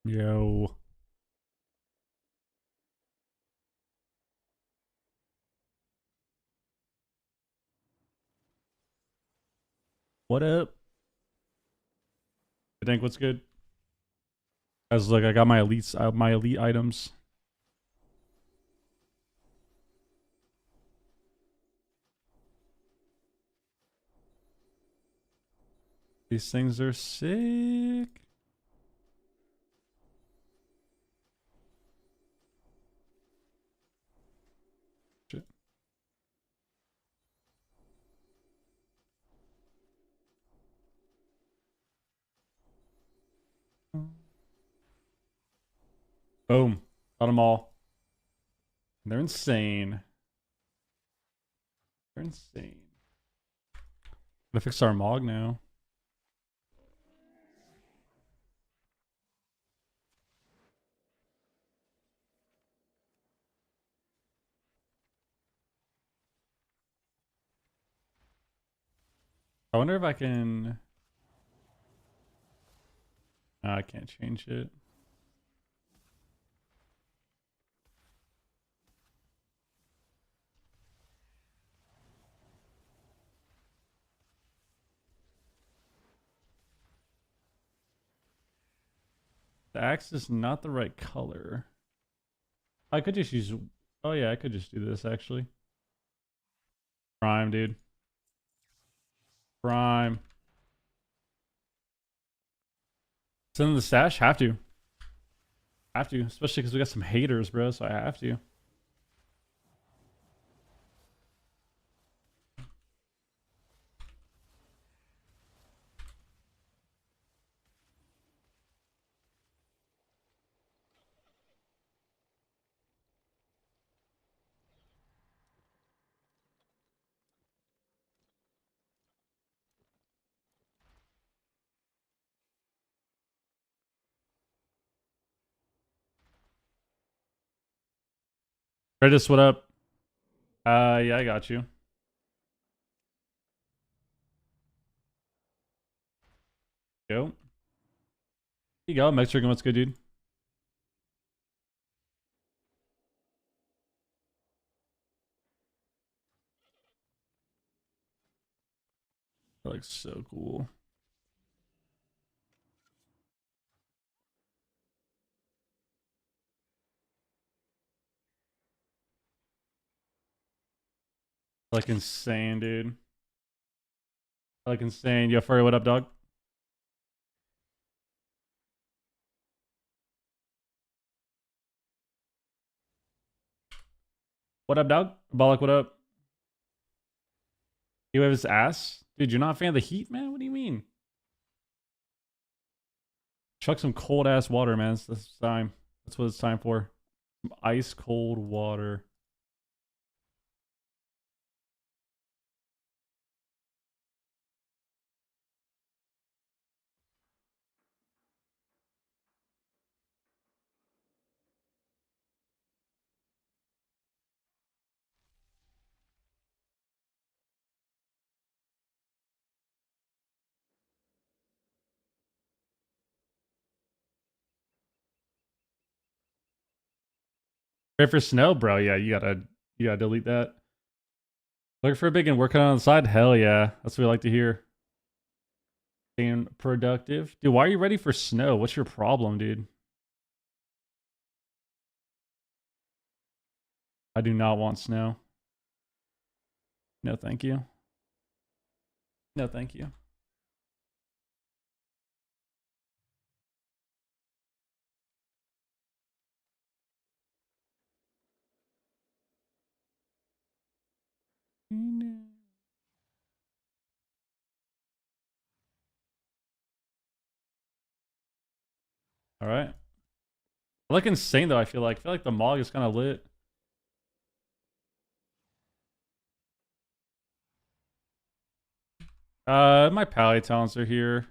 Yo. What up? I think what's good? Guys, look, I got my elite items. These things are sick. Shit. Boom. Got them all. They're insane. They're insane. Gotta fix our Mog now. I wonder if I can... Nah, I can't change it. The axe is not the right color. I could just use... Oh yeah, I could just do this actually. Prime, dude. Prime. Send them the stash? Have to. Have to. Especially because we got some haters, bro, so I have to. Redis, what up? Yeah, I got you. Go. Here you go. Mexican, what's good, dude? That looks so cool. Like insane, dude. Like insane. Yo, Furry, what up, dog? What up, dog? Bollock, what up? You have his ass? Dude, you're not a fan of the heat, man? What do you mean? Chuck some cold ass water, man. That's time. That's what it's time for. Some ice cold water. Pray for snow, bro. Yeah, you gotta delete that. Looking for a big and working on the side? Hell yeah. That's what we like to hear. Being productive. Dude, why are you ready for snow? What's your problem, dude? I do not want snow. No, thank you. No, thank you. All right. I like insane though. I feel like the Mog is kind of lit. My pally talents are here.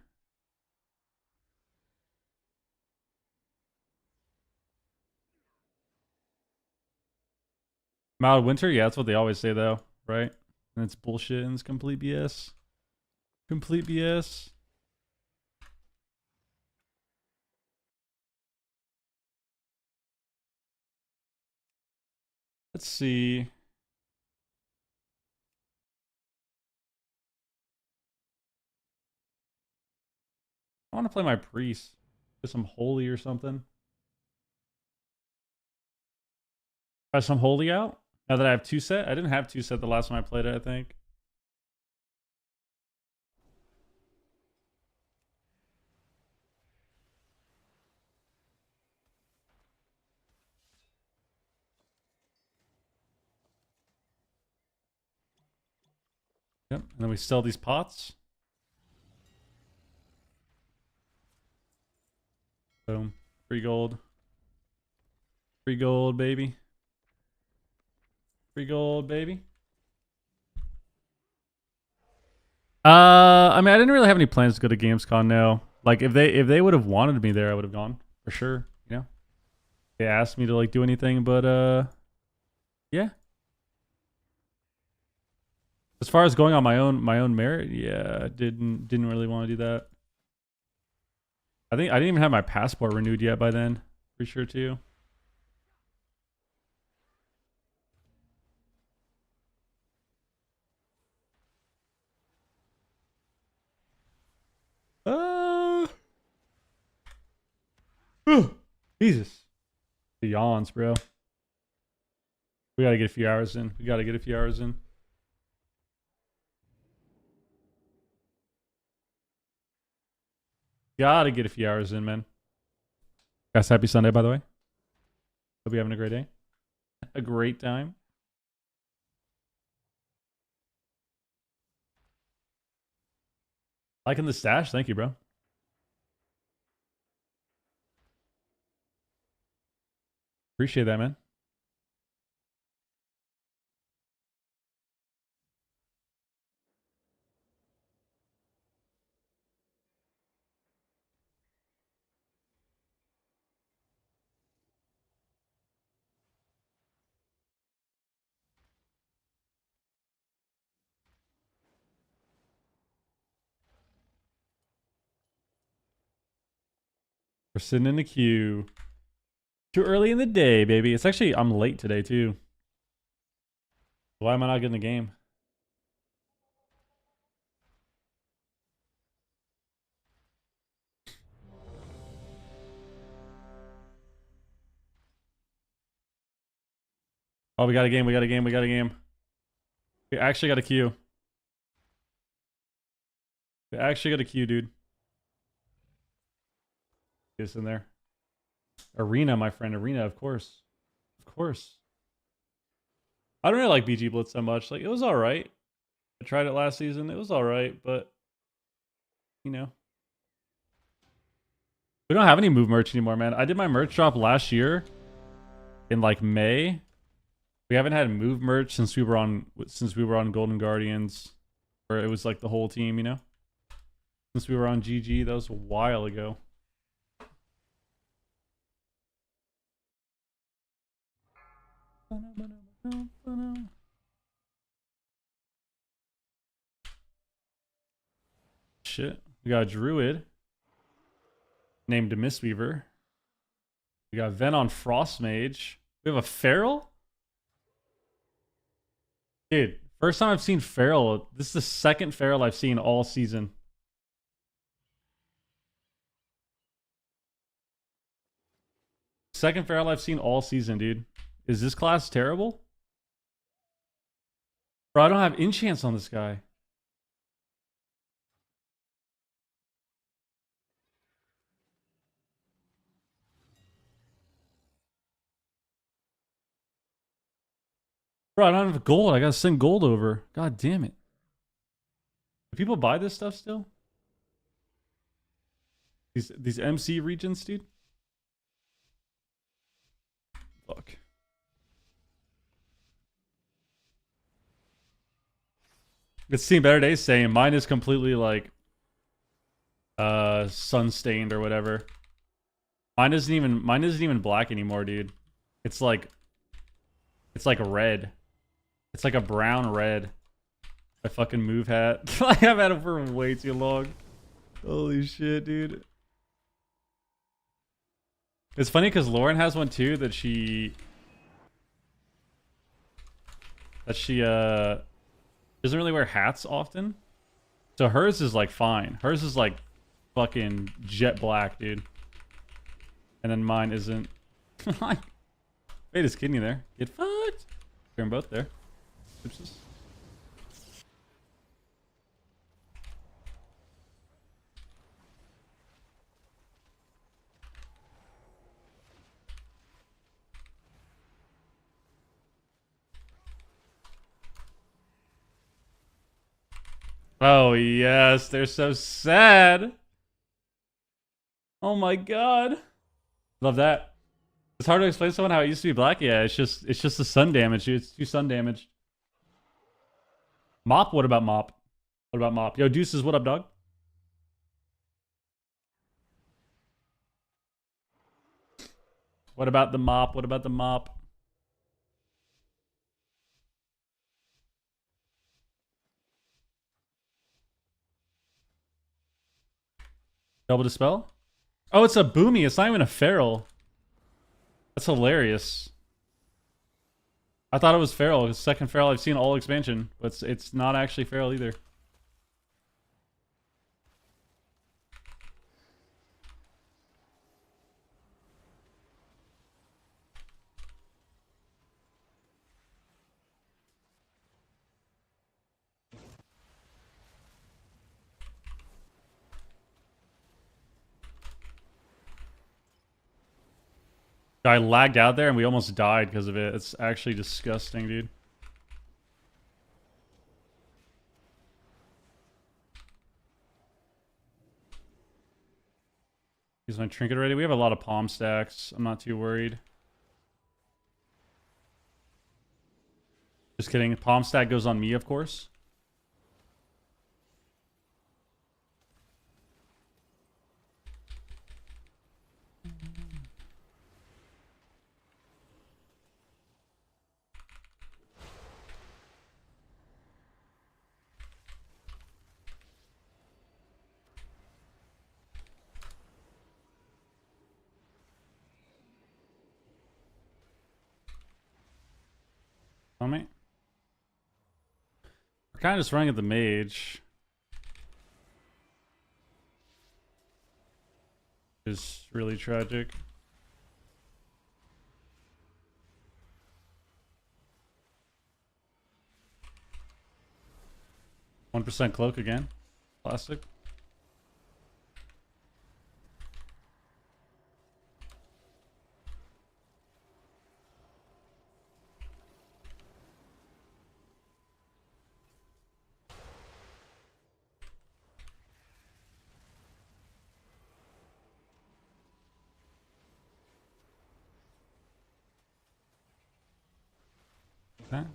Mild winter, yeah, that's what they always say though, right? And it's bullshit and it's complete BS. Complete BS. Let's see. I want to play my priest. Get some holy or something. Try some holy out. Now that I have 2 set. I didn't have 2 set the last time I played it, I think. Yep. And then we sell these pots. Boom. Free gold. Free gold, baby. Free gold, baby. I mean, I didn't really have any plans to go to Gamescom now. Like, if they would have wanted me there, I would have gone for sure. You know, they asked me to like do anything, but yeah. As far as going on my own merit, yeah, didn't really want to do that. I think I didn't even have my passport renewed yet by then. Pretty sure too. Jesus. The yawns, bro. We gotta get a few hours in. We gotta get a few hours in. Gotta get a few hours in, man. Guys, happy Sunday, by the way. Hope you're having a great day. A great time. Liking the stash. Thank you, bro. Appreciate that, man. We're sitting in the queue. Too early in the day, baby. It's actually, I'm late today, too. Why am I not getting the game? Oh, we got a game. We got a game. We got a game. We actually got a queue. We actually got a queue, dude. Get us in there. Arena, my friend. Arena, of course. Of course. I don't really like BG Blitz so much. Like, it was alright. I tried it last season. It was alright, but, you know. We don't have any move merch anymore, man. I did my merch drop last year in, like, May. We haven't had move merch since we were on Golden Guardians. Where it was, like, the whole team, you know? Since we were on GG. That was a while ago. Shit. We got a Druid named Mistweaver. We got Ven on Frost Mage. We have a Feral? Dude, first time I've seen Feral. This is the second Feral I've seen all season. Second Feral I've seen all season, dude. Is this class terrible? Bro, I don't have enchants on this guy. Bro, I don't have gold. I gotta send gold over. God damn it. Do people buy this stuff still? These MC regions, dude? Fuck. It's seen better days saying mine is completely like sun stained or whatever. Mine isn't even black anymore, dude. It's like red. It's like a brown red. My fucking move hat. I've had it for way too long. Holy shit, dude. It's funny because Lauren has one too that she that she doesn't really wear hats often. So hers is like fine. Hers is like fucking jet black, dude. And then mine isn't. Wait, his kidney there. Get fucked. We're both there. Oopsies. Oh yes, they're so sad. Oh my god. Love that. It's hard to explain to someone how it used to be black. Yeah, it's just the sun damage, dude. It's too sun damaged. Mop? What about Mop? What about Mop? Yo, Deuces, what up, dog? What about the Mop? What about the Mop? Double Dispel? Oh, it's a Boomy. It's not even a Feral. That's hilarious. I thought it was Feral. It's the second Feral I've seen all expansion. But it's not actually Feral either. I lagged out there and we almost died because of it. It's actually disgusting, dude. Use my trinket already. We have a lot of palm stacks. I'm not too worried. Just kidding. Palm stack goes on me, of course. On me. We're kind of just running at the mage. Is really tragic. %1% cloak again. Classic. Okay.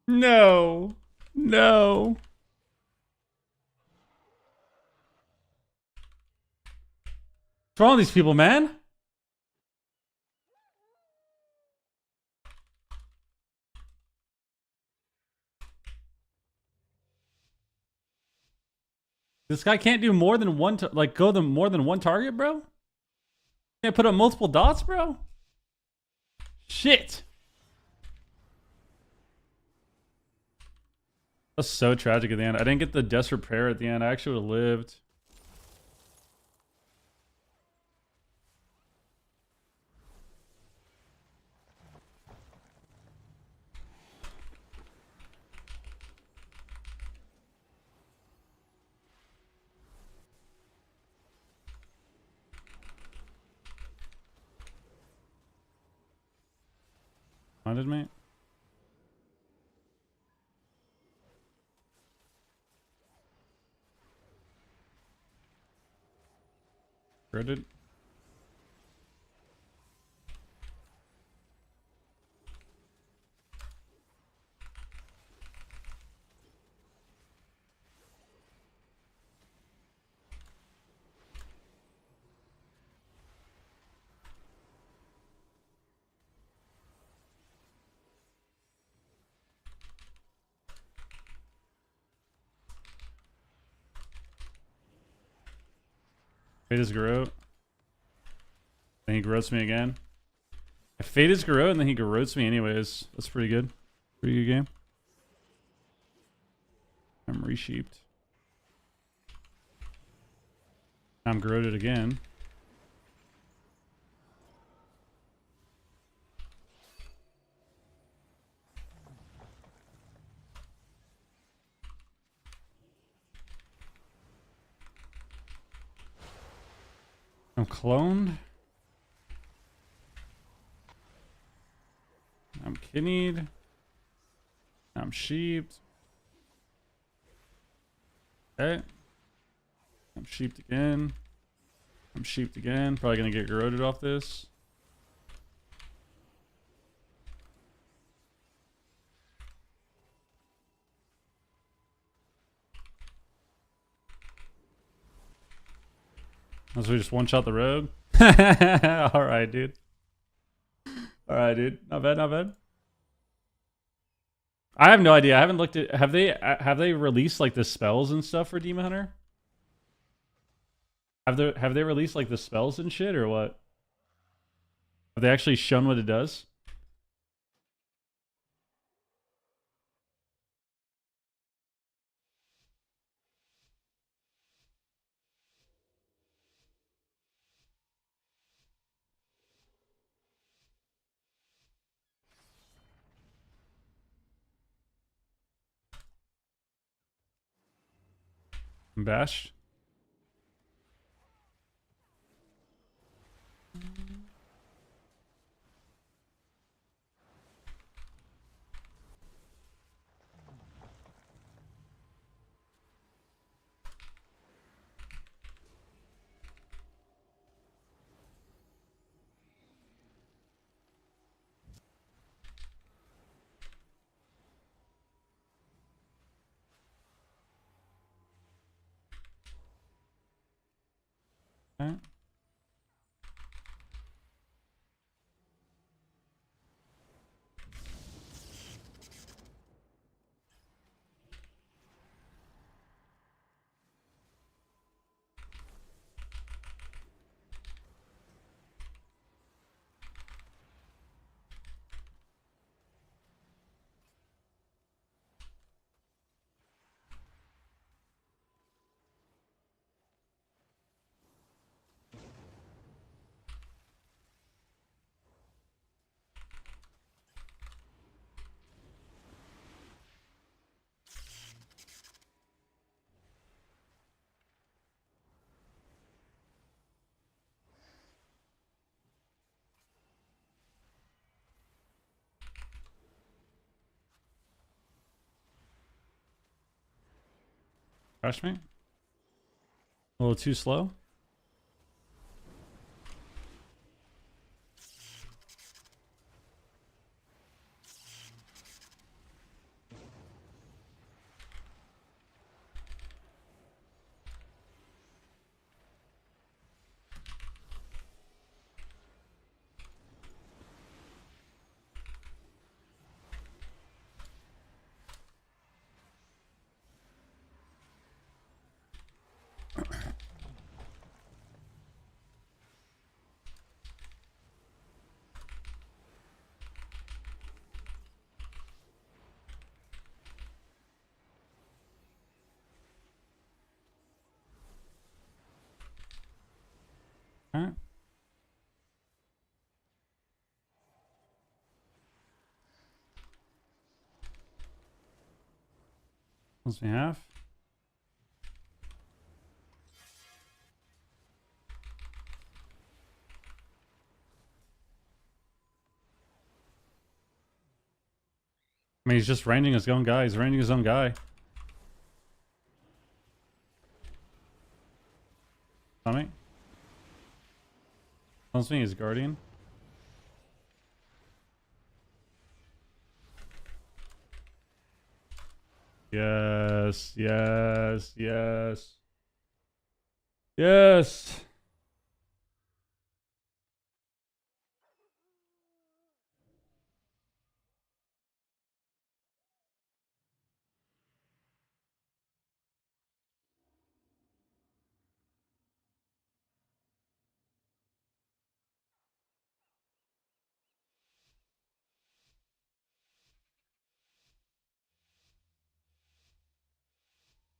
No. No. What's wrong with these people, man? This guy can't do more than one, go more than one target, bro? Can't put up multiple dots, bro? Shit. That's so tragic at the end. I didn't get the desperate prayer at the end. I actually would have lived. Minded me. Credit. Fade his Garrote. Then he Garrotes me again. I fade his Garrote and then he Garrotes me anyways. That's pretty good. Pretty good game. I'm resheeped. I'm Garroted again. I'm cloned. I'm kidneyed. I'm sheeped. Okay. I'm sheeped again. I'm sheeped again. Probably gonna get Garroted off this. Unless we just one-shot the rogue. Alright, dude. Alright, dude. Not bad, not bad. I have no idea. I haven't looked at... Have they released, like, the spells and stuff for Demon Hunter? Have they released, like, the spells and shit, or what? Have they actually shown what it does? I'm bashed. Okay. Crash me? A little too slow? Alright. Once we have. I mean, he's just ranging his own guy. He's ranging his own guy. Tommy? Tells me he's guardian. Yes, yes, yes. Yes!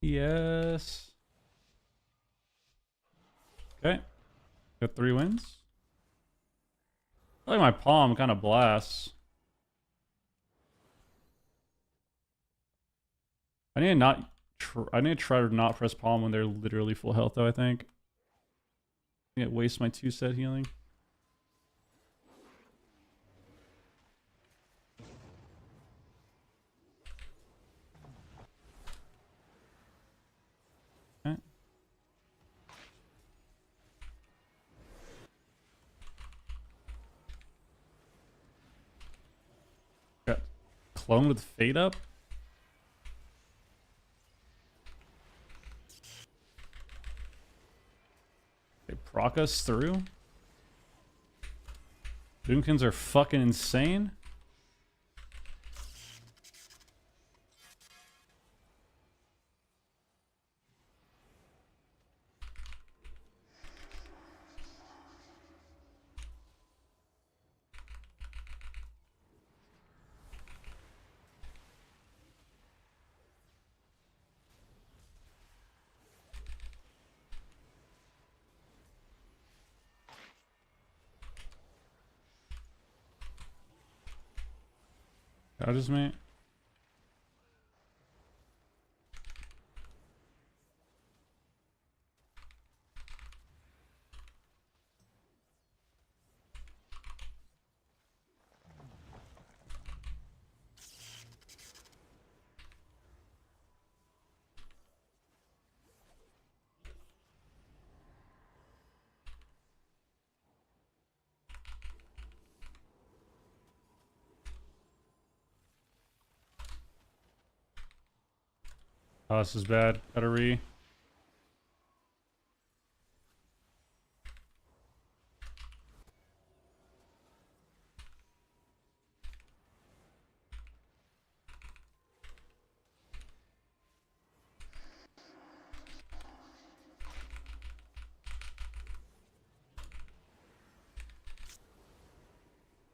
Yes. Okay. Got 3 wins. I like my palm kind of blasts. I need to not. I need to try to not press palm when they're literally full health, though. I think. I can't waste my 2-set healing. Okay. Got clone with fade up. They proc us through. Doomkins are fucking insane. Dodges me. Oh, this is bad. Gotta re.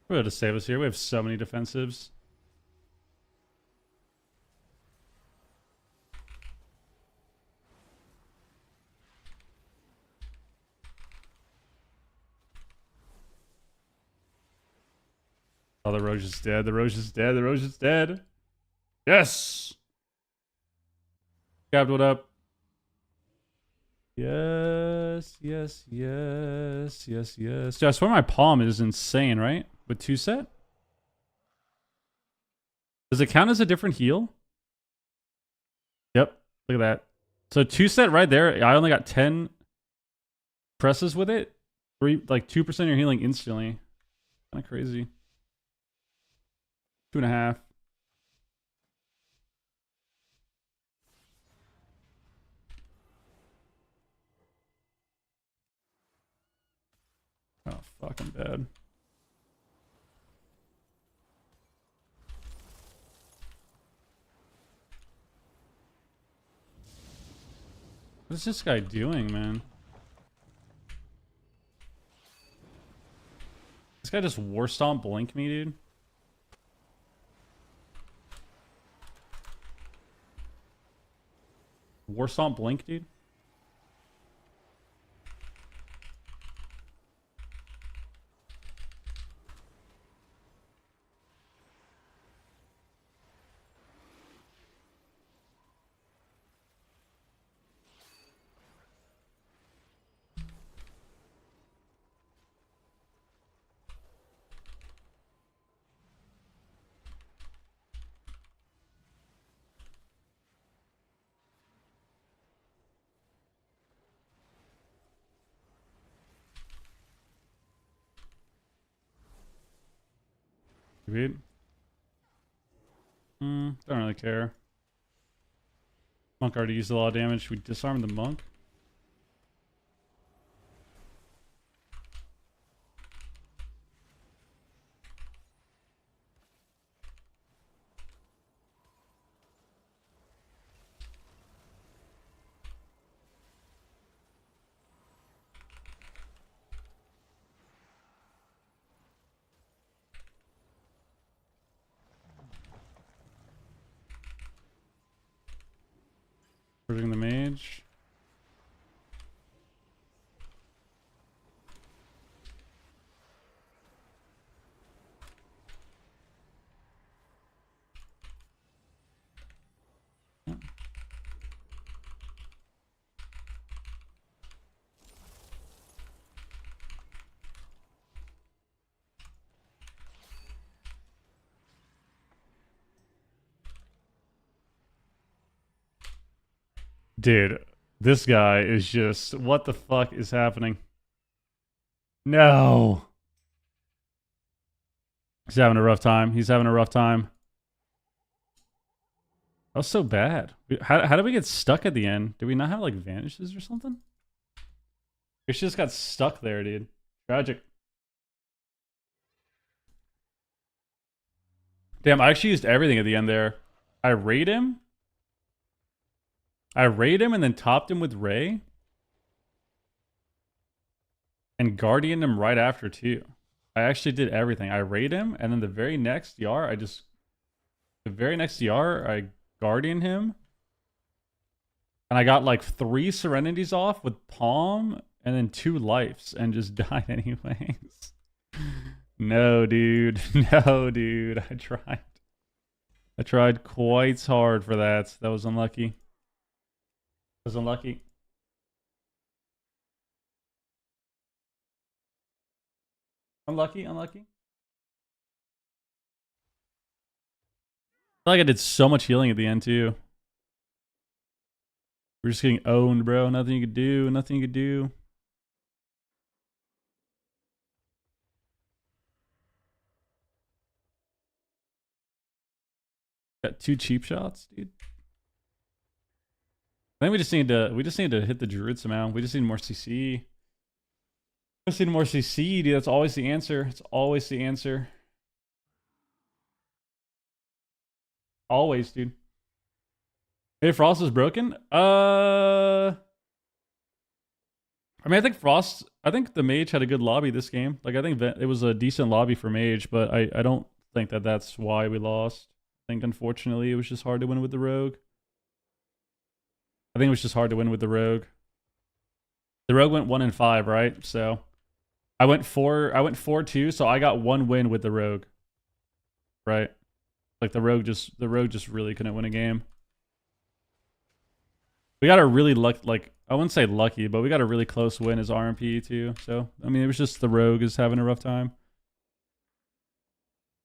We're able to save us here. We have so many defensives. Oh, the Roche is dead. The Roche is dead. The Roche is dead. Yes! Capped, what up? Yes, yes, yes, yes, yes. Dude, I swear my palm is insane, right? With 2-set? Does it count as a different heal? Yep. Look at that. So 2-set right there. I only got 10 presses with it. 2% of your healing instantly. Kind of crazy. 2.5. Oh, fucking bad. What is this guy doing, man? This guy just war stomp blink me, dude. War stomp blink, dude. Sweet. Don't really care. Monk already used a lot of damage. Should we disarm the monk? Purging the mage. Dude, this guy is just... What the fuck is happening? No. He's having a rough time. He's having a rough time. That was so bad. How did we get stuck at the end? Did we not have, like, vanishes or something? We just got stuck there, dude. Tragic. Damn, I actually used everything at the end there. I raid him and then topped him with Ray. And Guardianed him right after, too. I actually did everything. I raid him, and then the very next DR, I Guardian him. And I got like 3 Serenities off with Palm, and then 2 lives, and just died anyways. No, dude. No, dude. I tried quite hard for that. That was unlucky. Was unlucky. Unlucky. I feel like I did so much healing at the end too. We're just getting owned, bro. Nothing you could do. Nothing you could do. Got 2 cheap shots, dude. I think we just need to hit the druid somehow. We just need more CC. Just need more CC, dude. That's always the answer. It's always the answer. Always, dude. Hey, Frost is broken? I mean, I think the mage had a good lobby this game. Like, I think it was a decent lobby for mage, but I don't think that's why we lost. I think, unfortunately, it was just hard to win with the rogue. I think it was just hard to win with the rogue. The rogue went 1-5, right? So I went 4-2, so I got 1 win with the rogue. Right? Like the rogue just really couldn't win a game. We got a really I wouldn't say lucky, but we got a really close win as RMP too. So I mean, it was just the rogue is having a rough time.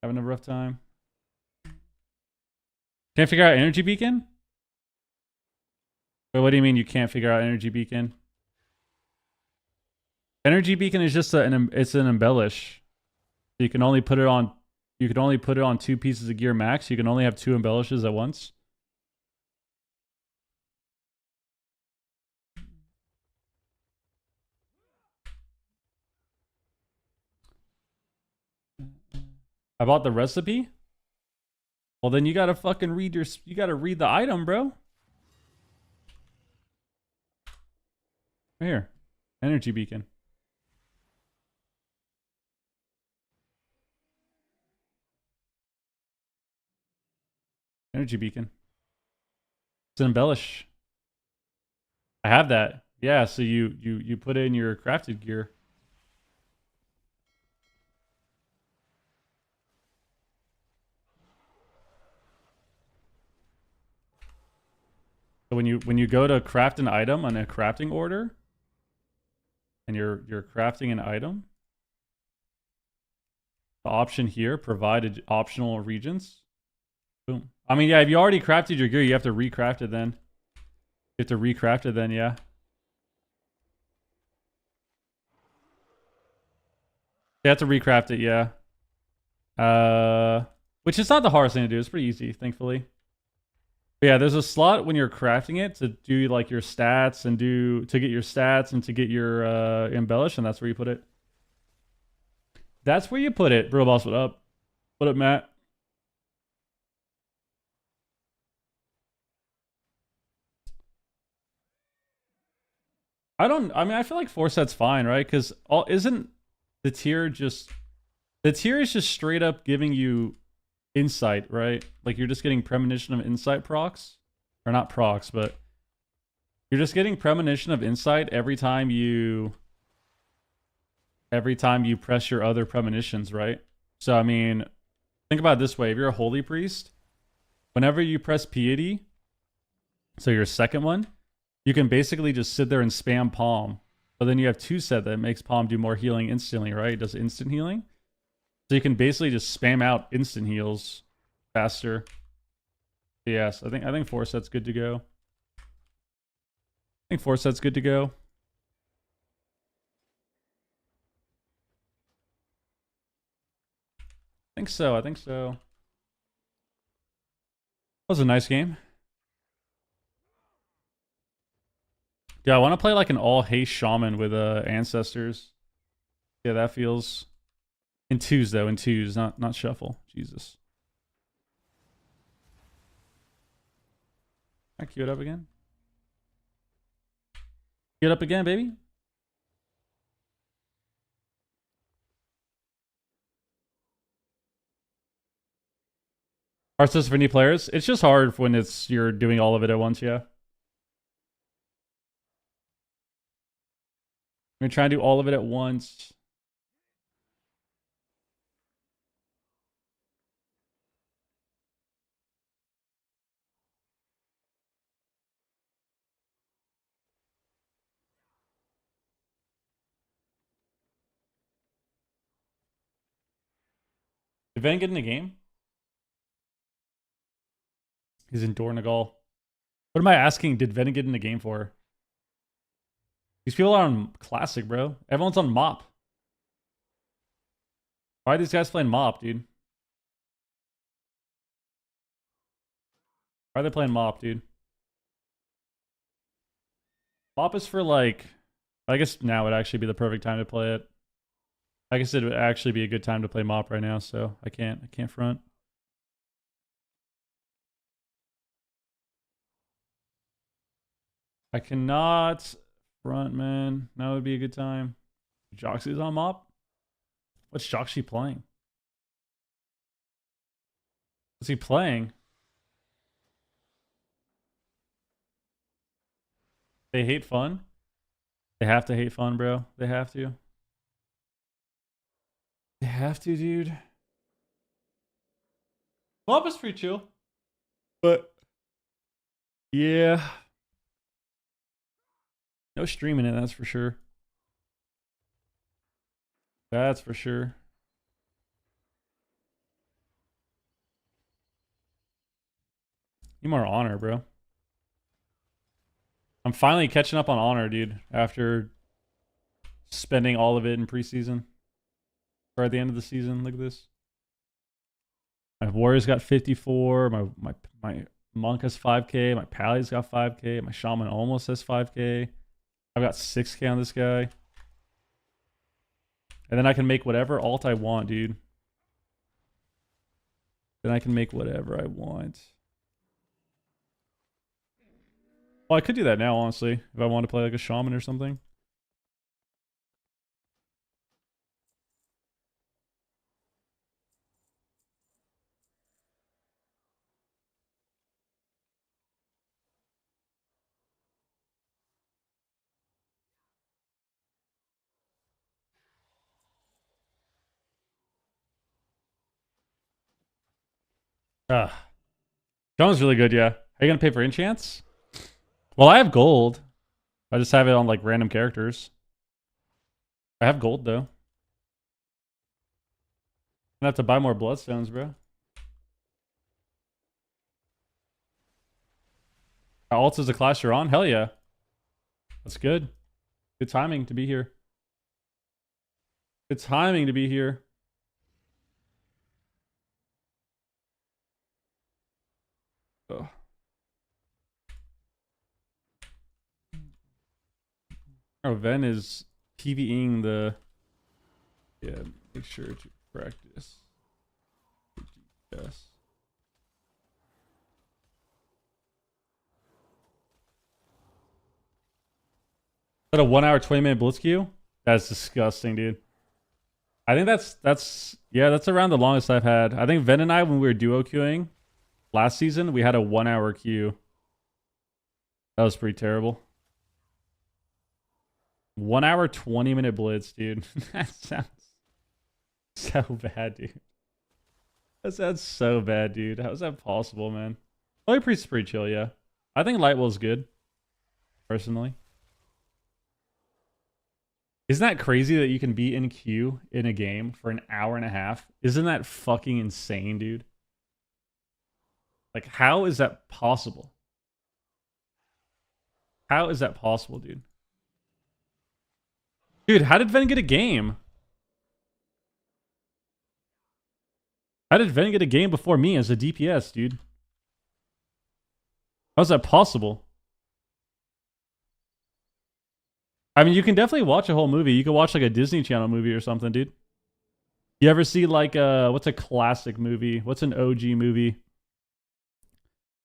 Having a rough time. Can't figure out energy beacon? Wait, what do you mean you can't figure out energy beacon? Energy beacon is just it's an embellish. You can only put it on 2 pieces of gear max. You can only have 2 embellishes at once. I bought the recipe? Well, then you gotta fucking read the item, bro. Right here. Energy beacon. Energy beacon. It's an embellish. I have that. Yeah, so you put in your crafted gear. So when you go to craft an item on a crafting order, and you're crafting an item, the option here, provide optional regions. Boom. I mean, yeah, if you already crafted your gear, you have to recraft it then. You have to recraft it then, yeah. You have to recraft it, yeah. Which is not the hardest thing to do. It's pretty easy, thankfully. But yeah, there's a slot when you're crafting it to do like your stats and to get your stats and to get your embellish, and that's where you put it. That's where you put it. Bro boss, what up? What up, Matt? I mean, I feel like 4 sets fine, right? Because isn't the tier just the tier is just straight up giving you insight, right? Like you're just getting premonition of insight procs, or not procs, but you're just getting premonition of insight every time you press your other premonitions, right? So I mean, think about it this way: if you're a holy priest, whenever you press piety, so your second one, you can basically just sit there and spam palm. But then you have 2 set that makes palm do more healing instantly, right? It does instant healing. So you can basically just spam out instant heals faster. Yes, I think 4 set's good to go. I think 4 set's good to go. I think so. That was a nice game. Yeah, I want to play like an all haste shaman with ancestors. Yeah, that feels in 2s though, in 2s, not shuffle. Jesus. I queue it up again. Queue it up again, baby. Hard for any players. It's just hard when you're doing all of it at once, yeah. I'm gonna try and do all of it at once. Did Van get in the game? He's in Dornagal. What am I asking? Did Ven get in the game for? These people are on Classic, bro. Everyone's on Mop. Why are these guys playing Mop, dude? Why are they playing Mop, dude? Mop is for like... I guess now would actually be the perfect time to play it. I guess it would actually be a good time to play Mop right now, so I can't front. I cannot front, man. Now would be a good time. Joxy's on Mop? What's Joxy playing? What's he playing? They hate fun? They have to hate fun, bro. They have to. They have to, dude. Mop is pretty chill. But yeah. No streaming it, that's for sure. That's for sure. You more honor, bro. I'm finally catching up on honor, dude, after spending all of it in preseason. Or at the end of the season. Look at this. My Warriors got 54. My Monk has 5k. My Pally's got 5k. My Shaman almost has 5k. I've got 6k on this guy. And then I can make whatever alt I want, dude. Then I can make whatever I want. Well, I could do that now, honestly, if I want to play like a Shaman or something. Ah. Shaman's really good, yeah. Are you going to pay for enchants? Well, I have gold. I just have it on like random characters. I have gold though. I have to buy more bloodstones, bro. Alt is a class you're on? Hell yeah. That's good. Good timing to be here. Good timing to be here. Oh. Oh, Ven is PvEing the... Yeah, make sure to practice. Yes. But a 1 hour 20-minute blitz queue? That's disgusting, dude. I think that's around the longest I've had. I think Ven and I, when we were duo queuing last season, we had a 1 hour queue. That was pretty terrible. 1 hour 20-minute blitz, dude. That sounds so bad, dude. That sounds so bad, dude. How is that possible, man? Holy Priest is pretty chill, yeah. I think Lightwell's good, personally. Isn't that crazy that you can be in queue in a game for an hour and a half? Isn't that fucking insane, dude? Like, how is that possible? How is that possible, dude? Dude, how did Ven get a game? How did Ven get a game before me as a DPS, dude? How's that possible? I mean, you can definitely watch a whole movie. You can watch like a Disney Channel movie or something, dude. You ever see like what's a classic movie? What's an OG movie?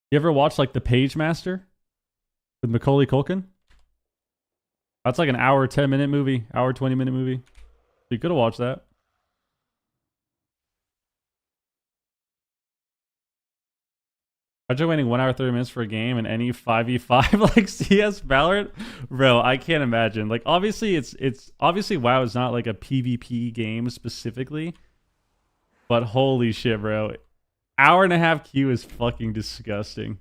You ever watch like The Page Master with Macaulay Culkin? That's like an hour 10-minute movie, hour 20-minute movie. You could have watched that. Imagine waiting 1 hour 30 minutes for a game and any 5v5 like CS Valorant, bro. I can't imagine. Like, obviously, it's obviously WoW is not like a PvP game specifically, but holy shit, bro, hour and a half queue is fucking disgusting.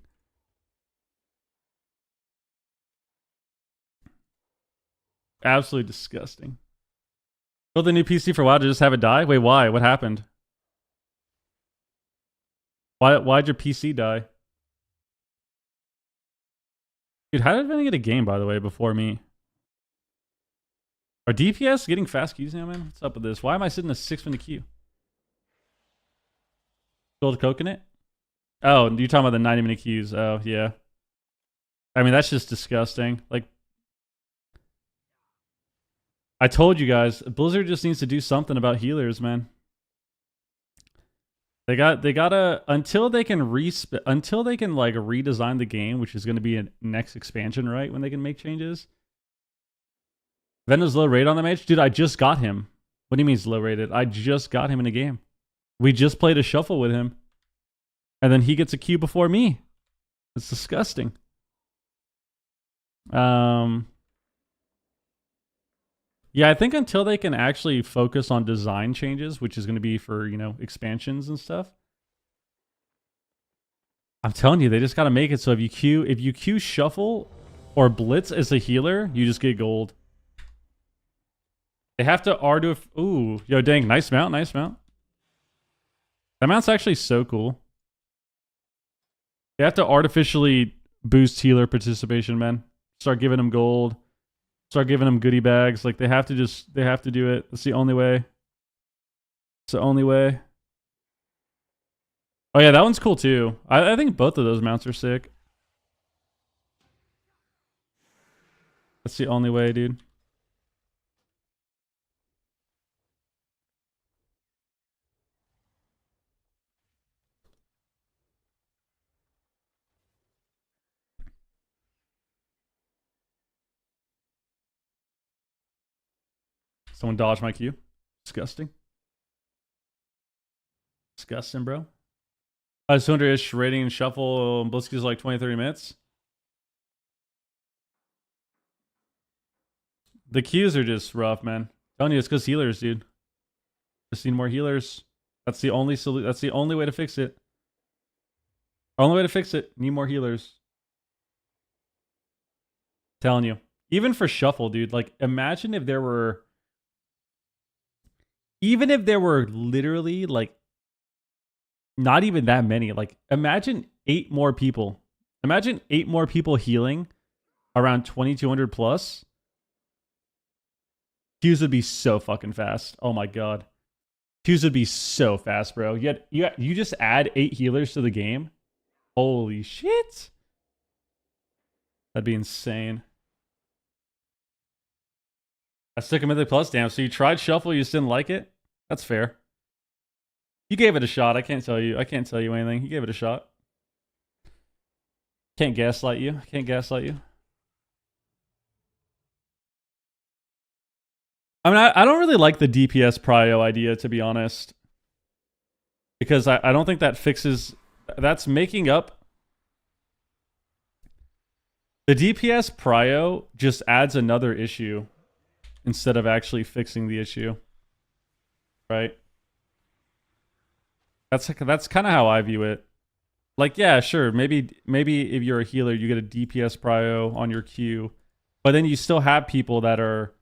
Absolutely disgusting. Build a new PC for WoW to just have it die? Wait, why? What happened? Why'd your PC die? Dude, how did I get a game, by the way, before me? Are DPS getting fast queues now, man? What's up with this? Why am I sitting in a 6-minute queue? Build coconut? Oh, you're talking about the 90-minute queues. Oh, yeah. I mean, that's just disgusting. Like, I told you guys, Blizzard just needs to do something about healers, man. They gotta until they can like redesign the game, which is going to be a next expansion, right? When they can make changes. Venom's low rate on the match, dude. I just got him. What do you mean he's low rated? I just got him in a game. We just played a shuffle with him, and then he gets a queue before me. It's disgusting. Yeah, I think until they can actually focus on design changes, which is going to be for, you know, expansions and stuff. I'm telling you, they just got to make it so if you queue shuffle or blitz as a healer, you just get gold. They have to ooh, yo, dang, nice mount, nice mount. That mount's actually so cool. They have to artificially boost healer participation, man. Start giving them gold. Start giving them goodie bags. Like, they have to do it. That's the only way. It's the only way. Oh, yeah, that one's cool, too. I think both of those mounts are sick. That's the only way, dude. Someone dodged my Q. Disgusting. Disgusting, bro. 200-ish rating and shuffle. Blitzkrieg is like 20-30 minutes. The queues are just rough, man. I'm telling you, it's because healers, dude. Just need more healers. That's the only solution. That's the only way to fix it. Only way to fix it. Need more healers. I'm telling you. Even for shuffle, dude. Like, imagine if there were... Even if there were literally, like, not even that many. Like, imagine 8 more people. Imagine 8 more people healing around 2200 plus. Queues would be so fucking fast. Oh my god. Queues would be so fast, bro. Yet you just add 8 healers to the game. Holy shit. That'd be insane. I stuck a Mythic Plus, damn. So you tried Shuffle, you just didn't like it? That's fair. You gave it a shot. I can't tell you anything. You gave it a shot. Can't gaslight you. Can't gaslight you. I mean, I don't really like the DPS prio idea, to be honest. Because I don't think that fixes... That's making up... The DPS prio just adds another issue instead of actually fixing the issue. Right? That's kind of how I view it. Like, yeah, sure. Maybe if you're a healer, you get a DPS prio on your queue. But then you still have people that are...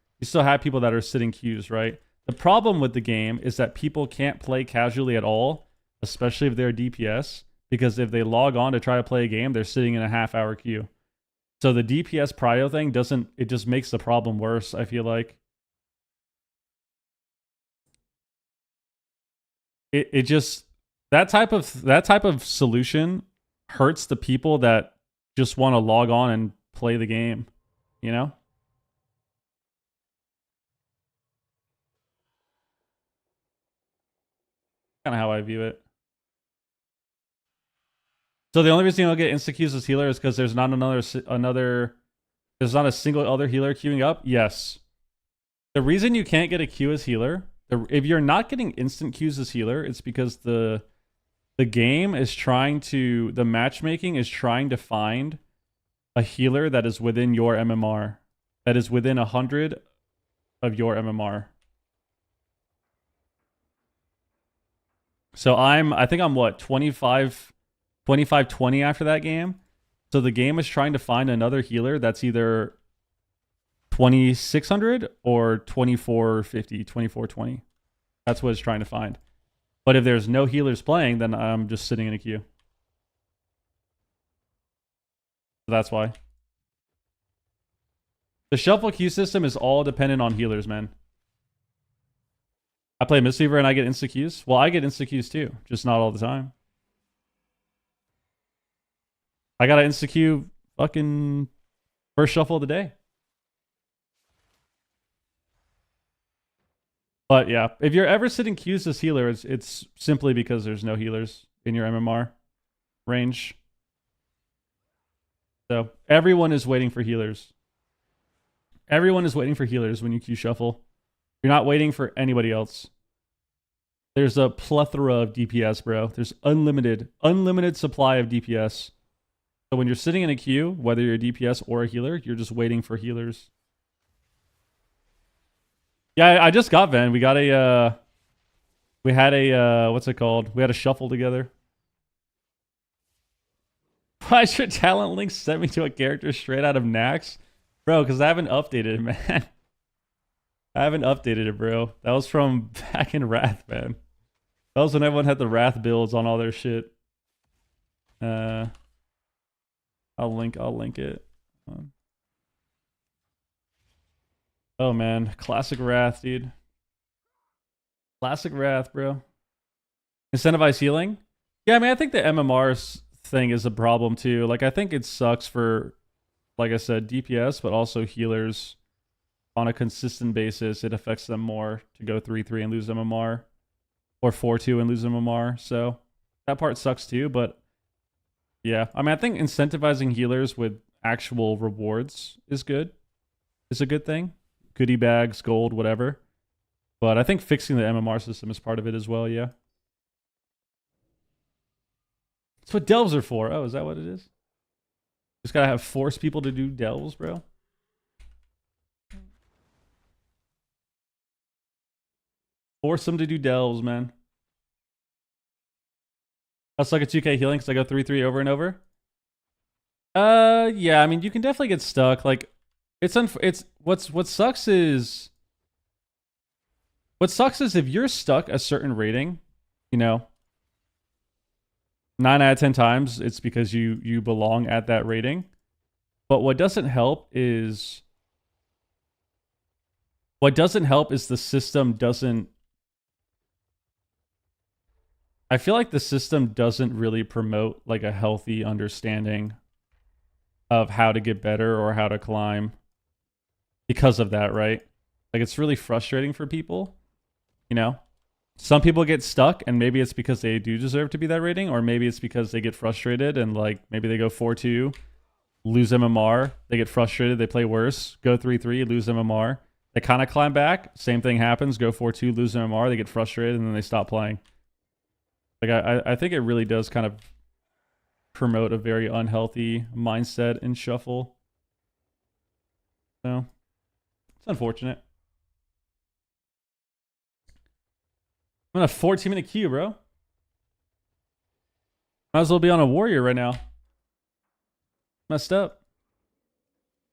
sitting queues, right? The problem with the game is that people can't play casually at all, especially if they're DPS, because if they log on to try to play a game, they're sitting in a half-hour queue. So the DPS prio thing it just makes the problem worse, I feel like. It just that type of solution hurts the people that just want to log on and play the game, you know? Kind of how I view it. So the only reason you'll get insta queues as healer is because there's not there's not a single other healer queuing up. Yes. The reason you can't get a queue as healer, if you're not getting instant queues as healer, it's because the game is the matchmaking is trying to find a healer that is within your MMR, that is within 100 of your MMR. So I think I'm what, 25, 20 after that game. So the game is trying to find another healer that's either 2600 or 2450, 2420. That's what it's trying to find. But if there's no healers playing, then I'm just sitting in a queue. So that's why. The shuffle queue system is all dependent on healers, man. I play Mistweaver and I get insta queues. Well, I get insta queues too, just not all the time. I got an insta queue fucking first shuffle of the day. But yeah, if you're ever sitting queues as healer, it's simply because there's no healers in your MMR range. So everyone is waiting for healers. Everyone is waiting for healers when you queue shuffle. You're not waiting for anybody else. There's a plethora of DPS, bro. There's unlimited supply of DPS. So when you're sitting in a queue, whether you're a DPS or a healer, you're just waiting for healers. Yeah, I just got Ven. We got we had a, what's it called? We had a shuffle together. Why should talent link send me to a character straight out of Nax? Bro, because I haven't updated it, man. I haven't updated it, bro. That was from back in Wrath, man. That was when everyone had the Wrath builds on all their shit. I'll link it. Oh man, classic Wrath, dude. Classic Wrath, bro. Incentivize healing? Yeah, I mean, I think the MMR thing is a problem too. Like, I think it sucks for, like I said, DPS, but also healers on a consistent basis. It affects them more to go 3-3 and lose MMR, or 4-2 and lose MMR. So that part sucks too, but yeah. I mean, I think incentivizing healers with actual rewards is good. It's a good thing. Goodie bags, gold, whatever. But I think fixing the MMR system is part of it as well, yeah. That's what delves are for. Oh, is that what it is? Just gotta force people to do delves, bro. Force them to do delves, man. That's like a 2K healing because I go 3-3 over and over. Yeah, I mean, you can definitely get stuck. Like, what sucks is if you're stuck a certain rating, you know, 9 out of 10 times it's because you belong at that rating. But what doesn't help is the system doesn't I feel like the system doesn't really promote like a healthy understanding of how to get better or how to climb because of that, right? Like it's really frustrating for people, you know? Some people get stuck and maybe it's because they do deserve to be that rating, or maybe it's because they get frustrated and like maybe they go 4-2, lose MMR, they get frustrated, they play worse, go 3-3, lose MMR. They kind of climb back, same thing happens, go 4-2, lose MMR, they get frustrated and then they stop playing. Like I think it really does kind of promote a very unhealthy mindset in shuffle. So it's unfortunate. I'm on a 14-minute queue, bro. Might as well be on a warrior right now. Messed up.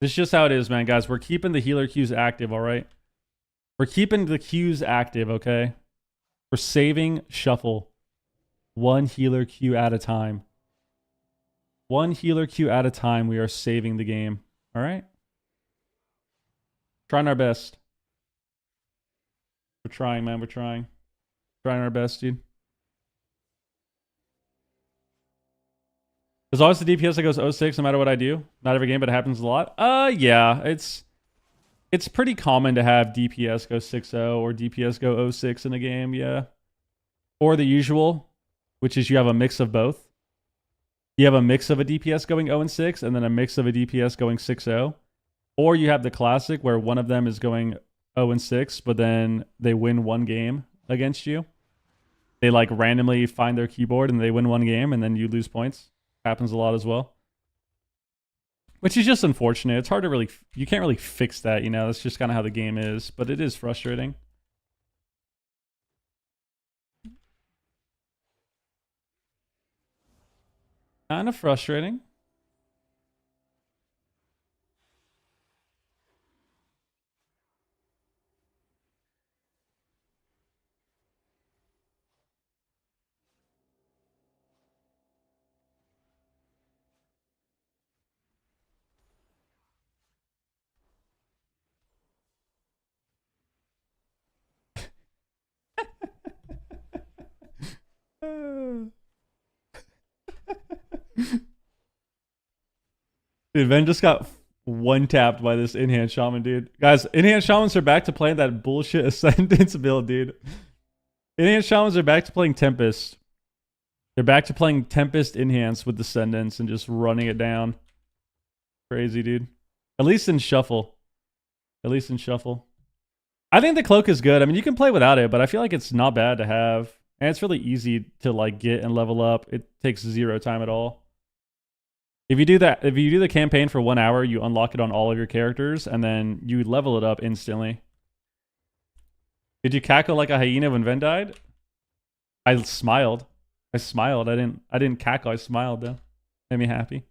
This is just how it is, man, guys. We're keeping the healer queues active, all right? We're keeping the queues active, okay? We're saving shuffle. One healer queue at a time. One healer queue at a time. We are saving the game, all right? Trying our best. We're trying, man. We're trying. Trying our best, dude. There's always the DPS that goes 06 no matter what I do. Not every game, but it happens a lot. Yeah. It's pretty common to have DPS go 6-0 or DPS go 06 in a game, yeah. Or the usual, which is you have a mix of both. You have a mix of a DPS going 0-6 and then a mix of a DPS going 6-0. Or you have the classic where one of them is going 0-6, but then they win one game against you. They like randomly find their keyboard and they win one game and then you lose points. Happens a lot as well. Which is just unfortunate. It's hard to really, you can't really fix that, you know. That's just kind of how the game is, but it is frustrating. Kind of frustrating. Dude, Ben just got one tapped by this enhanced shaman, dude. Guys, enhanced shamans are back to playing that bullshit ascendance build, dude. Enhanced shamans are back to playing Tempest. They're back to playing Tempest enhanced with Descendants and just running it down. Crazy, dude. At least in Shuffle. At least in Shuffle. I think the cloak is good. I mean, you can play without it, but I feel like it's not bad to have. And it's really easy to like get and level up. It takes 0 time at all. If you do that, if you do the campaign for 1 hour, you unlock it on all of your characters, and then you level it up instantly. Did you cackle like a hyena when Ven died? I smiled. I smiled. I didn't cackle. I smiled though. Made me happy.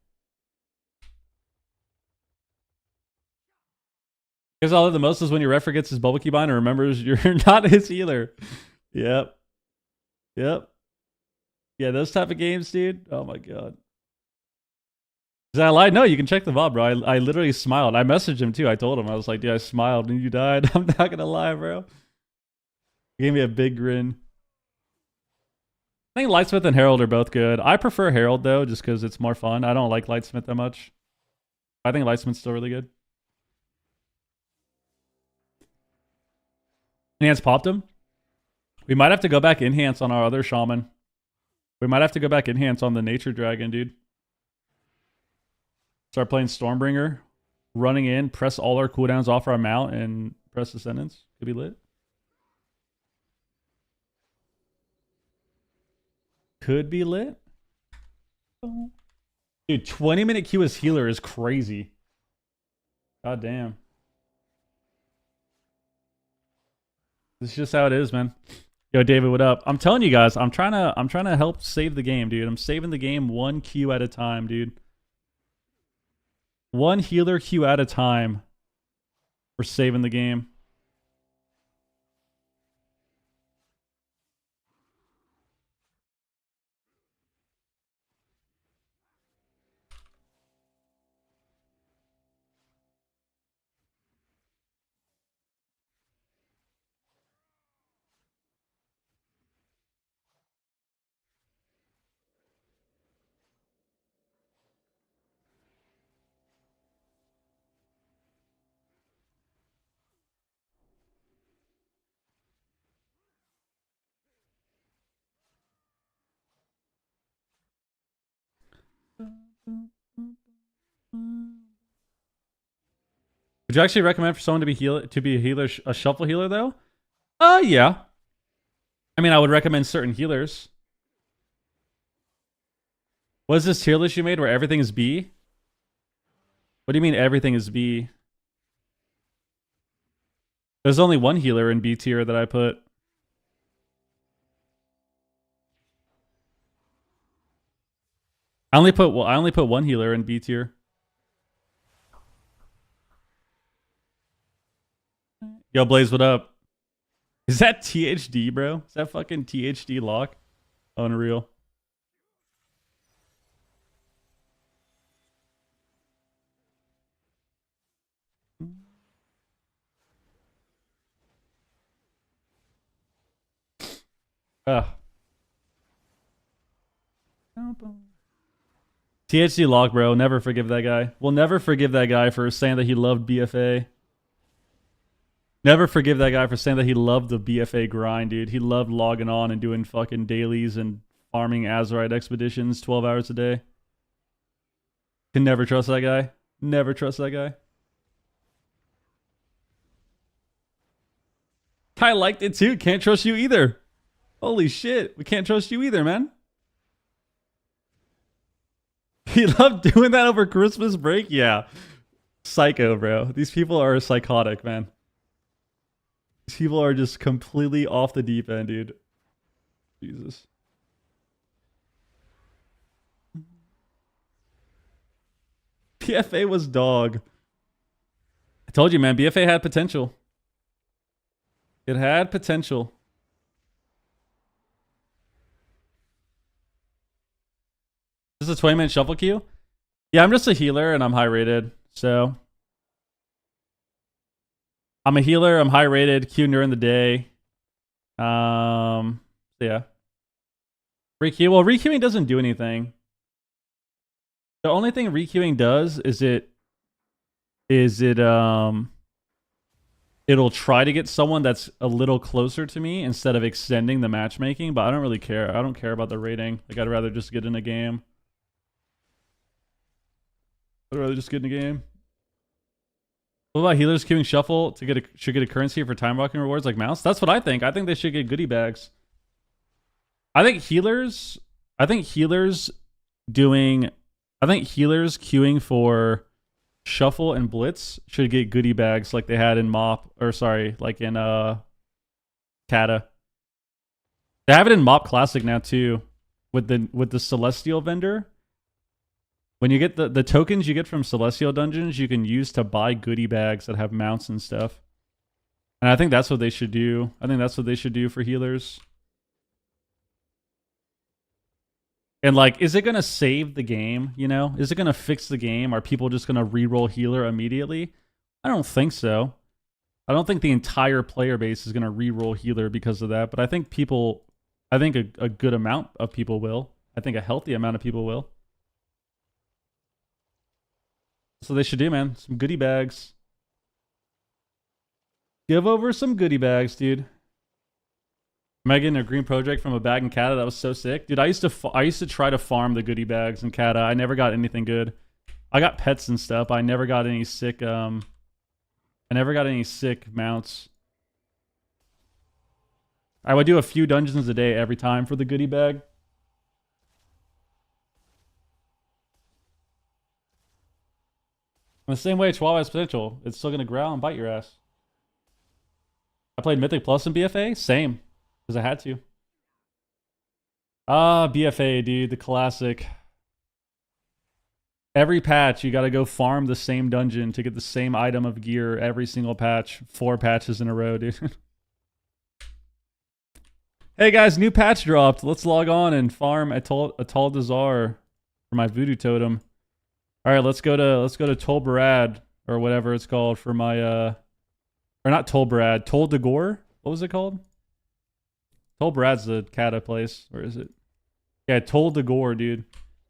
Because all of the most is when your ref forgets his bubble key bind and remembers you're not his healer. Yep. Yep. Yeah, those type of games, dude. Oh my god. Is that a lie? No, you can check the VOD, bro. I literally smiled. I messaged him too. I told him. I was like, dude, I smiled and you died. I'm not gonna lie, bro. He gave me a big grin. I think Lightsmith and Herald are both good. I prefer Herald though, just because it's more fun. I don't like Lightsmith that much. I think Lightsmith's still really good. Enhance popped him. We might have to go back enhance on our other shaman. We might have to go back enhance on the nature dragon, dude. Start playing Stormbringer, running in, press all our cooldowns off our mount, and press Ascendance. Could be lit. Could be lit. Dude, 20-minute queue as healer is crazy. God damn. This is just how it is, man. Yo, David, what up? I'm telling you guys, I'm trying to help save the game, dude. I'm saving the game 1 queue at a time, dude. 1 healer queue at a time. We're saving the game. Would you actually recommend for someone to be a healer, a shuffle healer though? Yeah. I mean, I would recommend certain healers. What is this tier list you made where everything is B? What do you mean everything is B? There's only one healer in B tier that I put. I only put one healer in B tier. Yo, Blaze, what up? Is that THD, bro? Is that fucking THD lock? Unreal. THD lock, bro. Never forgive that guy. We'll never forgive that guy for saying that he loved BFA. Never forgive that guy for saying that he loved the BFA grind, dude. He loved logging on and doing fucking dailies and farming Azerite expeditions 12 hours a day. Can never trust that guy. Never trust that guy. Kai liked it too. Can't trust you either. Holy shit. We can't trust you either, man. He loved doing that over Christmas break? Yeah. Psycho, bro. These people are psychotic, man. These people are just completely off the deep end, dude. Jesus. BFA was dog. I told you, man. BFA had potential. It had potential. This is a 20-minute shuffle queue? Yeah, I'm just a healer and I'm high rated. So I'm a healer, I'm high rated, queue during the day. Yeah. Requeue. Well, requeuing doesn't do anything. The only thing requeuing does is it'll try to get someone that's a little closer to me instead of extending the matchmaking, but I don't really care. I don't care about the rating. Like, I'd rather just get in a game. I'd rather just get in a game. What about healers queuing shuffle to should get a currency for time walking rewards like mounts? That's what I think. I think they should get goodie bags. I think healers queuing for shuffle and blitz should get goodie bags like they had in like in Kata. They have it in Mop Classic now too, with the Celestial vendor. When you get the tokens you get from Celestial dungeons, you can use to buy goodie bags that have mounts and stuff. And I think that's what they should do. I think that's what they should do for healers. And like, is it going to save the game? You know, is it going to fix the game? Are people just going to reroll healer immediately? I don't think so. I don't think the entire player base is going to reroll healer because of that. But I think a good amount of people will. I think a healthy amount of people will. So they should do, man. Some goodie bags. Give over some goodie bags, dude. Am I getting a green project from a bag in Kata? That was so sick. Dude, I used to try to farm the goodie bags in Kata. I never got anything good. I got pets and stuff. I never got any sick mounts. I would do a few dungeons a day every time for the goodie bag. In the same way Chihuahua has potential, it's still going to growl and bite your ass. I played Mythic Plus in BFA? Same. Because I had to. BFA, dude. The classic. Every patch, you got to go farm the same dungeon to get the same item of gear every single patch. 4 patches in a row, dude. Hey, guys. New patch dropped. Let's log on and farm Atal Dazar for my voodoo totem. All right, let's go to Tol Barad or whatever it's called for my or not Tol Barad, Tol Dagor. What was it called? Tol Barad's the Kata place. Where is it? Yeah, Tol Dagor, dude.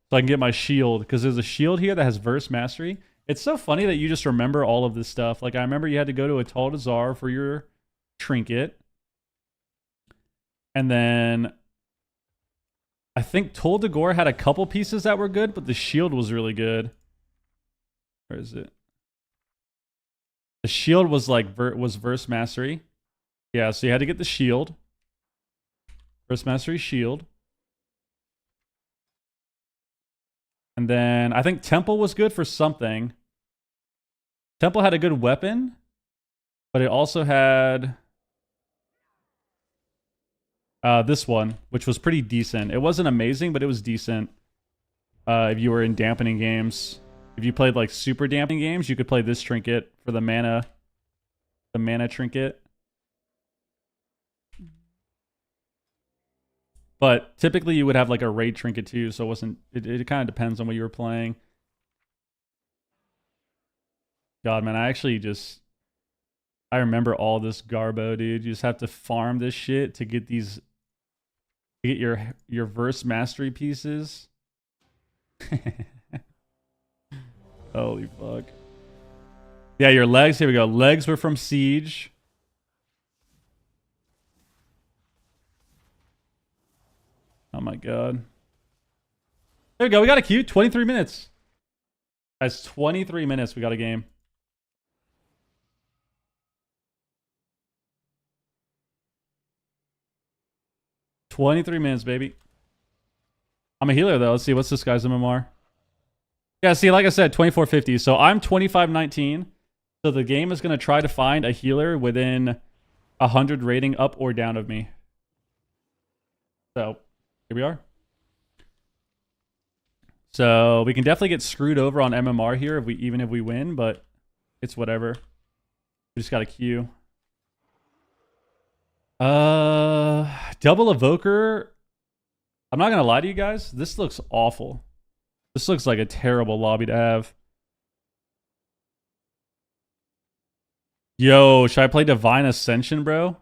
So I can get my shield because there's a shield here that has verse mastery. It's so funny that you just remember all of this stuff. Like I remember you had to go to Atal Dazar for your trinket, and then I think Tol Dagor had a couple pieces that were good, but the shield was really good. Where is it? The shield was like was verse mastery. Yeah, so you had to get the shield. Verse mastery shield. And then I think Temple was good for something. Temple had a good weapon, but it also had this one, which was pretty decent. It wasn't amazing, but it was decent. If you were in dampening games. If you played like super dampening games, you could play this trinket for the mana trinket. But typically you would have like a raid trinket too, so it kind of depends on what you were playing. God, man, I remember all this garbo, dude. You just have to farm this shit to get your verse mastery pieces. Holy fuck. Yeah, your legs, here we go. Legs were from Siege. Oh my god. There we go. We got a queue. 23 minutes. Guys, 23 minutes. We got a game. "23 minutes, baby." I'm a healer, though. Let's see. What's this guy's MMR? Yeah, see, like I said, 2450. So I'm 2519. So the game is going to try to find a healer within 100 rating up or down of me. So here we are. So we can definitely get screwed over on MMR here even if we win, but it's whatever. We just got a queue. Double Evoker. I'm not gonna lie to you guys. This looks awful. This looks like a terrible lobby to have. Yo, should I play Divine Ascension, bro?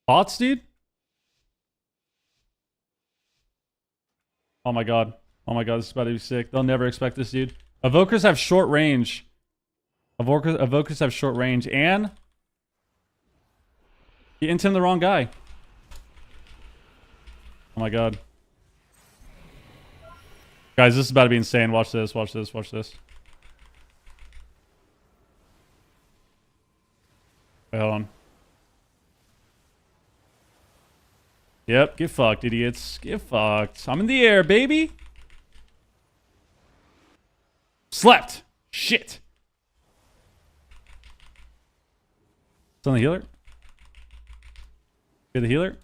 Thoughts, dude? Oh my god. Oh my god, this is about to be sick. They'll never expect this, dude. Evokers have short range. Evokers have short range, and you intim the wrong guy. Oh my god. Guys, this is about to be insane. Watch this, watch this, watch this. Wait, hold on. Yep, get fucked, idiots. Get fucked. I'm in the air, baby. Slept. Shit. It's on the healer. Get the healer.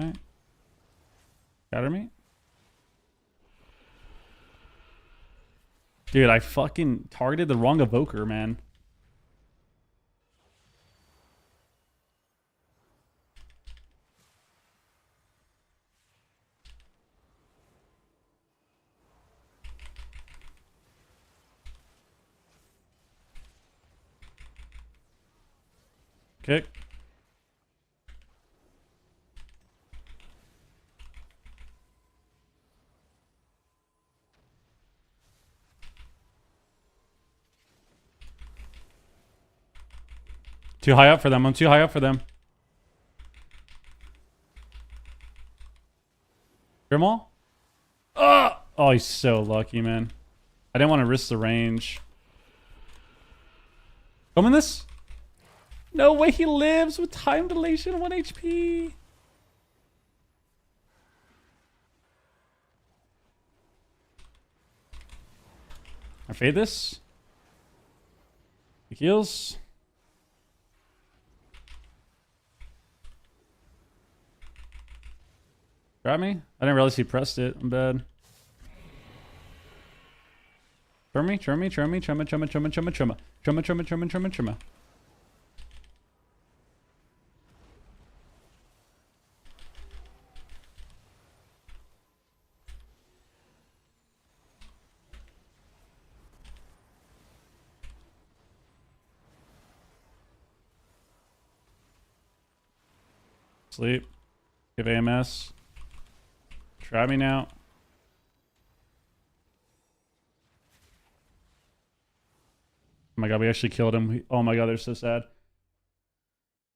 Alright. Got me? Dude, I fucking targeted the wrong evoker, man. Kick. Too high up for them. I'm too high up for them. Grimal? Oh, he's so lucky, man. I didn't want to risk the range. Come in this? No way he lives with time dilation, 1 HP. I fade this. He heals. Grab me? I didn't realize he pressed it. I'm bad. Churn me, churn me, churn me, churn me, churn me, churn me, churn me, churn me, churn me, churn me, churn me, churn me, churn me. Sleep. Give AMS. trap me now. Oh my god, we actually killed him. Oh my god, they're so sad.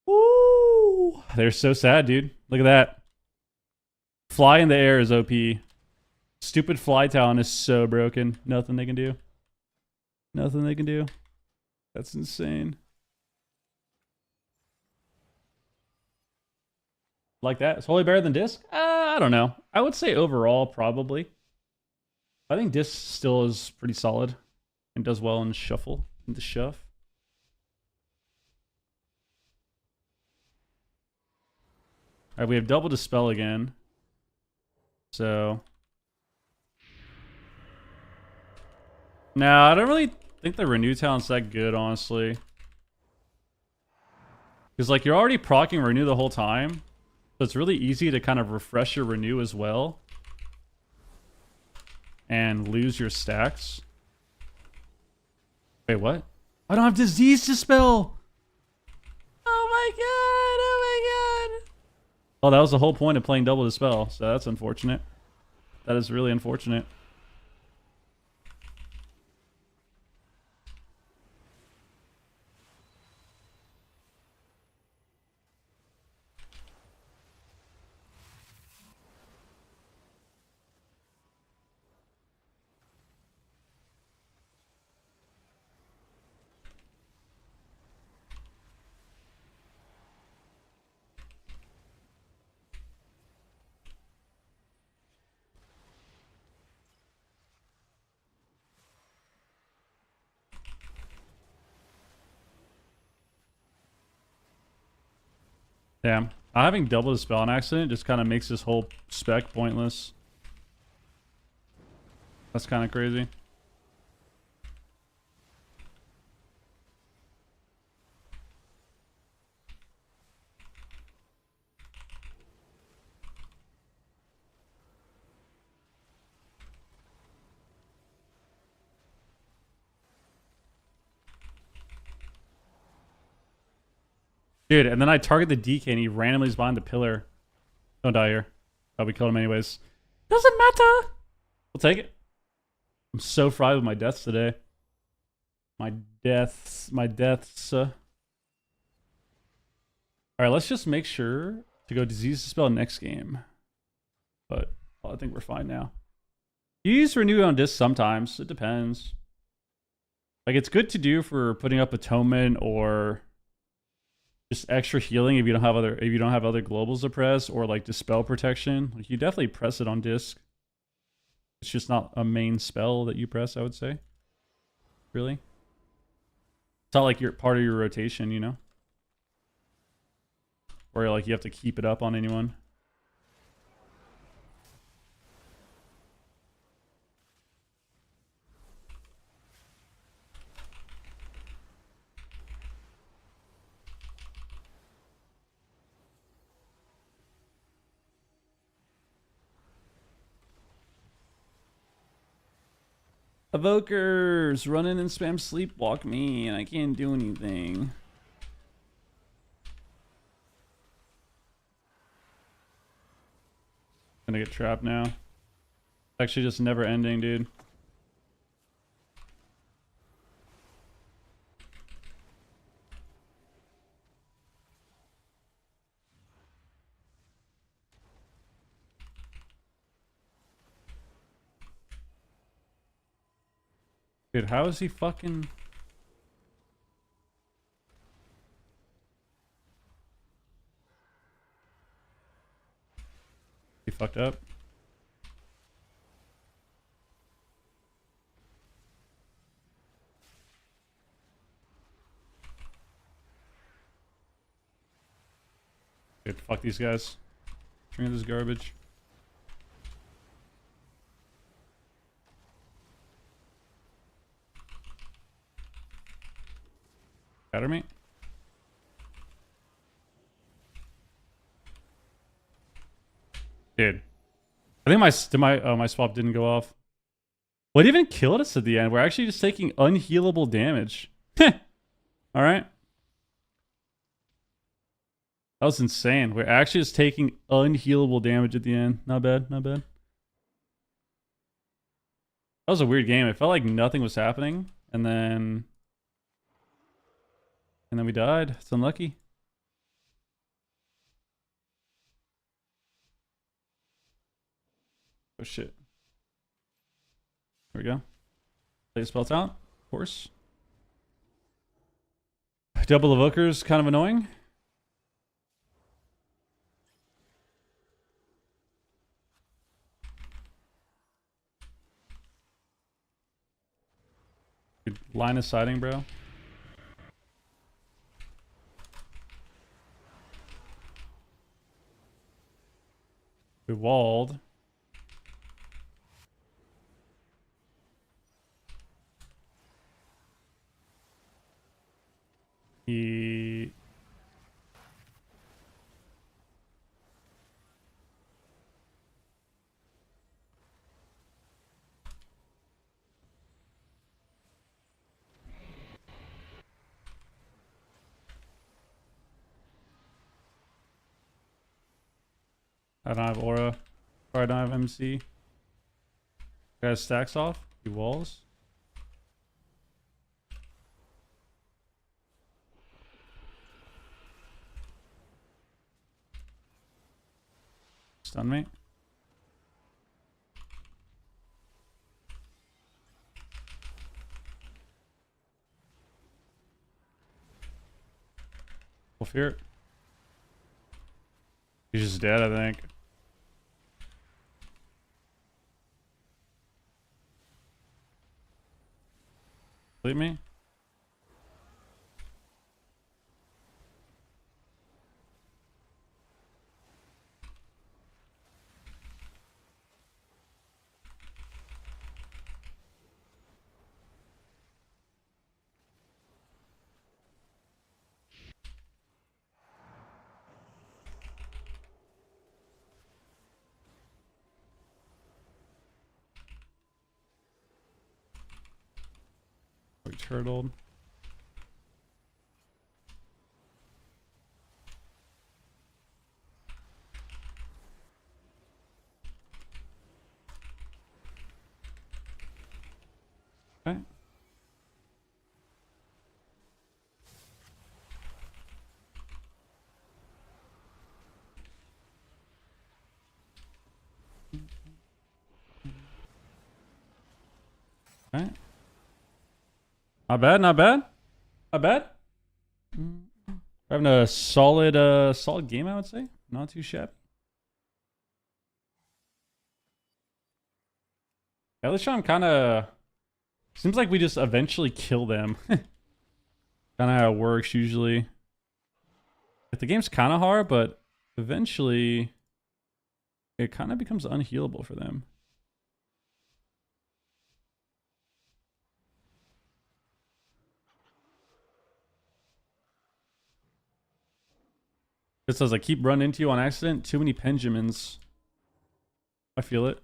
Woo! They're so sad, dude. Look at that. Fly in the air is OP. Stupid fly talent is so broken. Nothing they can do. Nothing they can do. That's insane. Like that? It's wholly better than disc? I don't know. I would say overall, probably. I think disc still is pretty solid and does well in shuffle, in the shuff. Alright, we have double dispel again. So. No, I don't really think the renew talent's that good, honestly. Because, like, you're already proccing renew the whole time. So it's really easy to kind of refresh your renew as well. And lose your stacks. Wait, what? I don't have disease dispel! Oh my god! Oh my god! Oh, that was the whole point of playing double dispel, so that's unfortunate. That is really unfortunate. Damn. Having double dispel on accident just kind of makes this whole spec pointless. That's kind of crazy. Dude, and then I target the DK and he randomly is behind the pillar. Don't die here. Oh, we killed him anyways. Doesn't matter. We'll take it. I'm so fried with my deaths today. My deaths. Alright, let's just make sure to go disease dispel next game. But well, I think we're fine now. You use renew on disc sometimes. It depends. Like, it's good to do for putting up atonement or just extra healing if you don't have other globals to press, or like dispel protection. Like, you definitely press it on disc. It's just not a main spell that you press, I would say. Really? It's not like you're part of your rotation, you know? Or like you have to keep it up on anyone. Evokers run in and spam sleepwalk me, and I can't do anything. Gonna get trapped now. Actually, just never ending, dude. Dude, how is he fucking... He fucked up. Dude, fuck these guys. Drink this garbage. Scatter me. Dude. I think my swap didn't go off. What even killed us at the end? We're actually just taking unhealable damage. Alright. That was insane. We're actually just taking unhealable damage at the end. Not bad, not bad. That was a weird game. It felt like nothing was happening, and then we died. It's unlucky. Oh shit. There we go. Play spell talent, of course. Double Evoker's kind of annoying. Good line of sighting, bro. We walled. He... I don't have aura. Or I don't have MC. Guys stacks off. He walls. Stun me. Full fear. He's just dead, I think. Leave me. We turtled. Okay. Okay. Not bad, not bad. Not bad. We're having a solid game, I would say. Not too shabby. Elisham kind of seems like we just eventually kill them. Kind of how it works usually. Like, the game's kind of hard, but eventually it kind of becomes unhealable for them. It says I keep running into you on accident. Too many Benjamins. I feel it.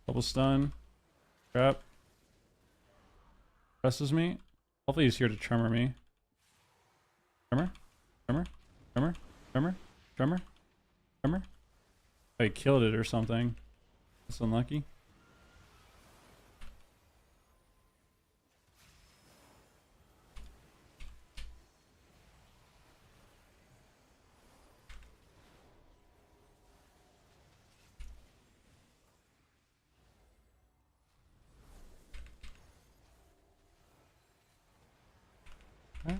Double stun. Trap. Presses me. Hopefully he's here to tremor me. Tremor? Tremor? Tremor? Tremor? Tremor? Tremor? Oh, he killed it or something. That's unlucky. Okay.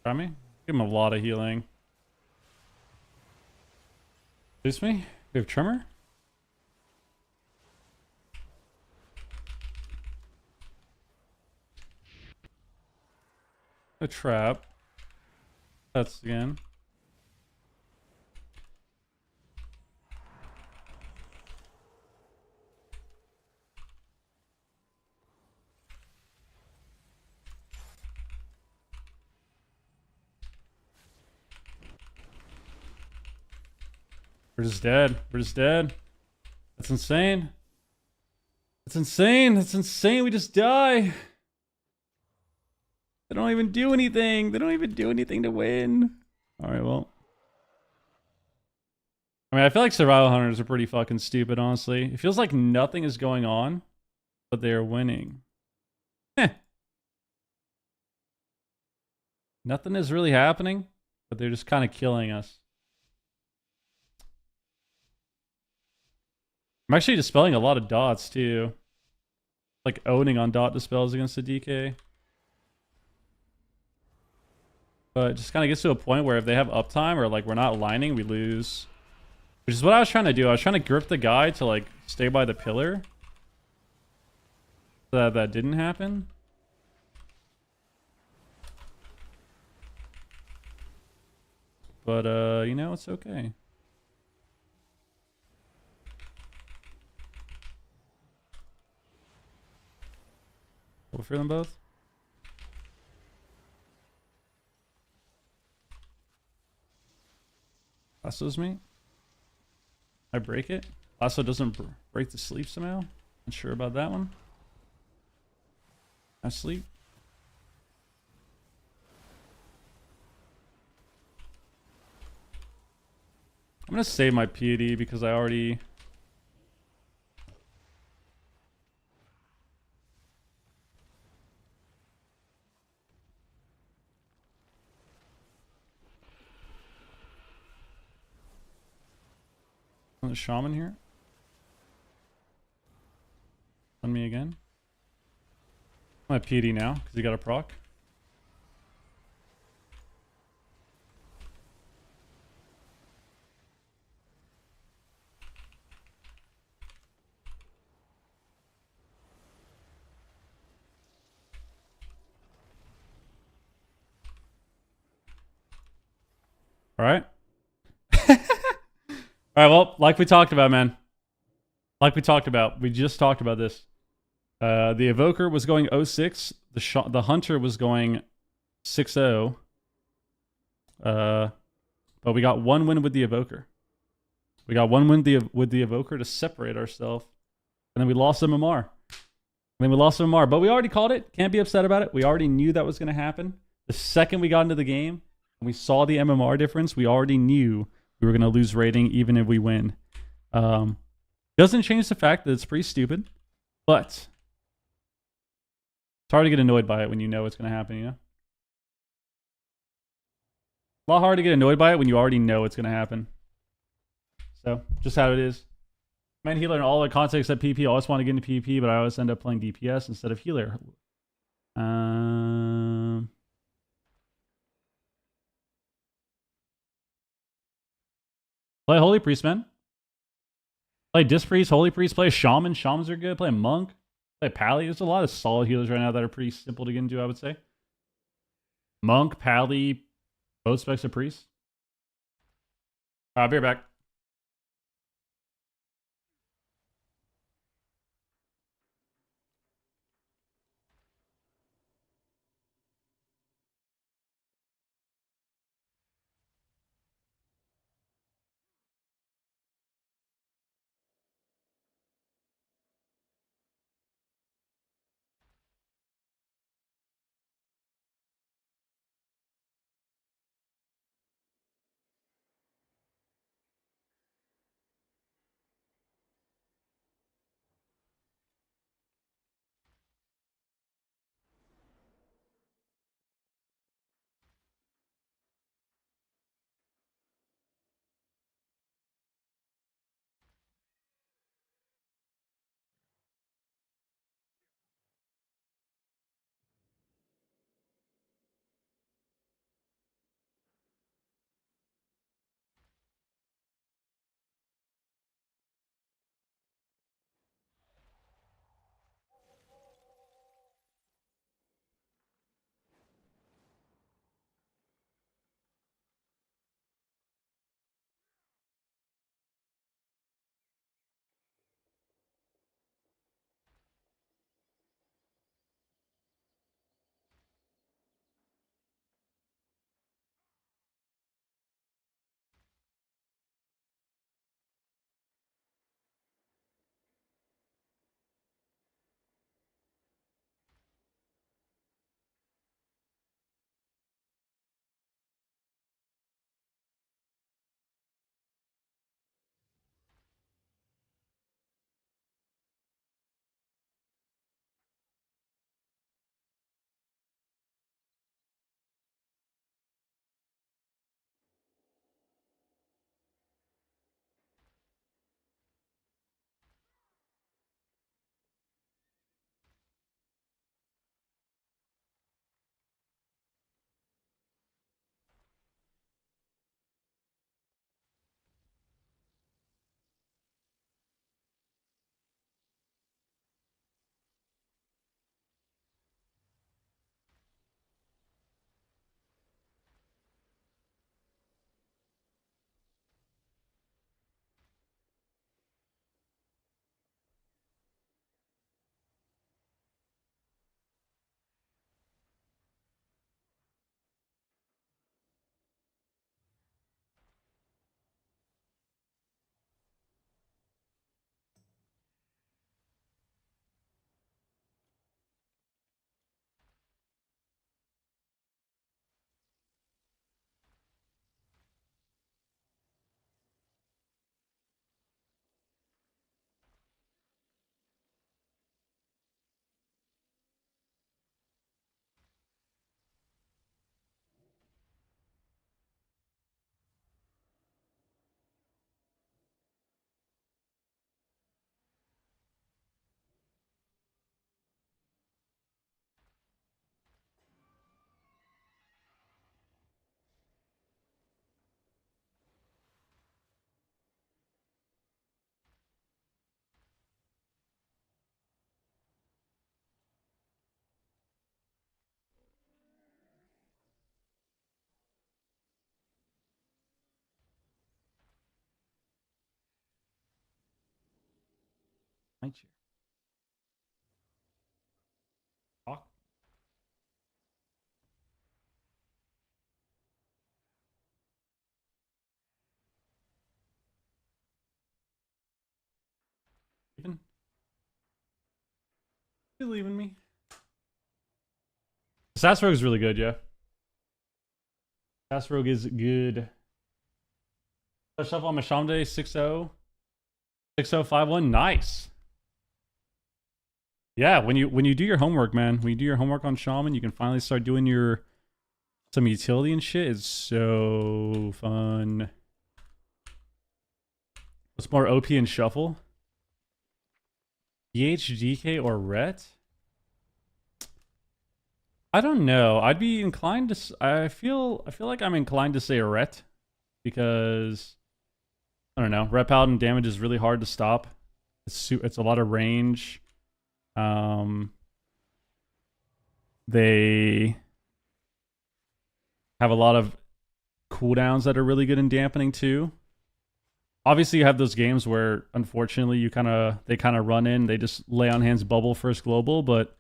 Try me? Give him a lot of healing. Boost me? We have Tremor? A trap. That's again. We're just dead. We're just dead. That's insane. That's insane. That's insane. We just die. They don't even do anything. They don't even do anything to win. All right, well. I mean, I feel like survival hunters are pretty fucking stupid, honestly. It feels like nothing is going on, but they are winning. Heh. Nothing is really happening, but they're just kind of killing us. I'm actually dispelling a lot of dots, too. Like, owning on dot dispels against the DK. But it just kind of gets to a point where if they have uptime or, like, we're not lining, we lose. Which is what I was trying to do. I was trying to grip the guy to, like, stay by the pillar. So that didn't happen. But, you know, it's okay. Go for them both. Lasso's me. I break it. Lasso doesn't break the sleep somehow. Not sure about that one. I sleep. I'm gonna save my piety because I already... On the shaman here. On me again. My piety now because he got a proc. All right. All right, well, like we talked about, man. Like we talked about. We just talked about this. The Evoker was going 0-6. The Hunter was going 6-0. But we got one win with the Evoker. We got one win with the Evoker to separate ourselves. And then we lost MMR. But we already called it. Can't be upset about it. We already knew that was going to happen. The second we got into the game and we saw the MMR difference, we already knew we were going to lose rating even if we win. Doesn't change the fact that it's pretty stupid, but it's hard to get annoyed by it when you know it's going to happen, you know? A lot harder to get annoyed by it when you already know it's going to happen. So, just how it is. Man, healer in all the context except PP. I always want to get into PvP, but I always end up playing DPS instead of healer. Play Holy Priest, man. Play Disc Priest, Holy Priest, play Shaman. Shamans are good. Play Monk. Play Pally. There's a lot of solid healers right now that are pretty simple to get into, I would say. Monk, Pally, both specs of Priest. I'll be right back. Night chair. Talk. Even? You leaving me? Sass Rogue is really good, yeah. Sass Rogue is good. Touch up on Mashamde 6-0. 6051. Nice. Yeah, when you do your homework, man, when you do your homework on Shaman, you can finally start doing some utility and shit. It's so fun. What's more OP and shuffle? DK or Ret? I don't know. I'd be inclined to. I feel like I'm inclined to say Ret because I don't know. Ret Paladin damage is really hard to stop. It's a lot of range. They have a lot of cooldowns that are really good in dampening too. Obviously, you have those games where, unfortunately, they kind of run in. They just lay on hands bubble first global, but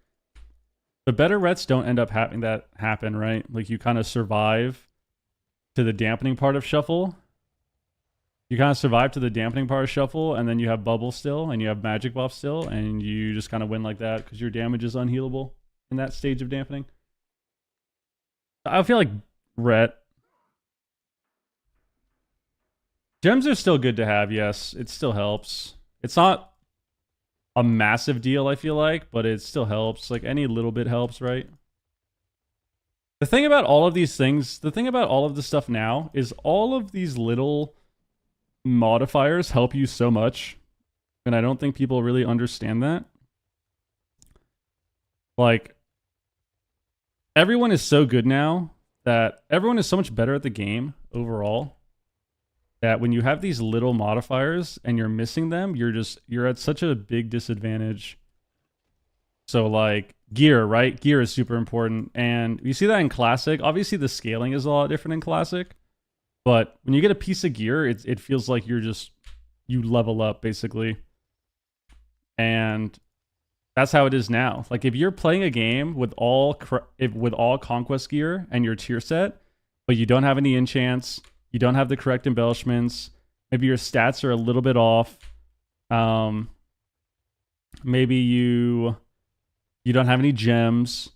the better Rets don't end up having that happen, right? Like you kind of survive to the dampening part of shuffle. You kind of survive to the dampening part of shuffle, and then you have bubble still, and you have magic buff still, and you just kind of win like that because your damage is unhealable in that stage of dampening. I feel like Ret. Gems are still good to have, yes. It still helps. It's not a massive deal, I feel like, but it still helps. Like, any little bit helps, right? The thing about all of these things, the thing about all of this stuff now is all of these little modifiers help you so much. And I don't think people really understand that. Like, everyone is so good now that everyone is so much better at the game overall that when you have these little modifiers and you're missing them, you're at such a big disadvantage. So like gear, right? Gear is super important. And you see that in Classic. Obviously the scaling is a lot different in Classic. But when you get a piece of gear, it feels like you level up basically. And that's how it is now. Like if you're playing a game with all conquest gear and your tier set, but you don't have any enchants, you don't have the correct embellishments, maybe your stats are a little bit off, maybe you don't have any gems.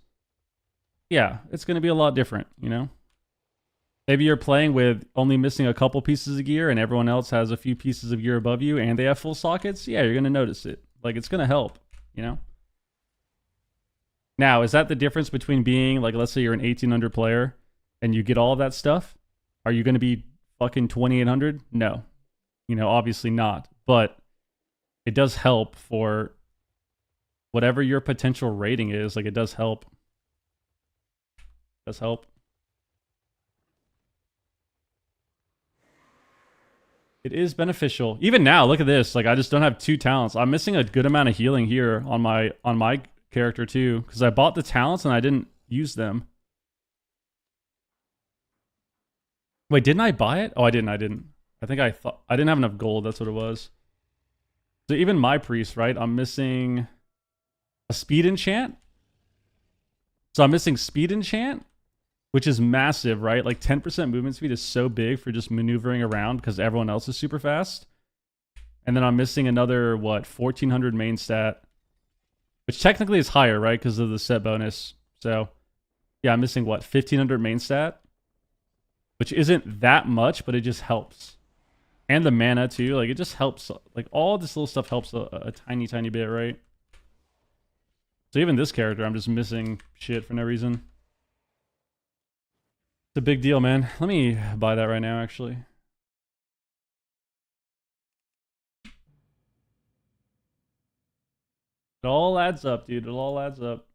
Yeah, it's going to be a lot different, you know? Maybe you're playing with only missing a couple pieces of gear and everyone else has a few pieces of gear above you and they have full sockets. Yeah, you're going to notice it. Like, it's going to help, you know? Now, is that the difference between being, like, let's say you're an 1800 player and you get all of that stuff? Are you going to be fucking 2800? No. You know, obviously not. But it does help for whatever your potential rating is. Like, it does help. It does help. It is beneficial. Even now, look at this. Like, I just don't have 2 talents. I'm missing a good amount of healing here on my character too, because I bought the talents and I didn't use them. Wait, didn't I buy it? Oh, I didn't. I think I thought I didn't have enough gold. That's what it was. So even my priest, right? I'm missing a speed enchant. So I'm missing speed enchant, which is massive, right? Like 10% movement speed is so big for just maneuvering around because everyone else is super fast. And then I'm missing another, what, 1400 main stat, which technically is higher, right? Because of the set bonus. So yeah, I'm missing, what, 1500 main stat, which isn't that much, but it just helps. And the mana too, like it just helps. Like all this little stuff helps a tiny, tiny bit, right? So even this character, I'm just missing shit for no reason. It's a big deal, man. Let me buy that right now, actually. It all adds up, dude. It all adds up.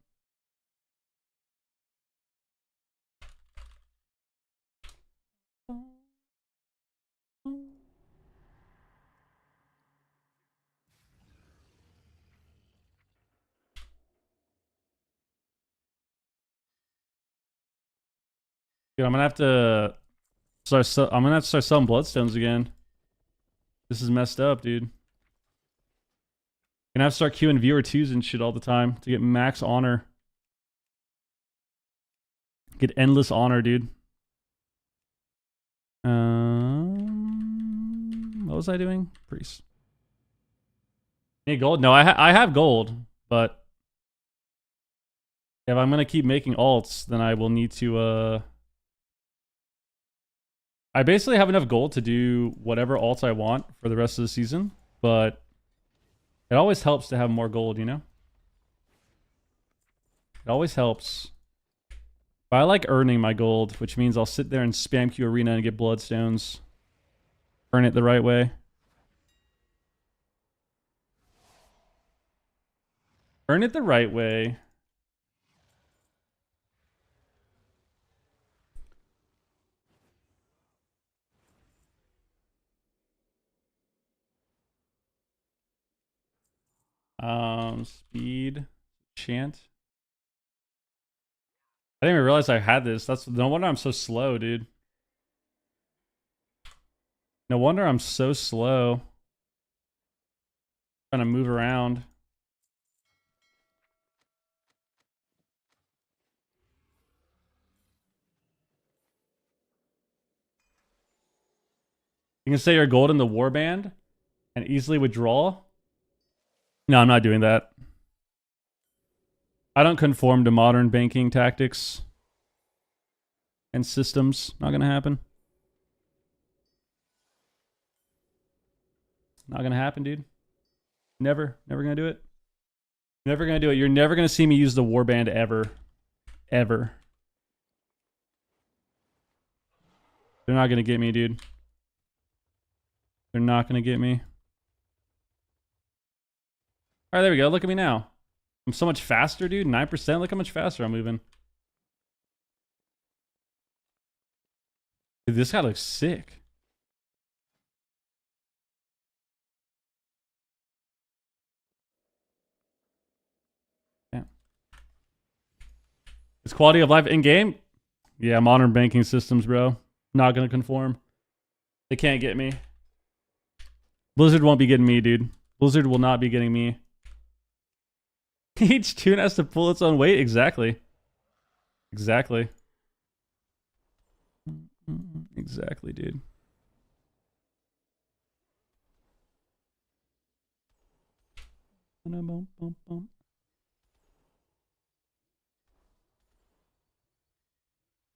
Dude, I'm gonna have to start. I'm gonna have to start selling bloodstones again. This is messed up, dude. Gonna have to start queuing viewer 2s and shit all the time to get max honor. Get endless honor, dude. What was I doing? Priest. Need gold? No, I have gold, but if I'm gonna keep making alts, then I will need to I basically have enough gold to do whatever alts I want for the rest of the season, but it always helps to have more gold, you know? It always helps. But I like earning my gold, which means I'll sit there and spam Q Arena and get bloodstones. Earn it the right way. Earn it the right way. Speed. Chant. I didn't even realize I had this. That's no wonder I'm so slow, dude. No wonder I'm so slow. Trying to move around. You can say you're gold in the warband and easily withdraw. No, I'm not doing that. I don't conform to modern banking tactics and systems. Not gonna happen. Not gonna happen, dude. Never gonna do it. Never gonna do it. You're never gonna see me use the warband ever. Ever. They're not gonna get me, dude. They're not gonna get me. Alright, there we go. Look at me now. I'm so much faster, dude. 9%. Look how much faster I'm moving. Dude, this guy looks sick. Damn. It's quality of life in game. Yeah, modern banking systems, bro. Not gonna conform. They can't get me. Blizzard won't be getting me, dude. Blizzard will not be getting me. Each tune has to pull its own weight. Exactly. Exactly. Exactly, dude.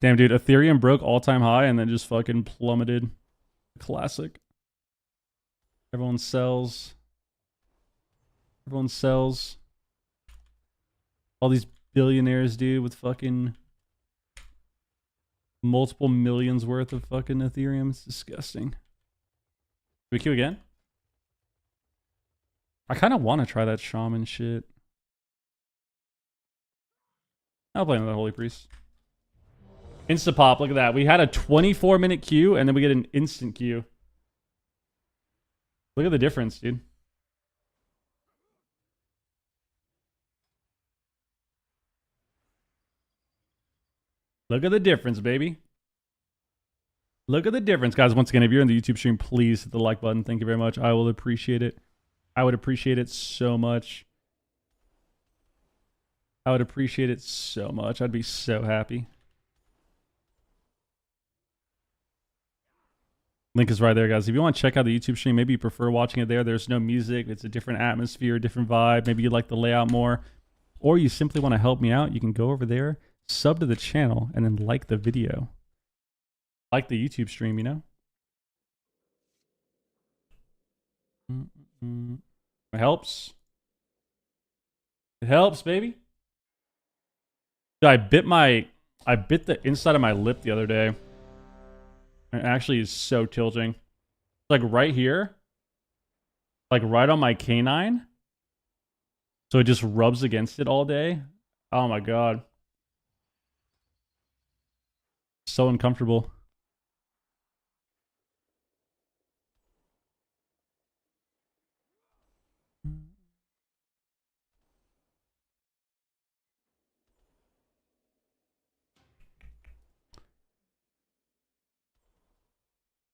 Damn, dude. Ethereum broke all-time high and then just fucking plummeted. Classic. Everyone sells. Everyone sells. All these billionaires, dude, with fucking multiple millions worth of fucking Ethereum. It's disgusting. Do we queue again? I kind of want to try that shaman shit. I'll play another Holy Priest. Insta pop, look at that. We had a 24-minute queue, and then we get an instant queue. Look at the difference, dude. Look at the difference, baby. Look at the difference. Guys, once again, if you're in the YouTube stream, please hit the like button. Thank you very much. I will appreciate it. I would appreciate it so much. I would appreciate it so much. I'd be so happy. Link is right there, guys. If you want to check out the YouTube stream, maybe you prefer watching it there. There's no music. It's a different atmosphere, different vibe. Maybe you like the layout more. Or you simply want to help me out. You can go over there, sub to the channel, and then like the video. Like the YouTube stream, you know? It helps. It helps, baby. Dude, I bit the inside of my lip the other day. It actually is so tilting. Like right here. Like right on my canine. So it just rubs against it all day. Oh my god. So uncomfortable.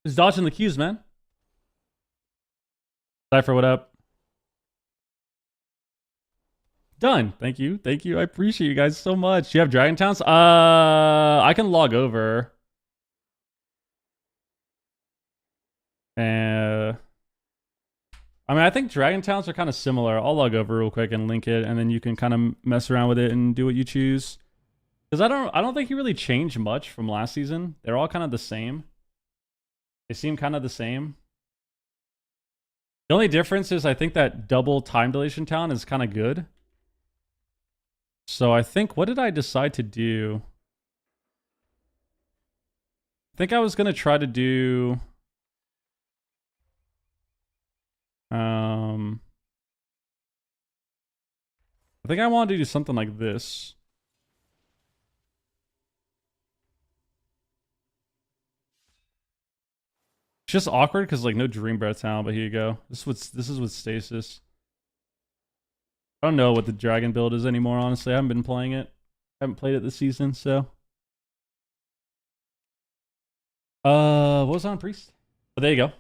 Just dodging the cues, man. Cypher, what up? Done. Thank you. Thank you. I appreciate you guys so much. You have Dragon Towns? I can log over. I mean, I think Dragon Towns are kind of similar. I'll log over real quick and link it, and then you can kind of mess around with it and do what you choose. Because I don't think he really changed much from last season. They're all kind of the same. They seem kind of the same. The only difference is I think that double time dilation town is kind of good. So I think, what did I decide to do? I think I was going to try to do... I think I wanted to do something like this. It's just awkward because like no Dream Breath Town, but here you go. This is with Stasis. I don't know what the dragon build is anymore, honestly. I haven't been playing it. I haven't played it this season, so. What was on Priest? Oh, there you go.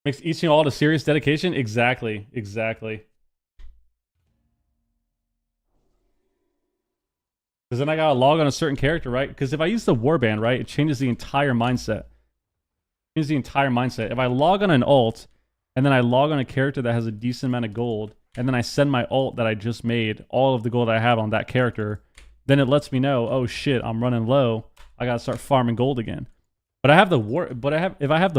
Makes each and all a serious dedication? Exactly. Exactly. Because then I gotta log on a certain character, right? Because if I use the warband, right, it changes the entire mindset. It changes the entire mindset. If I log on an alt, and then I log on a character that has a decent amount of gold, and then I send my alt that I just made, all of the gold I have on that character, then it lets me know, oh shit, I'm running low. I gotta start farming gold again. But if I have the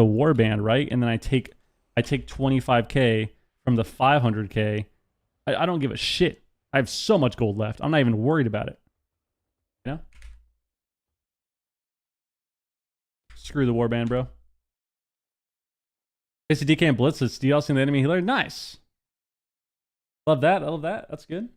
warband, right, and then I take 25k from the 500k, I don't give a shit. I have so much gold left. I'm not even worried about it. You know? Screw the warband, bro. It's a DK and Blitz. It's DLCing the enemy healer. Nice. Love that. I love that. That's good.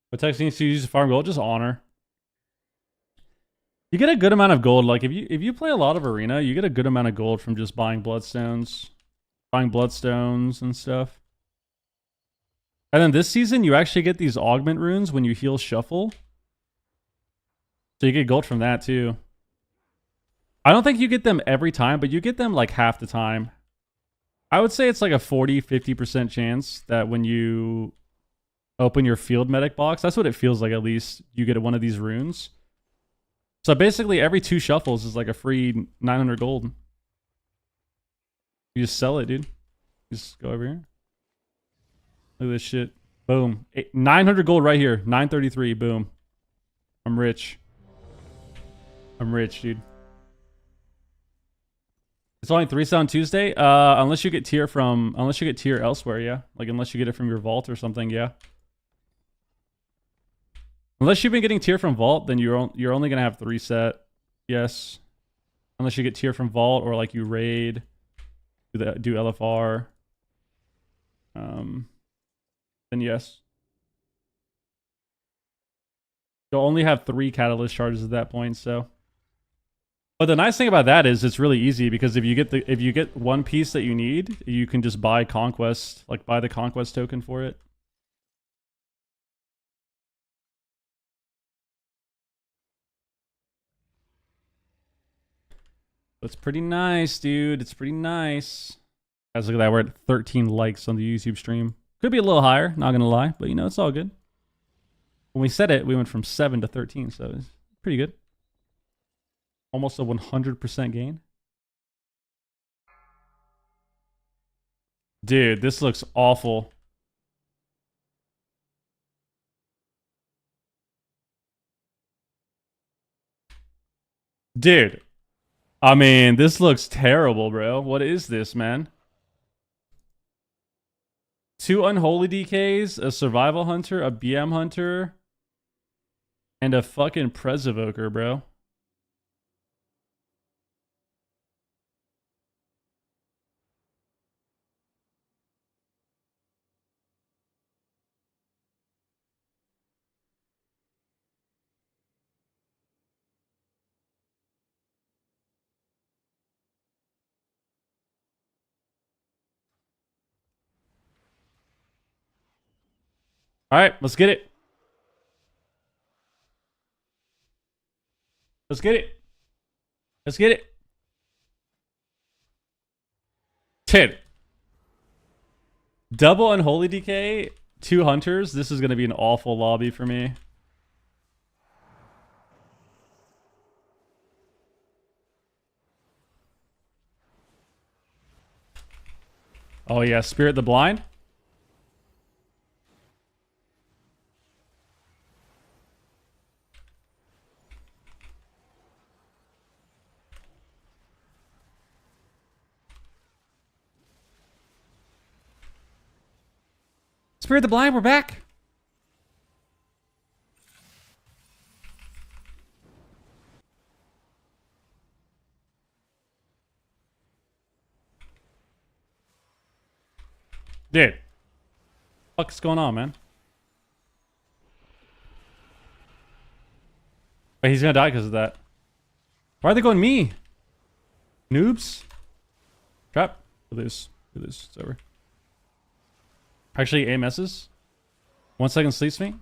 What text needs to use to farm gold? Just honor. You get a good amount of gold. Like if you play a lot of arena, you get a good amount of gold from just buying bloodstones, and stuff. And then this season, you actually get these augment runes when you heal shuffle. So you get gold from that too. I don't think you get them every time, but you get them like half the time. I would say it's like a 40-50% chance that when you open your field medic box, that's what it feels like at least, you get one of these runes. So basically every 2 shuffles is like a free 900 gold. You just sell it, dude. You just go over here. Look at this shit. Boom. 900 gold right here. 933. Boom. I'm rich. I'm rich, dude. It's only 3 on Tuesday. Unless you get tier elsewhere, yeah. Like unless you get it from your vault or something, yeah. Unless you've been getting tier from vault, then you're only gonna have 3 set. Yes. Unless you get tier from vault or like you raid, do LFR. Then yes. You'll only have 3 catalyst charges at that point, so. But the nice thing about that is it's really easy because if you get one piece that you need, you can just buy conquest, like buy the conquest token for it. It's pretty nice, dude. It's pretty nice. Guys, look at that. We're at 13 likes on the YouTube stream. Could be a little higher, not gonna lie, but you know, it's all good. When we said it, we went from 7 to 13, so it's pretty good. Almost a 100% gain. Dude, this looks awful. Dude, I mean, this looks terrible, bro. What is this, man? 2 unholy DKs, a survival hunter, a BM hunter, and a fucking Prez Evoker, bro. All right, let's get it. Let's get it. Let's get it. 10. Double Unholy DK, 2 Hunters. This is going to be an awful lobby for me. Oh yeah, Spirit the Blind. Spirit the Blind, we're back. Dude. What's going on, man? Wait, he's gonna die because of that. Why are they going me? Noobs? Trap. We lose. We lose. It's over. Actually, AMS's. 1 second sleep me.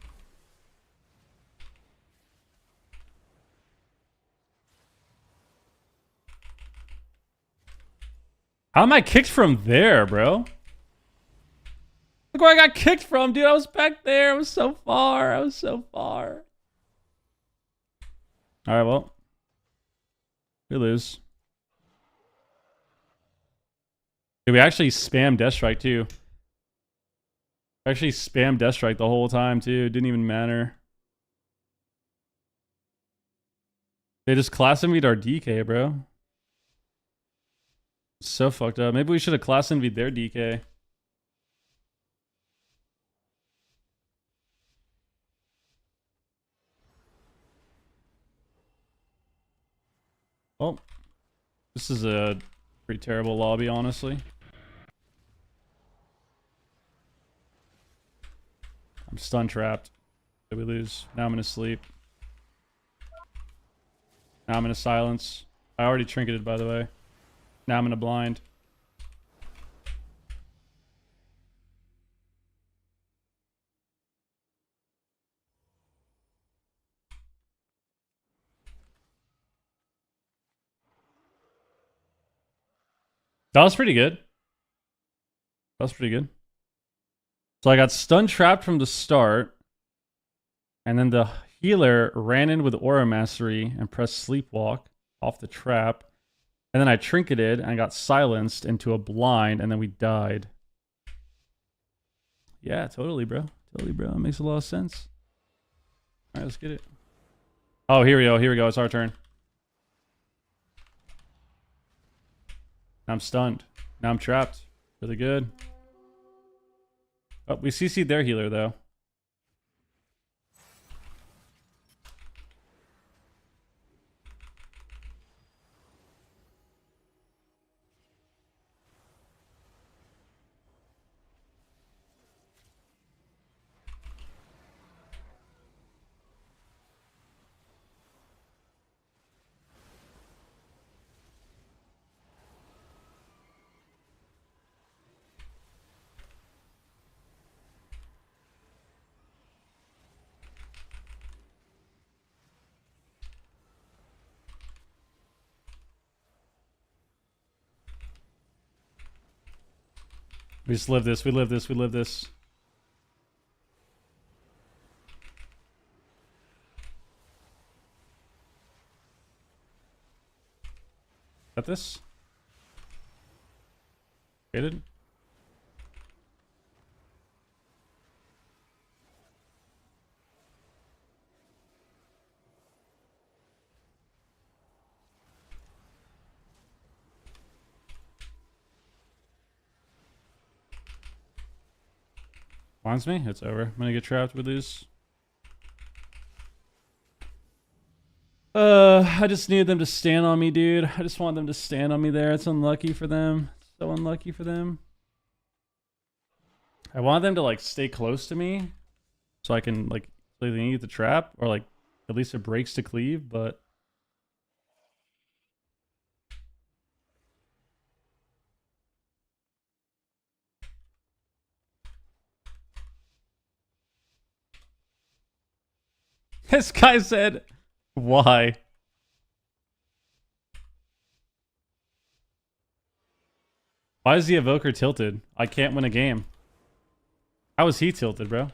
How am I kicked from there, bro? Look where I got kicked from, dude. I was back there. I was so far. I was so far. Alright, well. We lose. Dude, we actually spammed Death Strike, too. Actually spammed Death Strike the whole time, too. Didn't even matter. They just class envied our DK, bro. So fucked up. Maybe we should have class envied their DK. Well, this is a pretty terrible lobby, honestly. I'm stun trapped. Did we lose? Now I'm gonna sleep. Now I'm gonna silence. I already trinketed, by the way. Now I'm gonna blind. That was pretty good. That was pretty good. So I got stun trapped from the start. And then the healer ran in with Aura Mastery and pressed Sleepwalk off the trap. And then I trinketed and got silenced into a blind, and then we died. Yeah, totally, bro. Totally, bro. It makes a lot of sense. All right, let's get it. Oh, here we go. Here we go. It's our turn. I'm stunned. Now I'm trapped. Really good. Oh, we CC'd their healer, though. We just live this. We live this. We live this. Got this? Faded? Wants me? It's over. I'm gonna get trapped with these. I just needed them to stand on me, dude. I just want them to stand on me there. It's unlucky for them. So unlucky for them. I want them to, like, stay close to me so I can, like, completely eat the trap, or, like, at least it breaks to cleave, but... This guy said, why? Why is the Evoker tilted? I can't win a game. How is he tilted, bro?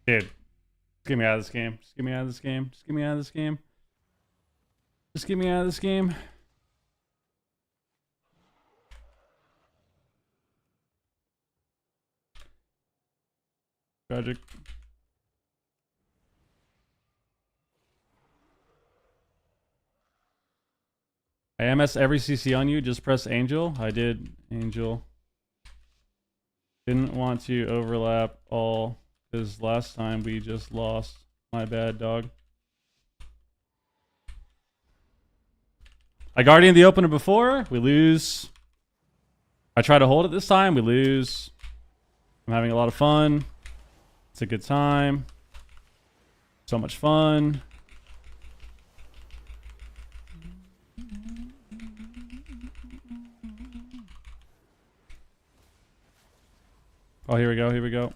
Dude, get me out of this game. Just get me out of this game. Just get me out of this game. Just get me out of this game. Tragic. I MS every CC on you. Just press Angel. I did Angel. Didn't want to overlap all because last time we just lost. My bad, dog. I Guardian the opener before. We lose. I try to hold it this time. We lose. I'm having a lot of fun. It's a good time. So much fun. Oh, here we go. Here we go.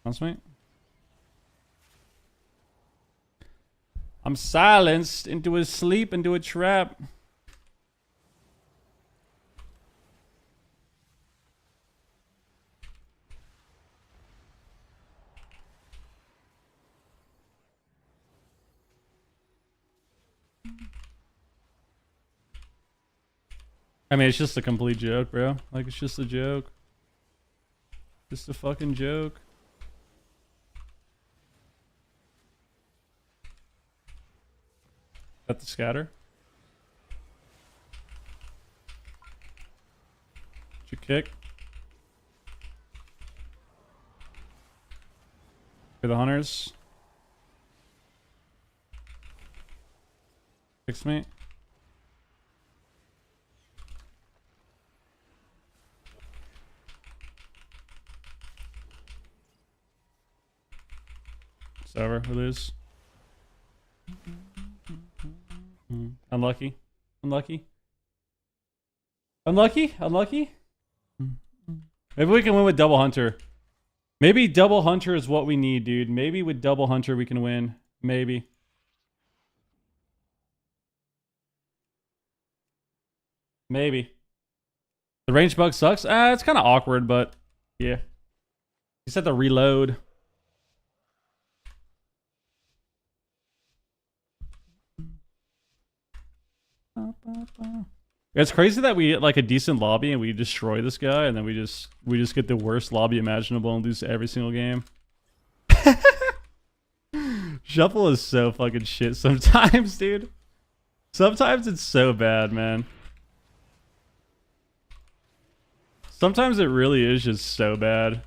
That's me. I'm silenced into a sleep, into a trap. I mean, it's just a complete joke, bro. Like, it's just a joke. Just a fucking joke. Got the scatter. Did you kick? For the hunters. Fix me. It's over. We lose. Unlucky. Unlucky. Unlucky. Unlucky. Maybe we can win with double hunter. Maybe double hunter is what we need, dude. Maybe with double hunter we can win. Maybe. Maybe. The range bug sucks. It's kind of awkward, but yeah. You said to reload. It's crazy that we get like a decent lobby and we destroy this guy, and then we just get the worst lobby imaginable and lose every single game. Shuffle is so fucking shit sometimes, dude. Sometimes it's so bad, man. Sometimes it really is just so bad.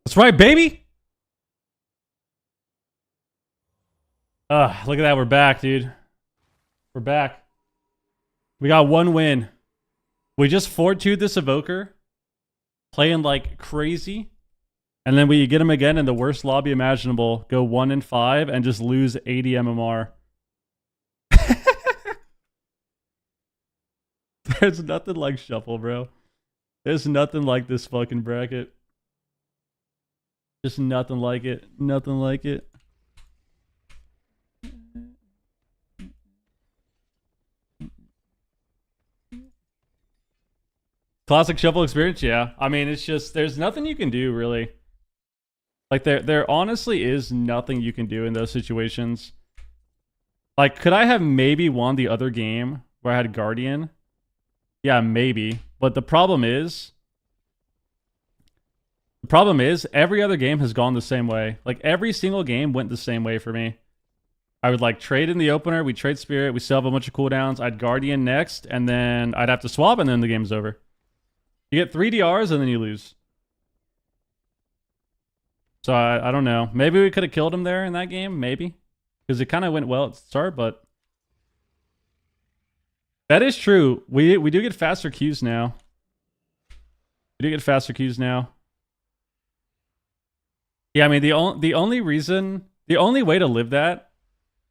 That's right, baby. Look at that. We're back, dude. We're back. We got one win. We just 4-2'd this Evoker. Playing like crazy. And then we get him again in the worst lobby imaginable. Go 1-5 and just lose 80 MMR. There's nothing like Shuffle, bro. There's nothing like this fucking bracket. Just nothing like it. Nothing like it. Classic Shuffle experience, yeah. I mean, it's just, there's nothing you can do, really. Like, there honestly is nothing you can do in those situations. Like, could I have maybe won the other game where I had Guardian? Yeah, maybe. But the problem is every other game has gone the same way. Like, every single game went the same way for me. I would, like, trade in the opener, we trade Spirit, we still have a bunch of cooldowns, I'd Guardian next, and then I'd have to swap, and then the game's over. You get 3 DRs, and then you lose. So, I don't know. Maybe we could have killed him there in that game, maybe. Because it kind of went well at the start, but... That is true. We do get faster Qs now. We do get faster Qs now. Yeah, I mean, the only way to live that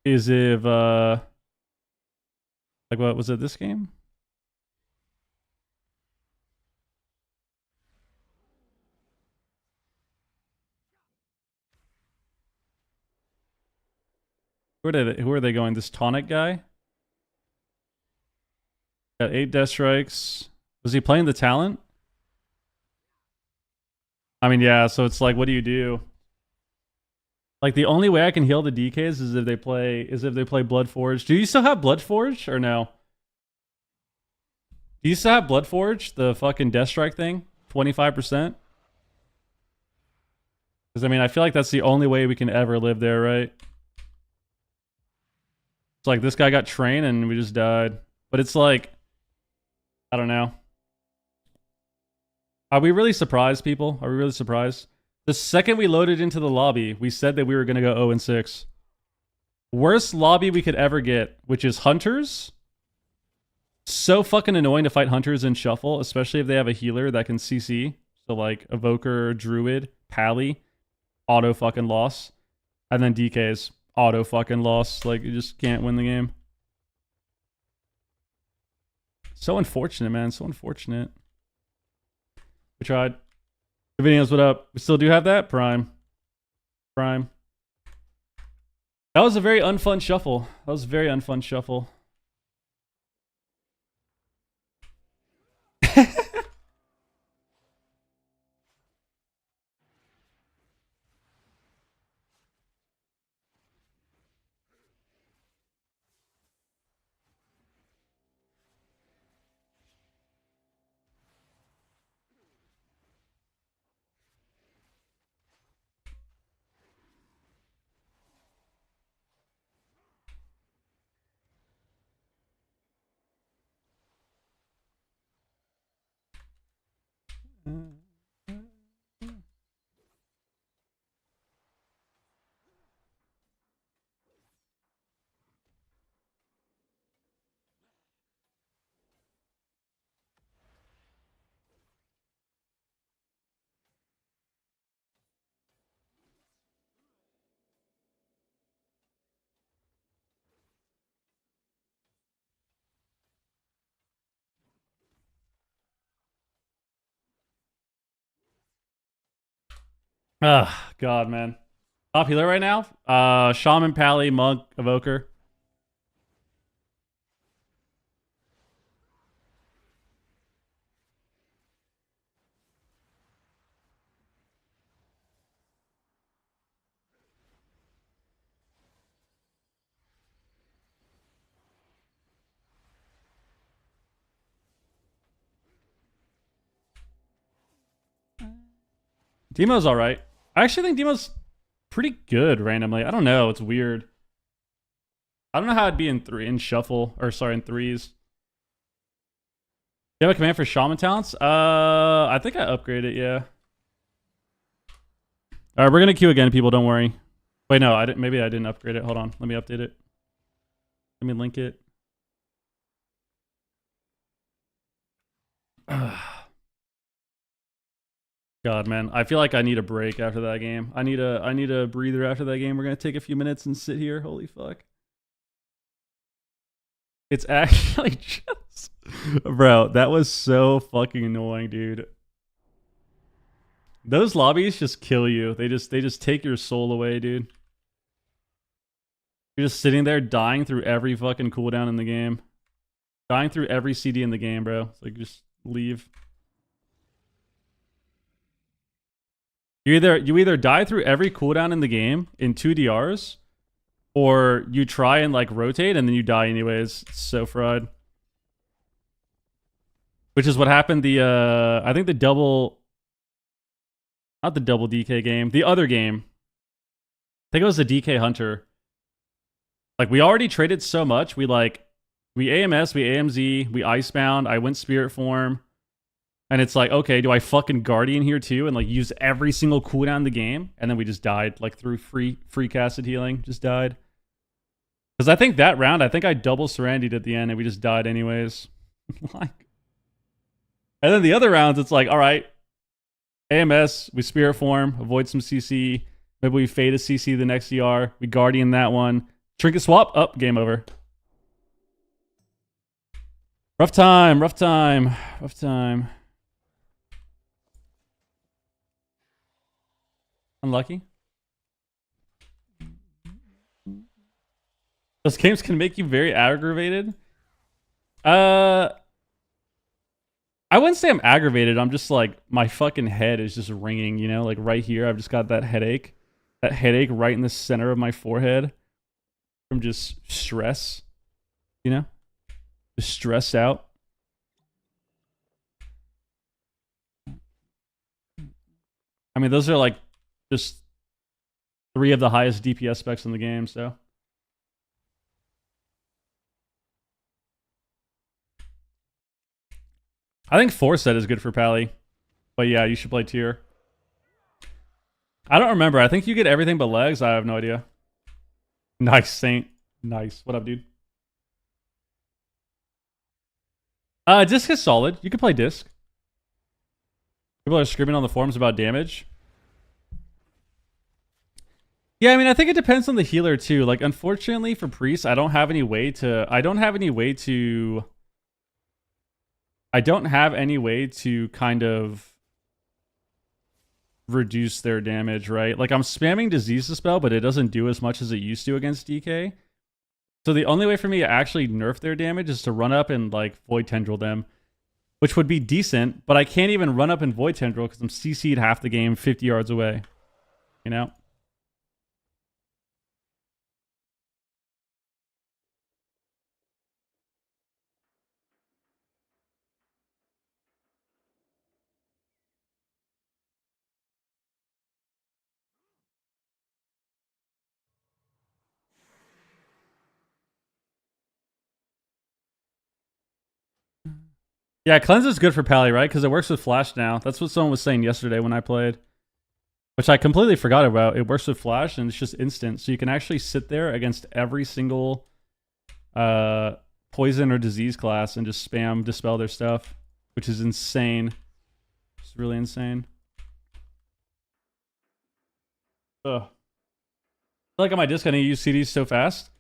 is if, like, what was it, this game? Who are they going? This tonic guy? Got 8 death strikes. Was he playing the talent? I mean, yeah, so it's like, what do you do? Like, the only way I can heal the DKs is if they play Bloodforge. Do you still have Bloodforge or no? Do you still have Bloodforge, the fucking death strike thing? 25%? Because, I mean, I feel like that's the only way we can ever live there, right? It's like, this guy got trained and we just died. But it's like, I don't know. Are we really surprised, people? Are we really surprised? The second we loaded into the lobby, we said that we were going to go 0-6. Worst lobby we could ever get, which is Hunters. So fucking annoying to fight Hunters in Shuffle, especially if they have a healer that can CC. So like Evoker, Druid, Pally, auto fucking loss. And then DKs, auto fucking loss. Like, you just can't win the game. So unfortunate, man. So unfortunate. We tried. Videos, what up? We still do have that? Prime. That was a very unfun shuffle. That was a very unfun shuffle. Ah, God, man. Top healer right now? Shaman, Pally, Monk, Evoker. Demo's alright. I actually think Demo's pretty good randomly. I don't know. It's weird. I don't know how it'd be in shuffle. Or sorry, in threes. Do you have a command for Shaman talents? I think I upgraded it, yeah. Alright, we're gonna queue again, people. Don't worry. Wait, no, I didn't. Maybe I didn't upgrade it. Hold on. Let me update it. Let me link it. God, man, I feel like I need a break after that game. I need a breather after that game. We're gonna take a few minutes and sit here. Holy fuck! It's actually just, bro. That was so fucking annoying, dude. Those lobbies just kill you. They just take your soul away, dude. You're just sitting there dying through every fucking cooldown in the game, dying through every CD in the game, bro. It's like just leave. You either die through every cooldown in the game in 2 DRs, or you try and like rotate and then you die anyways. It's so fried. Which is what happened I think not the double DK game, the other game. I think it was the DK Hunter. Like we already traded so much. We AMS, we AMZ, we Icebound, I went Spirit Form. And it's like, okay, do I fucking Guardian here too and like use every single cooldown in the game? And then we just died, like through free casted healing, just died. Because I think that round, I double Serendi'd at the end and we just died anyways. Like, and then the other rounds, it's like, all right, AMS, we Spirit Form, avoid some CC. Maybe we fade a CC the next CR. We Guardian that one. Trinket swap, up, game over. Rough time, rough time, rough time. Unlucky. Those games can make you very aggravated. I wouldn't say I'm aggravated. I'm just like, my fucking head is just ringing, you know? Like right here, I've just got that headache. That headache right in the center of my forehead. From just stress, you know? Just stressed out. I mean, those are like just 3 of the highest DPS specs in the game, so. I think 4-set is good for Pally. But yeah, you should play tier. I don't remember. I think you get everything but legs. I have no idea. Nice, Saint. Nice. What up, dude? Disc is solid. You can play disc. People are screaming on the forums about damage. Yeah, I mean, I think it depends on the healer too. Like, unfortunately for priests, I don't have any way to kind of reduce their damage, right? Like, I'm spamming Disease Dispel, but it doesn't do as much as it used to against DK. So the only way for me to actually nerf their damage is to run up and, like, Void Tendril them, which would be decent, but I can't even run up and Void Tendril because I'm CC'd half the game 50 yards away, you know? Yeah, Cleanse is good for Pally, right? Because it works with Flash now. That's what someone was saying yesterday when I played. Which I completely forgot about. It works with Flash and it's just instant. So you can actually sit there against every single poison or disease class and just spam Dispel their stuff. Which is insane. It's really insane. Ugh. I feel like on my disc I need to use CDs so fast.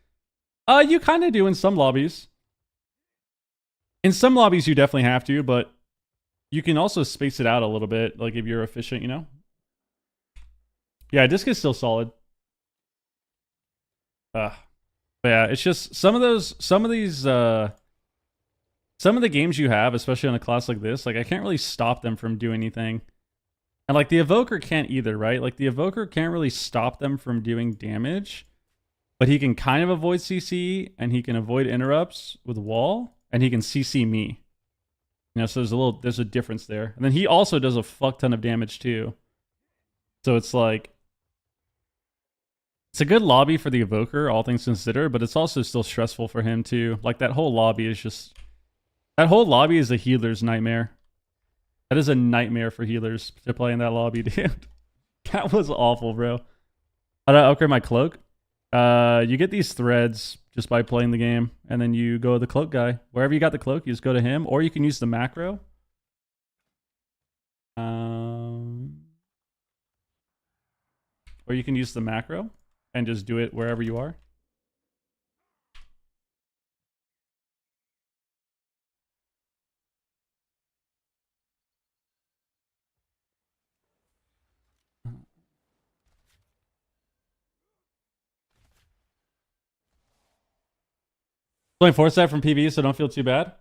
You kind of do in some lobbies. In some lobbies, you definitely have to, but you can also space it out a little bit, like if you're efficient, you know? Yeah, disc is still solid. But yeah, it's just some of the games you have, especially on a class like this, like I can't really stop them from doing anything. And like the Evoker can't either, right? Like the Evoker can't really stop them from doing damage, but he can kind of avoid CC and he can avoid interrupts with wall. And he can CC me. You know, so there's a difference there. And then he also does a fuck ton of damage too. So it's like, it's a good lobby for the Evoker, all things considered, but it's also still stressful for him too. Like that whole lobby is a healer's nightmare. That is a nightmare for healers to play in that lobby, dude. That was awful, bro. How do I upgrade my cloak? You get these threads just by playing the game, and then you go to the cloak guy. Wherever you got the cloak, you just go to him, or you can use the macro. Or you can use the macro and just do it wherever you are. Playing 4-set from PvE, so don't feel too bad.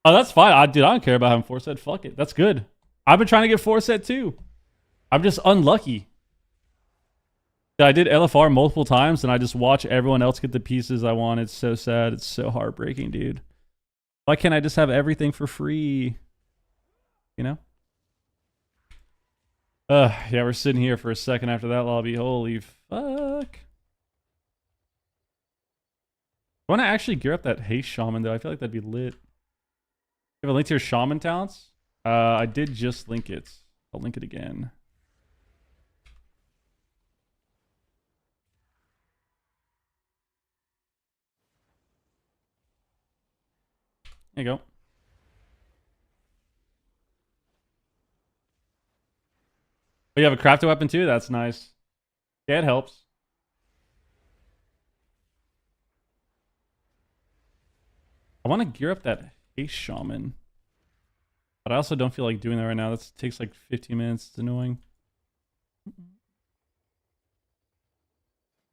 Oh, that's fine. Dude, I don't care about having 4-set. Fuck it. That's good. I've been trying to get 4-set too. I'm just unlucky. I did LFR multiple times, and I just watch everyone else get the pieces I want. It's so sad. It's so heartbreaking, dude. Why can't I just have everything for free? You know? Yeah, we're sitting here for a second after that lobby. Holy fuck. I want to actually gear up that haste shaman, though. I feel like that'd be lit. You have a link to your shaman talents? I did just link it. I'll link it again. There you go. Oh, you have a crafted weapon too? That's nice. Yeah, it helps. I want to gear up that haste shaman. But I also don't feel like doing that right now. That takes like 15 minutes. It's annoying.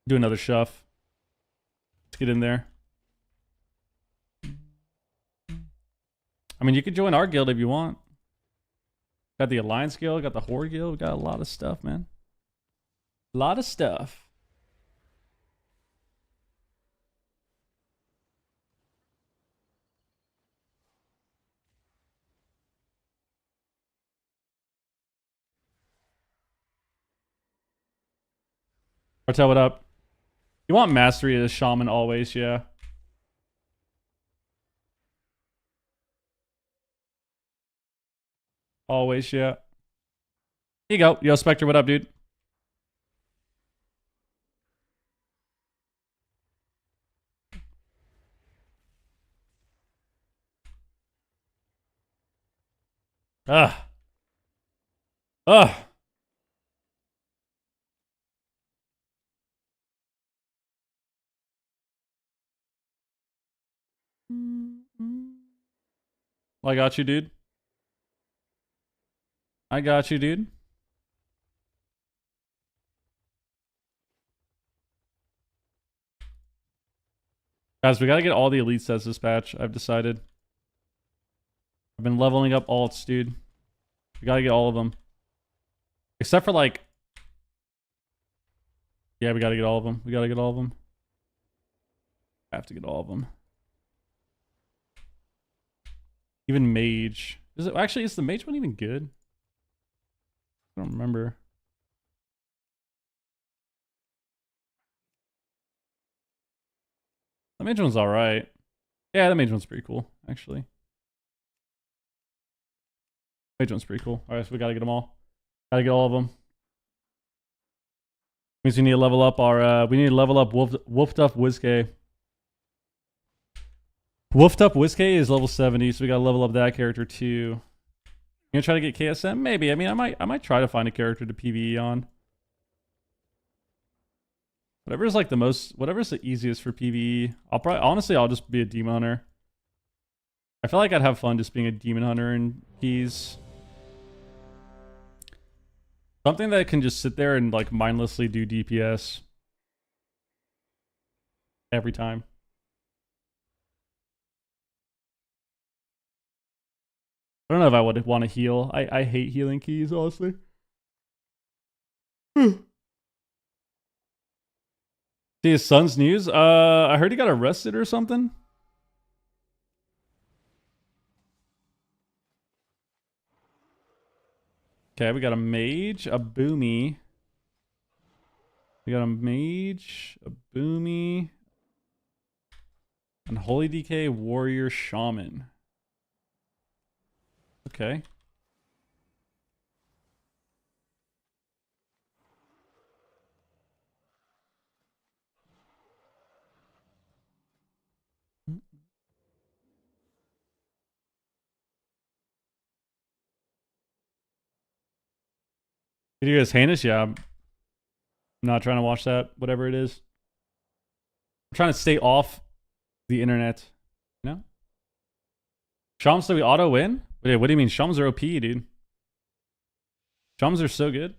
Do another shove. Let's get in there. I mean, you could join our guild if you want. Got the Alliance Guild, got the Horde Guild, got a lot of stuff, man. A lot of stuff. Cartel, what up? You want mastery as shaman always, yeah. Always, yeah. Here you go. Yo, Spectre, what up, dude? Ugh. Ugh. I got you, dude. I got you, dude. Guys, we gotta get all the elite sets this patch. I've decided. I've been leveling up alts, dude. We gotta get all of them. Except for like... Yeah, we gotta get all of them. We gotta get all of them. I have to get all of them. Even mage. Is it actually, is the mage one even good? I don't remember. The mage one's alright. Yeah, the mage one's pretty cool, actually. Mage one's pretty cool. Alright, so we gotta get them all. Gotta get all of them. Means we need to level up our, we need to level up Wolfed Up Whiskey. Wolfed Up Whiskey is level 70, so we gotta level up that character too. You gonna try to get KSM? Maybe. I mean, I might try to find a character to PvE on. Whatever's like the most, whatever's the easiest for PvE. Honestly, I'll just be a demon hunter. I feel like I'd have fun just being a demon hunter in keys. Something that can just sit there and like mindlessly do DPS every time. I don't know if I would want to heal. I hate healing keys, honestly. See his son's news? I heard he got arrested or something. Okay, we got a mage, a boomy. We got a mage, a boomy, and Holy DK Warrior Shaman. Okay. Video is heinous? Yeah, I'm not trying to watch that, whatever it is. I'm trying to stay off the internet. You know? Shums, do we auto win? Wait, what do you mean? Shums are OP, dude. Shums are so good.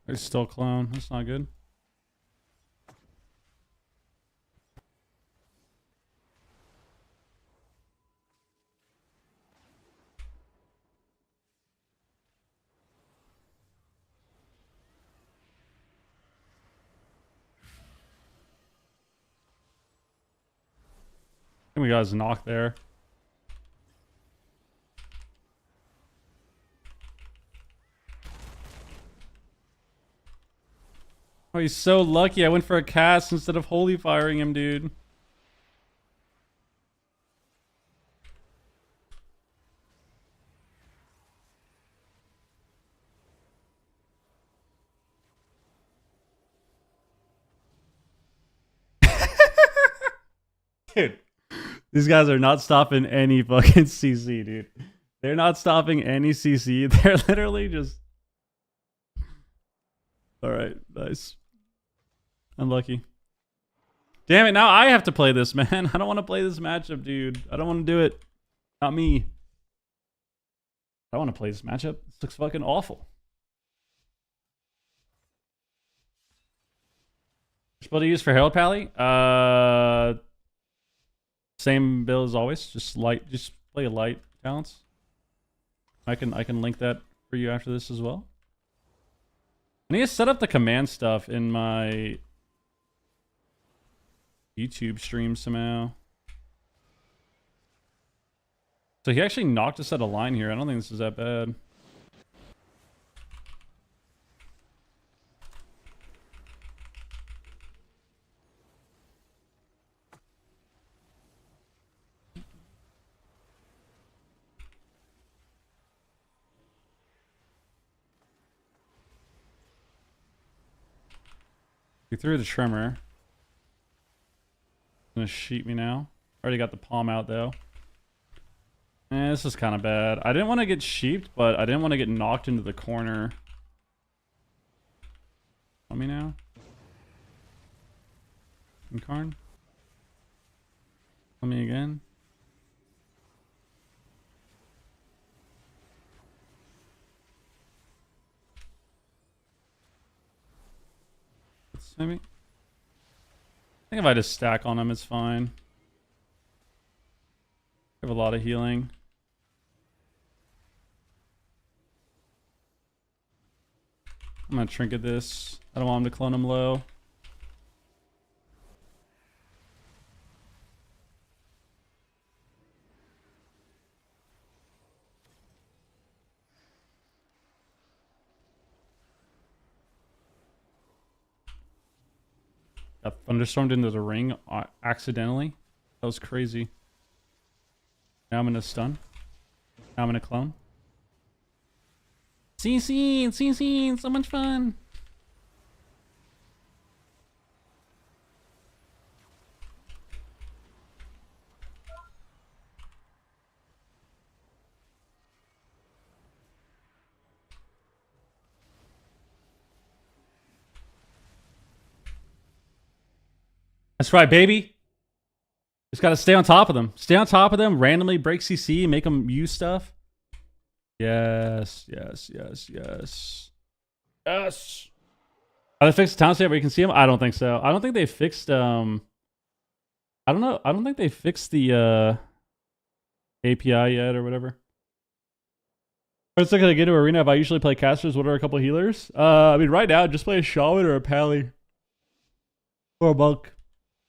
There's still clone. That's not good. I think we got his knock there. Oh, he's so lucky. I went for a cast instead of holy firing him, dude. Dude, these guys are not stopping any fucking CC, dude. They're not stopping any CC. They're literally just... Alright, nice. Unlucky. Damn it, now I have to play this, man. I don't want to play this matchup, dude. I don't want to do it. Not me. I don't want to play this matchup. This looks fucking awful. Which build do you use for Herald Pally? Same build as always. Just light. Just play a light balance. I can link that for you after this as well. I need to set up the command stuff in my YouTube stream somehow. So he actually knocked us out of line here. I don't think this is that bad. He threw the Tremor. Gonna sheep me now. Already got the palm out though. This is kind of bad. I didn't want to get sheeped, but I didn't want to get knocked into the corner. Let me now. Incarn. Let me again. Maybe. I think if I just stack on him, it's fine. I have a lot of healing. I'm gonna trinket this. I don't want him to clone him low. Got thunderstormed into the ring accidentally. That was crazy. Now I'm gonna stun. Now I'm gonna clone. CC, so much fun. That's right, baby. Just gotta stay on top of them. Stay on top of them, randomly break CC, make them use stuff. Yes. Yes. Are they fixed the town state where you can see them? I don't think so. I don't think they fixed I don't know. I don't think they fixed the API yet or whatever. What's it gonna get to arena if I usually play casters? What are a couple healers? I mean, right now, just play a shaman or a pally. Or a monk.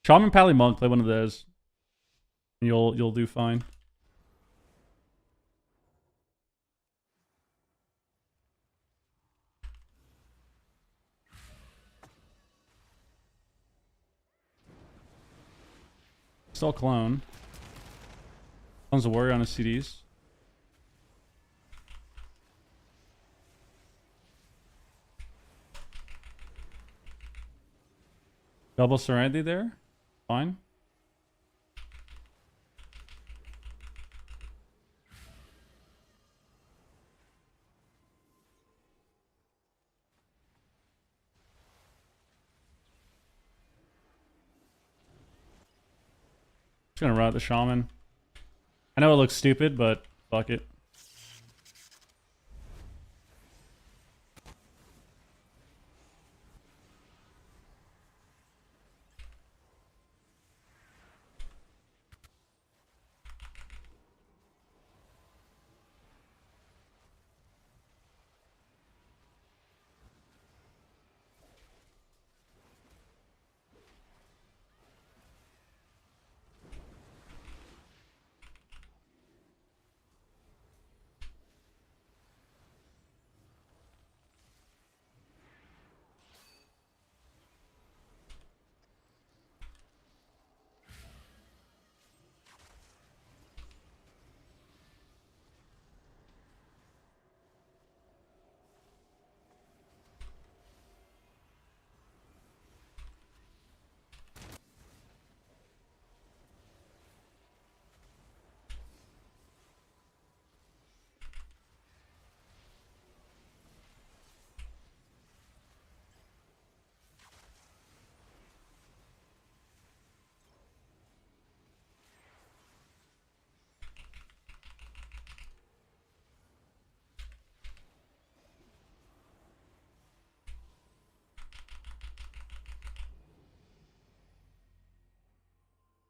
Shaman, pally, monk. Play one of those. And you'll do fine. Still clone. Clone's a warrior on his CDs. Double Serenity there. Fine. Just gonna run out the shaman. I know it looks stupid, but fuck it.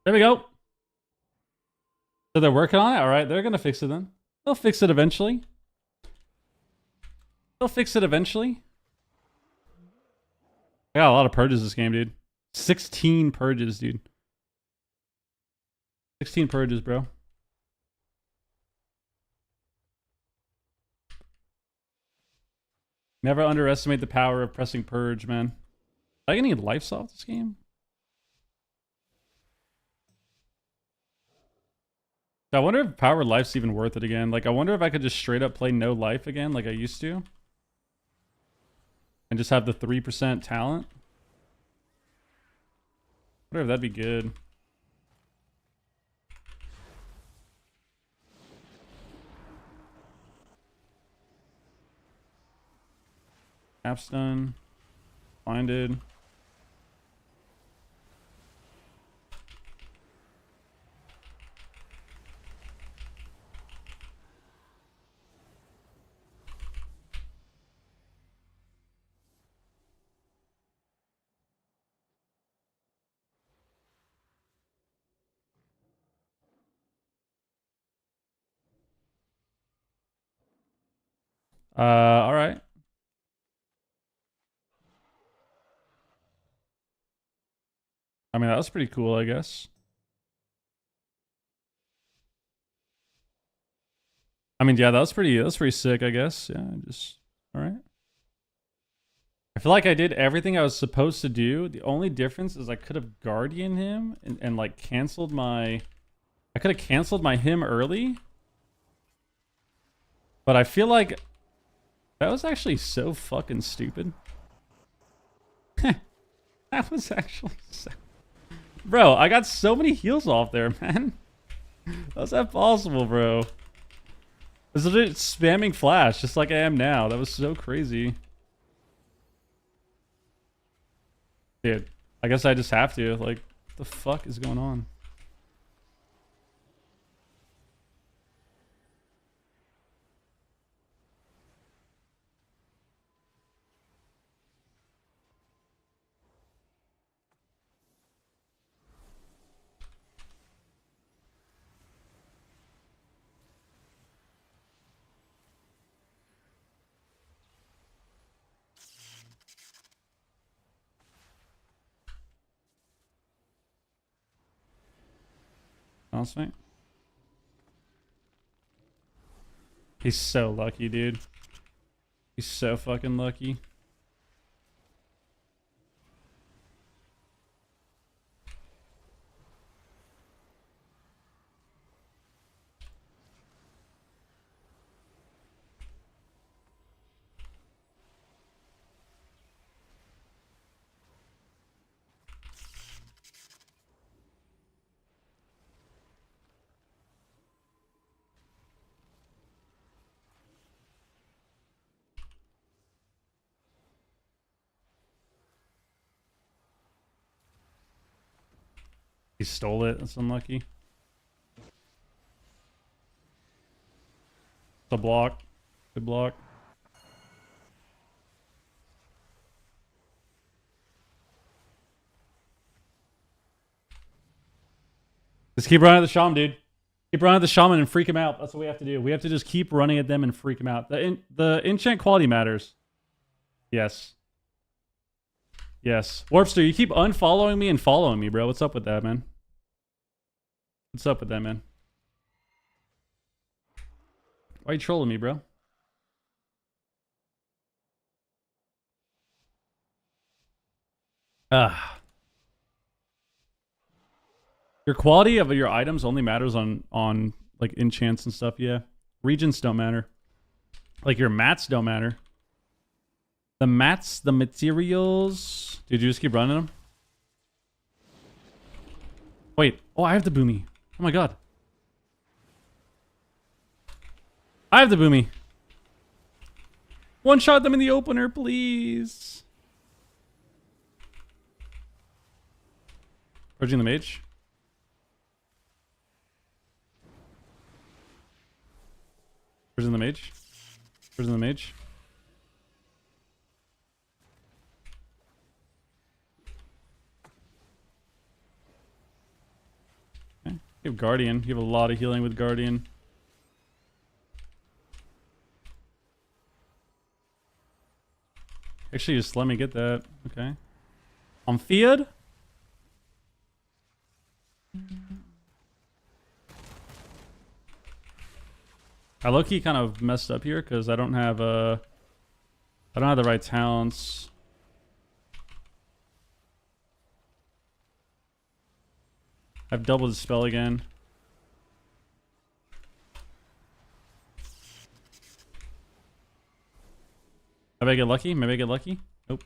There we go. So they're working on it? Alright, they're gonna fix it then. They'll fix it eventually. They'll fix it eventually. I got a lot of purges this game, dude. 16 purges, dude. 16 purges, bro. Never underestimate the power of pressing purge, man. Are I gonna need life off this game? I wonder if power life's even worth it again. Like, I wonder if I could just straight up play no life again like I used to. And just have the 3% talent. I wonder if that'd be good. Capstone. Blinded. All right. I mean, that was pretty cool, I guess. I mean, yeah, that was pretty sick, I guess. Yeah, just all right. I feel like I did everything I was supposed to do. The only difference is I could have guardian him and like canceled my I could have canceled my him early. But I feel like that was actually so fucking stupid. That was actually so... Bro, I got so many heals off there, man. How's that possible, bro? I was literally spamming flash just like I am now. That was so crazy. Dude, I guess I just have to. Like, what the fuck is going on? honestly. He's so lucky, dude. He's so fucking lucky. He stole it. That's unlucky. It's a block. Good block. Just keep running at the shaman, dude. Keep running at the shaman and freak him out. That's what we have to do. We have to just keep running at them and freak him out. The enchant quality matters. Yes. Yes. Warpster, you keep unfollowing me and following me, bro. What's up with that, man? What's up with that, man? Why are you trolling me, bro? Your quality of your items only matters on like enchants and stuff, yeah. Regions don't matter. Like your mats don't matter. The mats, the materials. Did you just keep running them? Wait. Oh, I have the boomy. Oh my god. I have the boomy. One shot them in the opener, please. Purging the mage. Purging the mage. Purging the mage. Okay. You have Guardian. You have a lot of healing with Guardian. Actually, just let me get that. Okay. I'm feared. I low-key kind of messed up here because I don't have the right talents. I've doubled the spell again. Maybe I get lucky? Maybe I get lucky? Nope.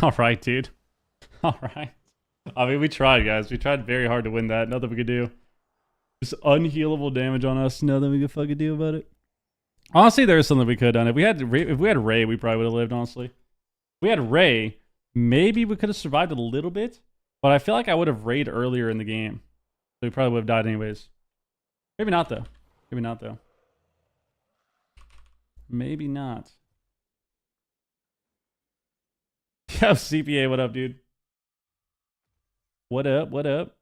All right, dude. All right. I mean, we tried, guys. We tried very hard to win that. Nothing we could do. Just unhealable damage on us. Nothing we could fucking do about it. Honestly, there's something we could have done. If we had Ray, we probably would have lived, honestly. If we had Ray, maybe we could have survived a little bit. But I feel like I would have Rayed earlier in the game. So we probably would have died anyways. Maybe not, though. Maybe not, though. Maybe not. Yo, CPA, what up, dude? What up? What up?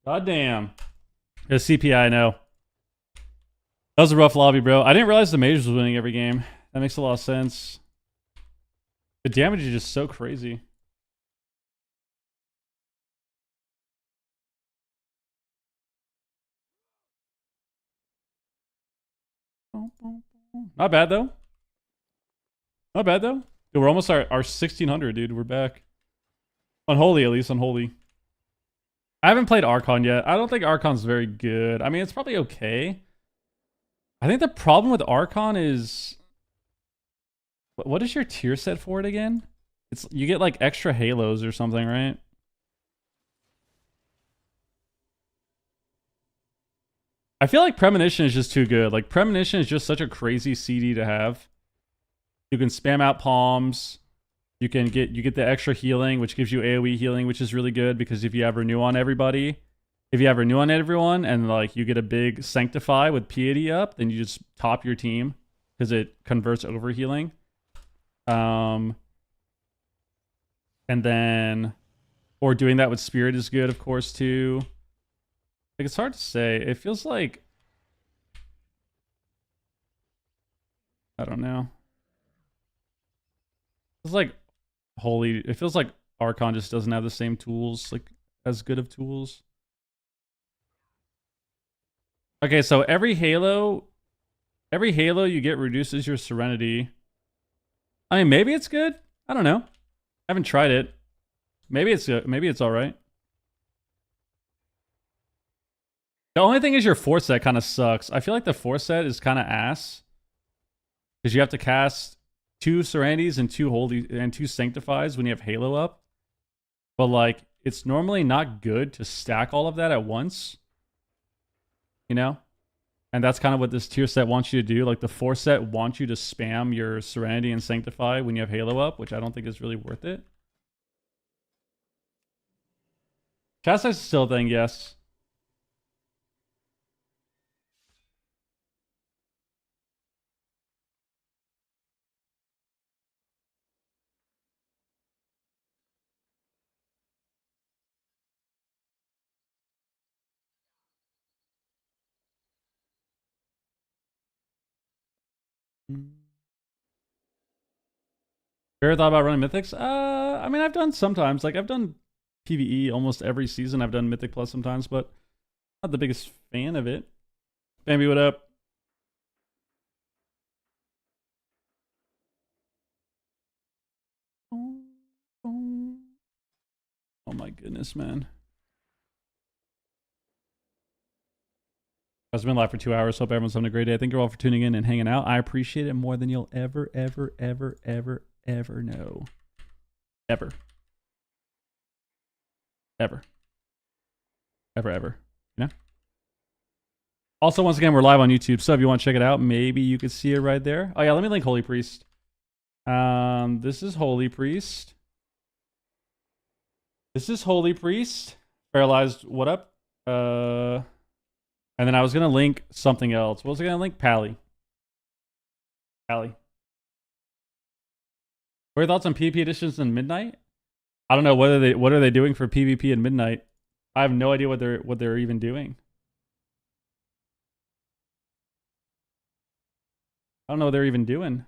God damn. The CPI, I know. That was a rough lobby, bro. I didn't realize the mage was winning every game. That makes a lot of sense. The damage is just so crazy. Not bad though. Not bad though. Dude, we're almost our 1600, dude. We're back. Unholy, at least. Unholy. I haven't played Archon yet. I don't think Archon's very good. I mean, it's probably okay. I think the problem with Archon is... What is your tier set for it again? It's you get like extra halos or something, right? I feel like Premonition is just too good. Like Premonition is just such a crazy CD to have. You can spam out palms. You get the extra healing, which gives you AoE healing, which is really good because if you have renew on everybody, if you have renew on everyone and like you get a big sanctify with piety up, then you just top your team because it converts over healing. And then or doing that with spirit is good, of course, too. Like it's hard to say. It feels like I don't know. It's like holy. It feels like Archon just doesn't have the same tools, like as good of tools. Okay, so every Halo you get reduces your Serenity. I mean, maybe it's good. I don't know. I haven't tried it. Maybe it's all right. The only thing is your force set kind of sucks. I feel like the force set is kind of ass because you have to cast 2 Serenities and 2 Holy and 2 Sanctifies when you have Halo up. But like, it's normally not good to stack all of that at once. You know? And that's kind of what this tier set wants you to do. Like the force set wants you to spam your Serenity and Sanctify when you have Halo up, which I don't think is really worth it. Chastise is still a thing, yes. Ever thought about running mythics? I mean, I've done sometimes. Like I've done PvE almost every season. I've done Mythic Plus sometimes, but not the biggest fan of it. Bambi, what up? Oh my goodness, man. I've been live for 2 hours. Hope everyone's having a great day. Thank you all for tuning in and hanging out. I appreciate it more than you'll ever know. Ever. You know? Also, once again, we're live on YouTube, so if you want to check it out, maybe you could see it right there. Oh yeah, let me link Holy Priest. This is Holy Priest. Paralyzed, what up? And then I was gonna link something else. What was I gonna link? Pally. What are your thoughts on PvP editions in Midnight? I don't know what are they doing for PvP in Midnight. I have no idea what they're even doing. I don't know what they're even doing.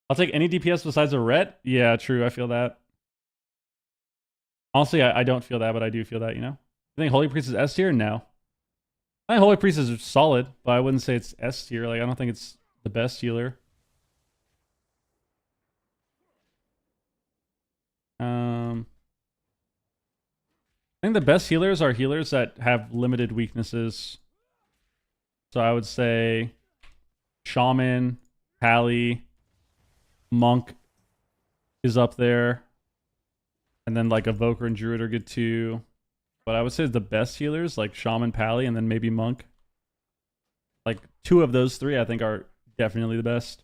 I'll take any DPS besides a ret. Yeah, true. I feel that. Honestly, I don't feel that, but I do feel that, you know? I think Holy Priest is S tier? No. I think Holy Priest is solid, but I wouldn't say it's S tier. Like, I don't think it's the best healer. I think the best healers are healers that have limited weaknesses. So I would say Shaman, Pally, Monk is up there. And then like Evoker and Druid are good too. But I would say the best healers like Shaman, Pally, and then maybe Monk. Like 2 of those 3 I think are definitely the best.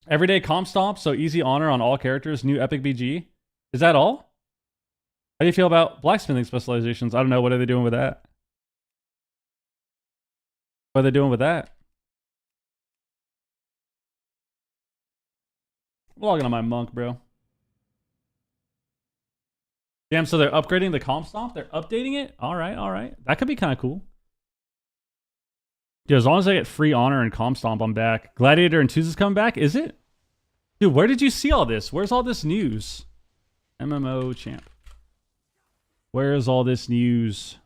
Everyday comp stomp, so easy honor on all characters, new epic BG. Is that all? How do you feel about blacksmithing specializations? I don't know. What are they doing with that? What are they doing with that? I'm logging on my monk, bro. Damn, so they're upgrading the comp stomp? They're updating it? Alright, alright. That could be kind of cool. Dude, as long as I get free honor and comp stomp, I'm back. Gladiator and Twos is coming back? Is it? Dude, where did you see all this? Where's all this news? MMO champ. Where's all this news?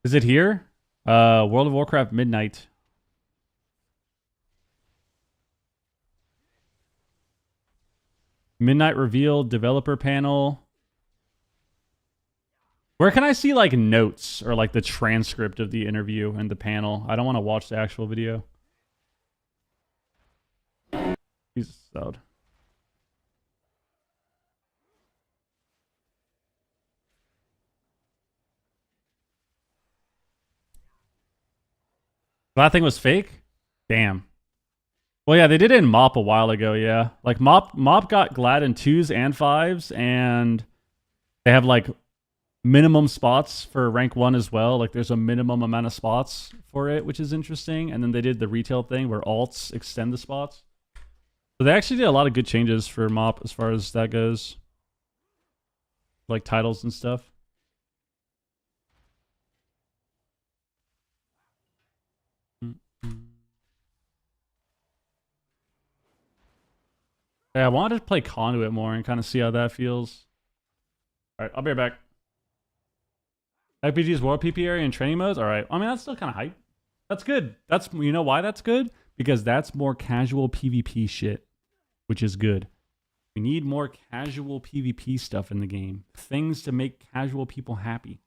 Is it here? World of Warcraft Midnight. Midnight reveal, developer panel. Where can I see like notes or like the transcript of the interview and the panel? I don't want to watch the actual video. He's loud. That thing was fake? Damn. Well, yeah, they did it in MOP a while ago, yeah. Like, MOP got Glad in 2s and 5s, and they have, like, minimum spots for rank 1 as well. Like, there's a minimum amount of spots for it, which is interesting. And then they did the retail thing where alts extend the spots. So they actually did a lot of good changes for MOP as far as that goes. Like, titles and stuff. Yeah, I wanted to play Conduit more and kind of see how that feels. All right, I'll be right back. IPG's World PP area and training modes. All right, I mean that's still kind of hype. That's good. That's, you know why that's good? Because that's more casual PvP shit, which is good. We need more casual PvP stuff in the game. Things to make casual people happy.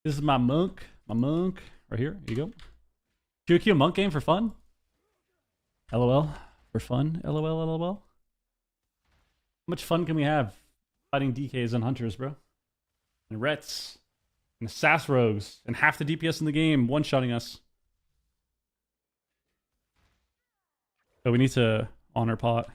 This is my monk. My monk. Right here. Here you go. QQ monk game for fun? LOL. For fun? LOL, LOL. How much fun can we have fighting DKs and hunters, bro? And rets. And sass rogues. And half the DPS in the game one-shotting us. So we need to honor pot.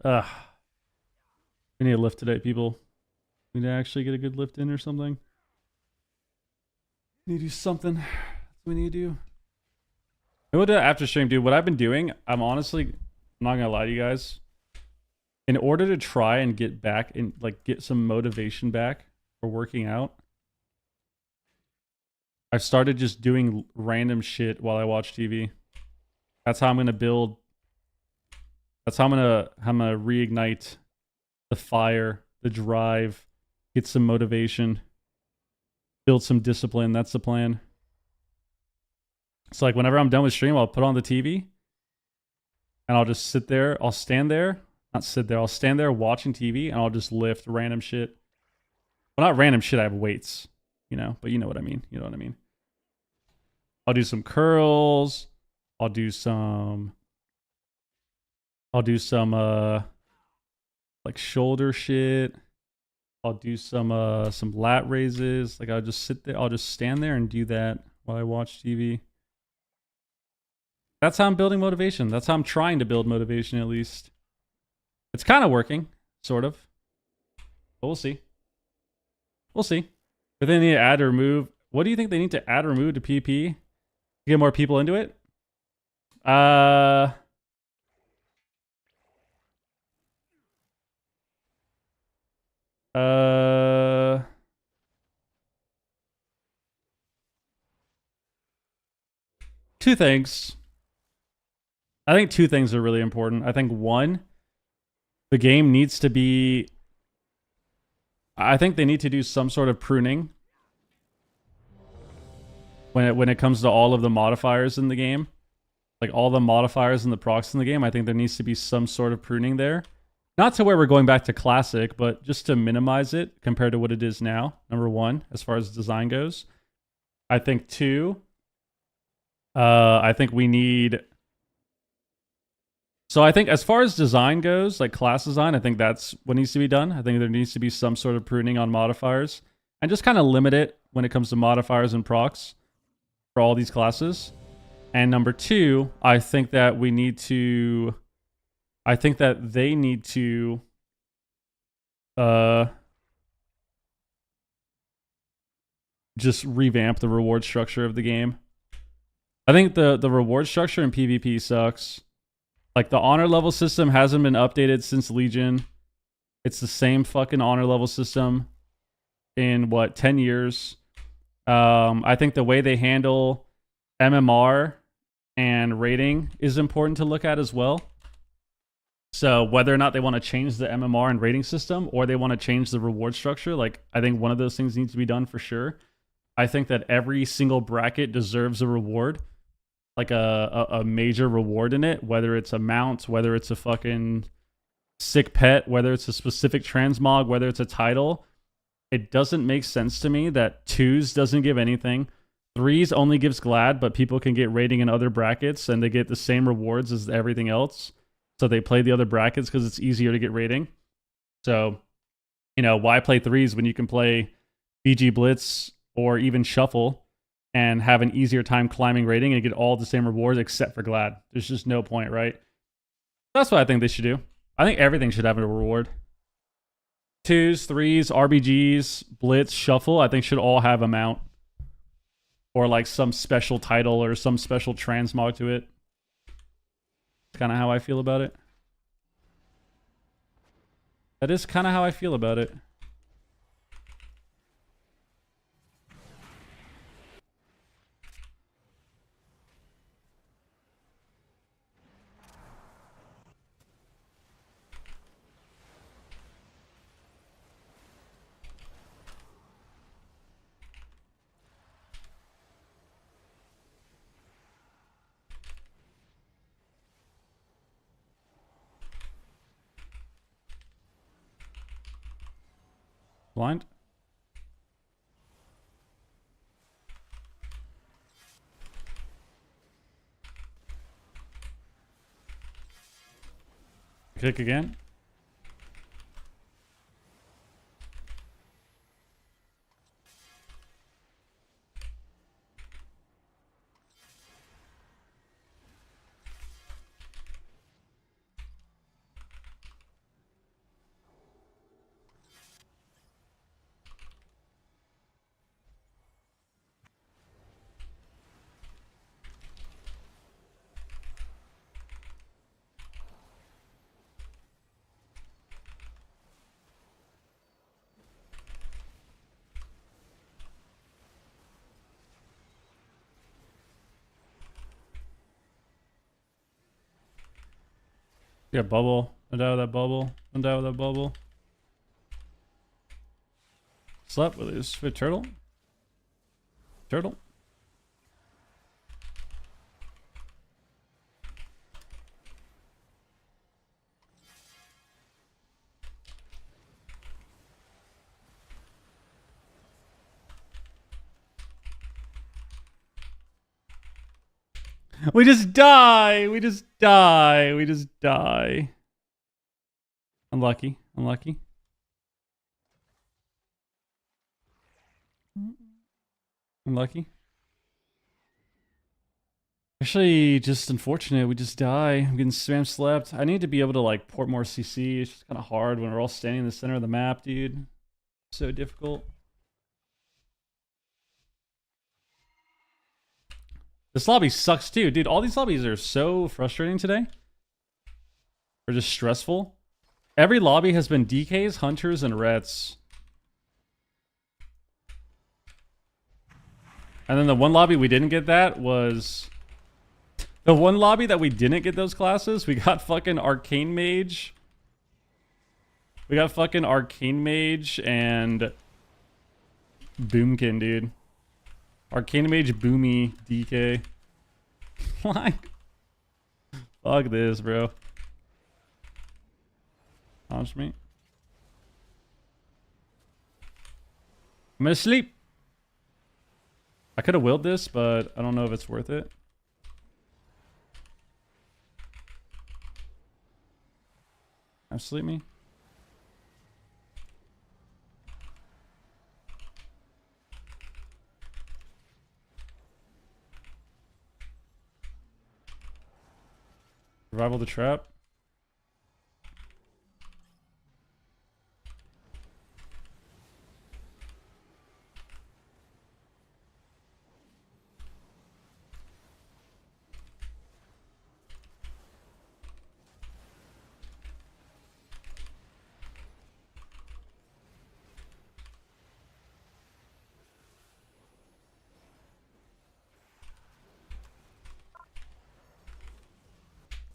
Ugh. We need a lift today, people. We need to actually get a good lift in or something. We need to do something. That's what we need to do. I will do that after stream, dude. What I've been doing, I'm not gonna lie to you guys. In order to try and get back and like get some motivation back for working out, I've started just doing random shit while I watch TV. That's how I'm gonna build. That's how I'm gonna reignite the fire, the drive, get some motivation, build some discipline. That's the plan. So like whenever I'm done with stream, I'll put on the TV and I'll just sit there. I'll stand there. Not sit there. I'll stand there watching TV and I'll just lift random shit. Well, not random shit. I have weights, you know, but you know what I mean. You know what I mean. I'll do some curls. I'll do some like shoulder shit. I'll do some lat raises. Like I'll just sit there. I'll just stand there and do that while I watch TV. That's how I'm building motivation. That's how I'm trying to build motivation, at least. It's kind of working, sort of. But we'll see. We'll see. If they need to add or remove, what do you think they need to add or remove to PvP to get more people into it? Two things. I think two things are really important. I think one, the game needs to be. I think they need to do some sort of pruning when it comes to all of the modifiers in the game. Like all the modifiers and the procs in the game, I think there needs to be some sort of pruning there. Not to where we're going back to classic, but just to minimize it compared to what it is now. Number one, as far as design goes. I think two, I think we need. So I think as far as design goes, like class design, I think that's what needs to be done. I think there needs to be some sort of pruning on modifiers and just kind of limit it when it comes to modifiers and procs for all these classes. And number two, I think that we need to. I think that they need to. Just revamp the reward structure of the game. I think the reward structure in PvP sucks. Like, the honor level system hasn't been updated since Legion. It's the same fucking honor level system in, 10 years? I think the way they handle MMR and rating is important to look at as well. So whether or not they want to change the MMR and rating system or they want to change the reward structure, like, I think one of those things needs to be done for sure. I think that every single bracket deserves a reward. Like a major reward in it, whether it's a mount, whether it's a fucking sick pet, whether it's a specific transmog, whether it's a title. It doesn't make sense to me that 2s doesn't give anything. 3s only gives glad, but people can get rating in other brackets and they get the same rewards as everything else. So they play the other brackets because it's easier to get rating. So, why play 3s when you can play BG Blitz or even Shuffle and have an easier time climbing rating and get all the same rewards except for glad? There's just no point, right? That's what I think they should do. I think everything should have a reward. 2s, 3s, RBGs, Blitz, Shuffle, I think should all have a mount. Or like some special title or some special transmog to it. That's kind of how I feel about it. That is kind of how I feel about it. Blind? Kick again? Yeah, bubble. Don't die with that bubble. Don't die with that bubble. Slept with his turtle. Turtle. We just die. We just die. We just die. Unlucky. Unlucky. Unlucky. Actually, just unfortunate. We just die. I'm getting spam slept. I need to be able to like port more CC. It's just kind of hard when we're all standing in the center of the map, dude. So difficult. This lobby sucks too, dude. All these lobbies are so frustrating today. They're just stressful. Every lobby has been DKs, hunters, and rets. And then the one lobby we didn't get that was... The one lobby that we didn't get those classes, we got fucking Arcane Mage. We got fucking Arcane Mage and... Boomkin, dude. Arcane Mage, Boomy, DK. Like... Fuck this, bro. Launch me. I'm gonna sleep. I could have willed this, but I don't know if it's worth it. Sleep me. Survival the trap.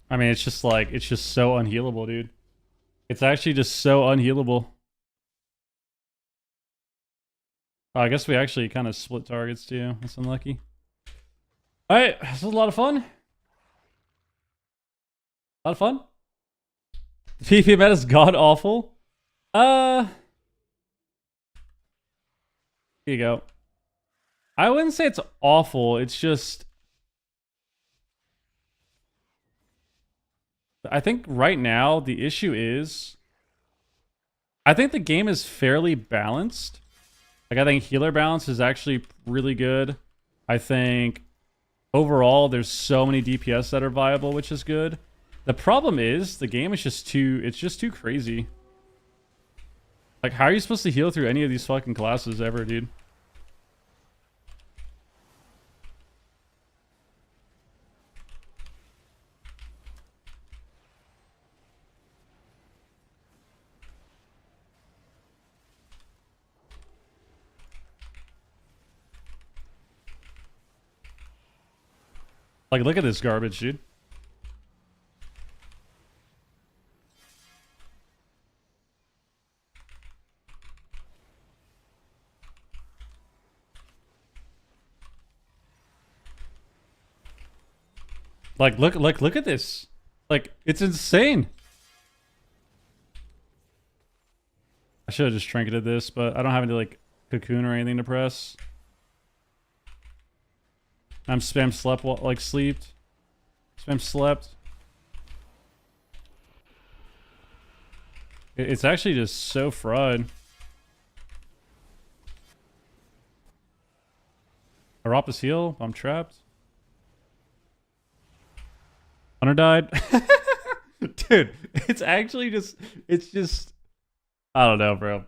I mean, it's just like, it's just so unhealable, dude. It's actually just so unhealable. Oh, I guess we actually kind of split targets too. That's unlucky. Alright, this was a lot of fun. A lot of fun. The PvP meta is god awful. Here you go. I wouldn't say it's awful, it's just... I think right now the issue is I think the game is fairly balanced. Like I think healer balance is actually really good. I think overall there's so many DPS that are viable, which is good. The problem is the game is just too crazy. Like how are you supposed to heal through any of these fucking classes ever, dude? Like, look at this garbage, dude. Like, look at this. Like, it's insane. I should have just trinketed this, but I don't have any, like, cocoon or anything to press. I'm spam slept, like, sleeped. Spam slept. It's actually just so fried. Arapa's heal. I'm trapped. Hunter died. Dude, it's actually just... It's just... I don't know, bro.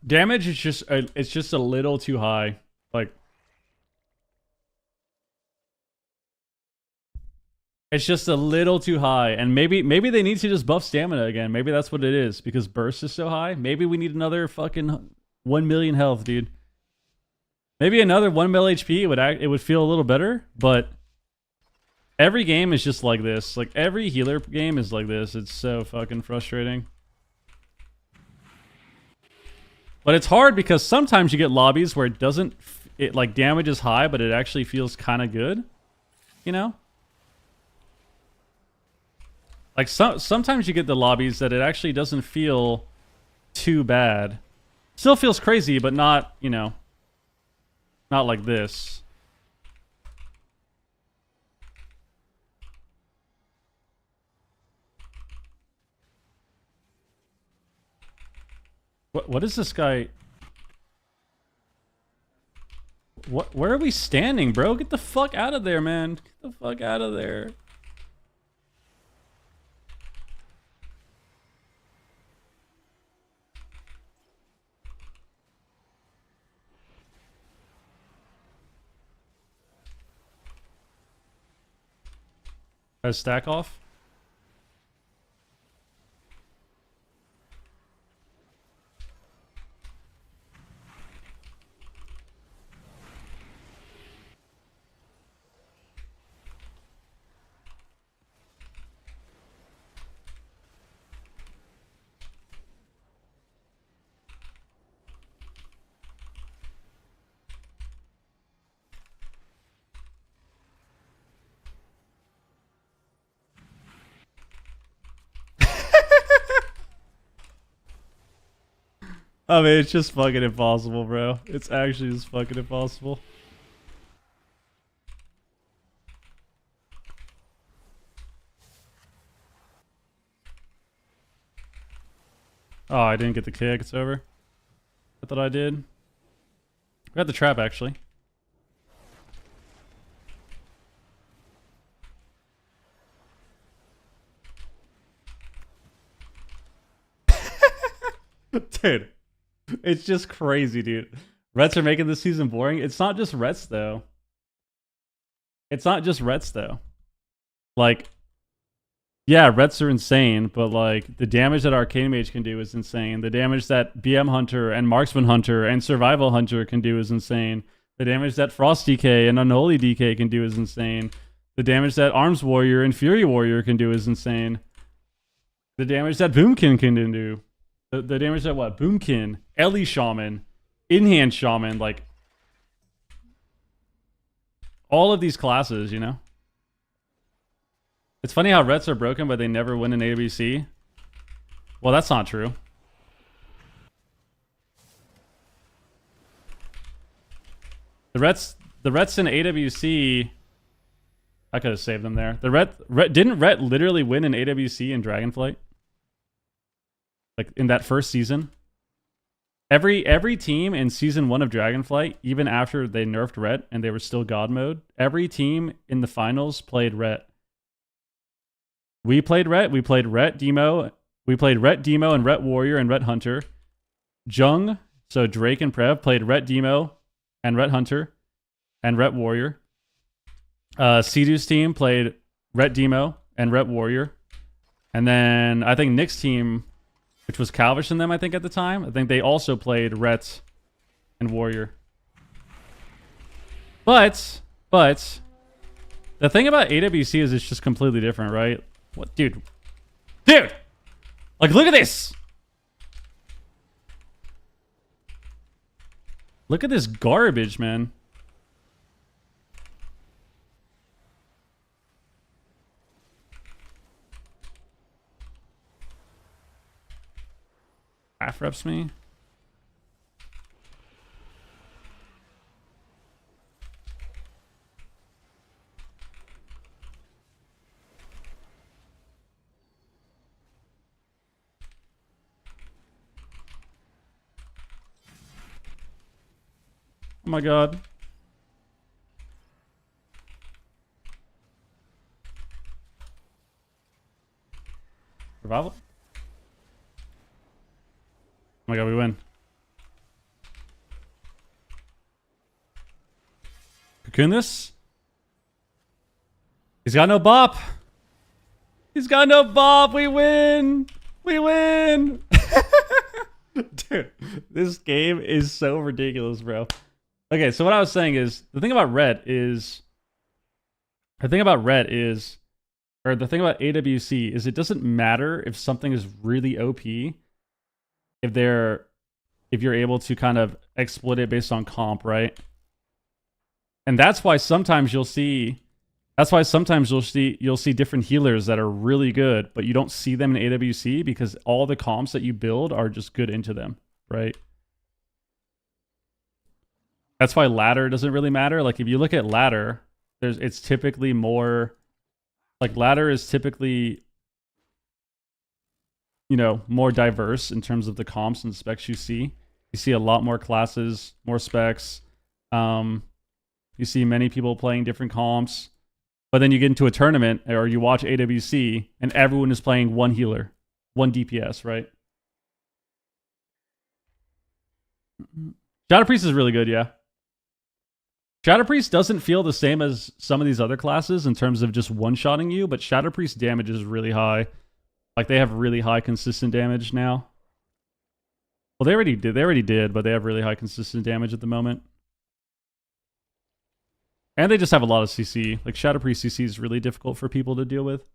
Damage is just... It's just a little too high. Like... It's just a little too high, and maybe they need to just buff stamina again. Maybe that's what it is, because burst is so high. Maybe we need another fucking 1 million health, dude. Maybe another 1 mil HP, it would feel a little better, but every game is just like this. Like, every healer game is like this. It's so fucking frustrating. But it's hard because sometimes you get lobbies where it doesn't... like, damage is high, but it actually feels kind of good. You know? Like, sometimes you get the lobbies that it actually doesn't feel too bad. Still feels crazy, but not, you know, not like this. What is this guy? Where are we standing, bro? Get the fuck out of there, man. Get the fuck out of there. Stack off. I mean, it's just fucking impossible, bro. It's actually just fucking impossible. Oh, I didn't get the kick. It's over. I thought I did. We got the trap, actually. Dude. It's just crazy, dude. Rets are making this season boring. It's not just Rets, though. It's not just Rets, though. Like, yeah, Rets are insane, but like the damage that Arcane Mage can do is insane. The damage that BM Hunter and Marksman Hunter and Survival Hunter can do is insane. The damage that Frost DK and Unholy DK can do is insane. The damage that Arms Warrior and Fury Warrior can do is insane. The damage that Boomkin can do. The damage that what? Boomkin, Ellie Shaman, In-Hand Shaman, like all of these classes, you know? It's funny how Rets are broken, but they never win an AWC. Well, that's not true. The Rets in AWC, I could have saved them there. Didn't Ret literally win an AWC in Dragonflight? Like in that first season? Every team in season 1 of Dragonflight, even after they nerfed Ret and they were still God mode, every team in the finals played Ret. We played Ret, Demo, and Ret Warrior and Ret Hunter. Jung, so Drake and Prev, played Ret Demo and Ret Hunter and Ret Warrior. Sedu's team played Ret Demo and Ret Warrior. And then I think Nick's team, which was Calvish and them, I think at the time, I think they also played Ret and Warrior. But the thing about AWC is it's just completely different, right? What, dude? Dude! Like, look at this! Look at this garbage, man. Half reps me. Oh my god. Revival? Oh my god, we win. Cocoon this? He's got no bop. He's got no bop. We win. We win. Dude, this game is so ridiculous, bro. Okay, so what I was saying is, the thing about AWC is it doesn't matter if something is really OP if you're able to kind of exploit it based on comp, right? And that's why sometimes you'll see different healers that are really good, but you don't see them in AWC because all the comps that you build are just good into them, right? That's why ladder doesn't really matter. Like if you look at ladder, it's typically more like ladder is typically you know, more diverse in terms of the comps and specs you see. You see a lot more classes, more specs. You see many people playing different comps. But then you get into a tournament or you watch AWC and everyone is playing one healer, one DPS, right? Shadow Priest is really good, yeah. Shadow Priest doesn't feel the same as some of these other classes in terms of just one-shotting you, but Shadow Priest damage is really high. Like, they have really high consistent damage now. Well, they already did, but they have really high consistent damage at the moment. And they just have a lot of CC. Like, Shadow Priest CC is really difficult for people to deal with.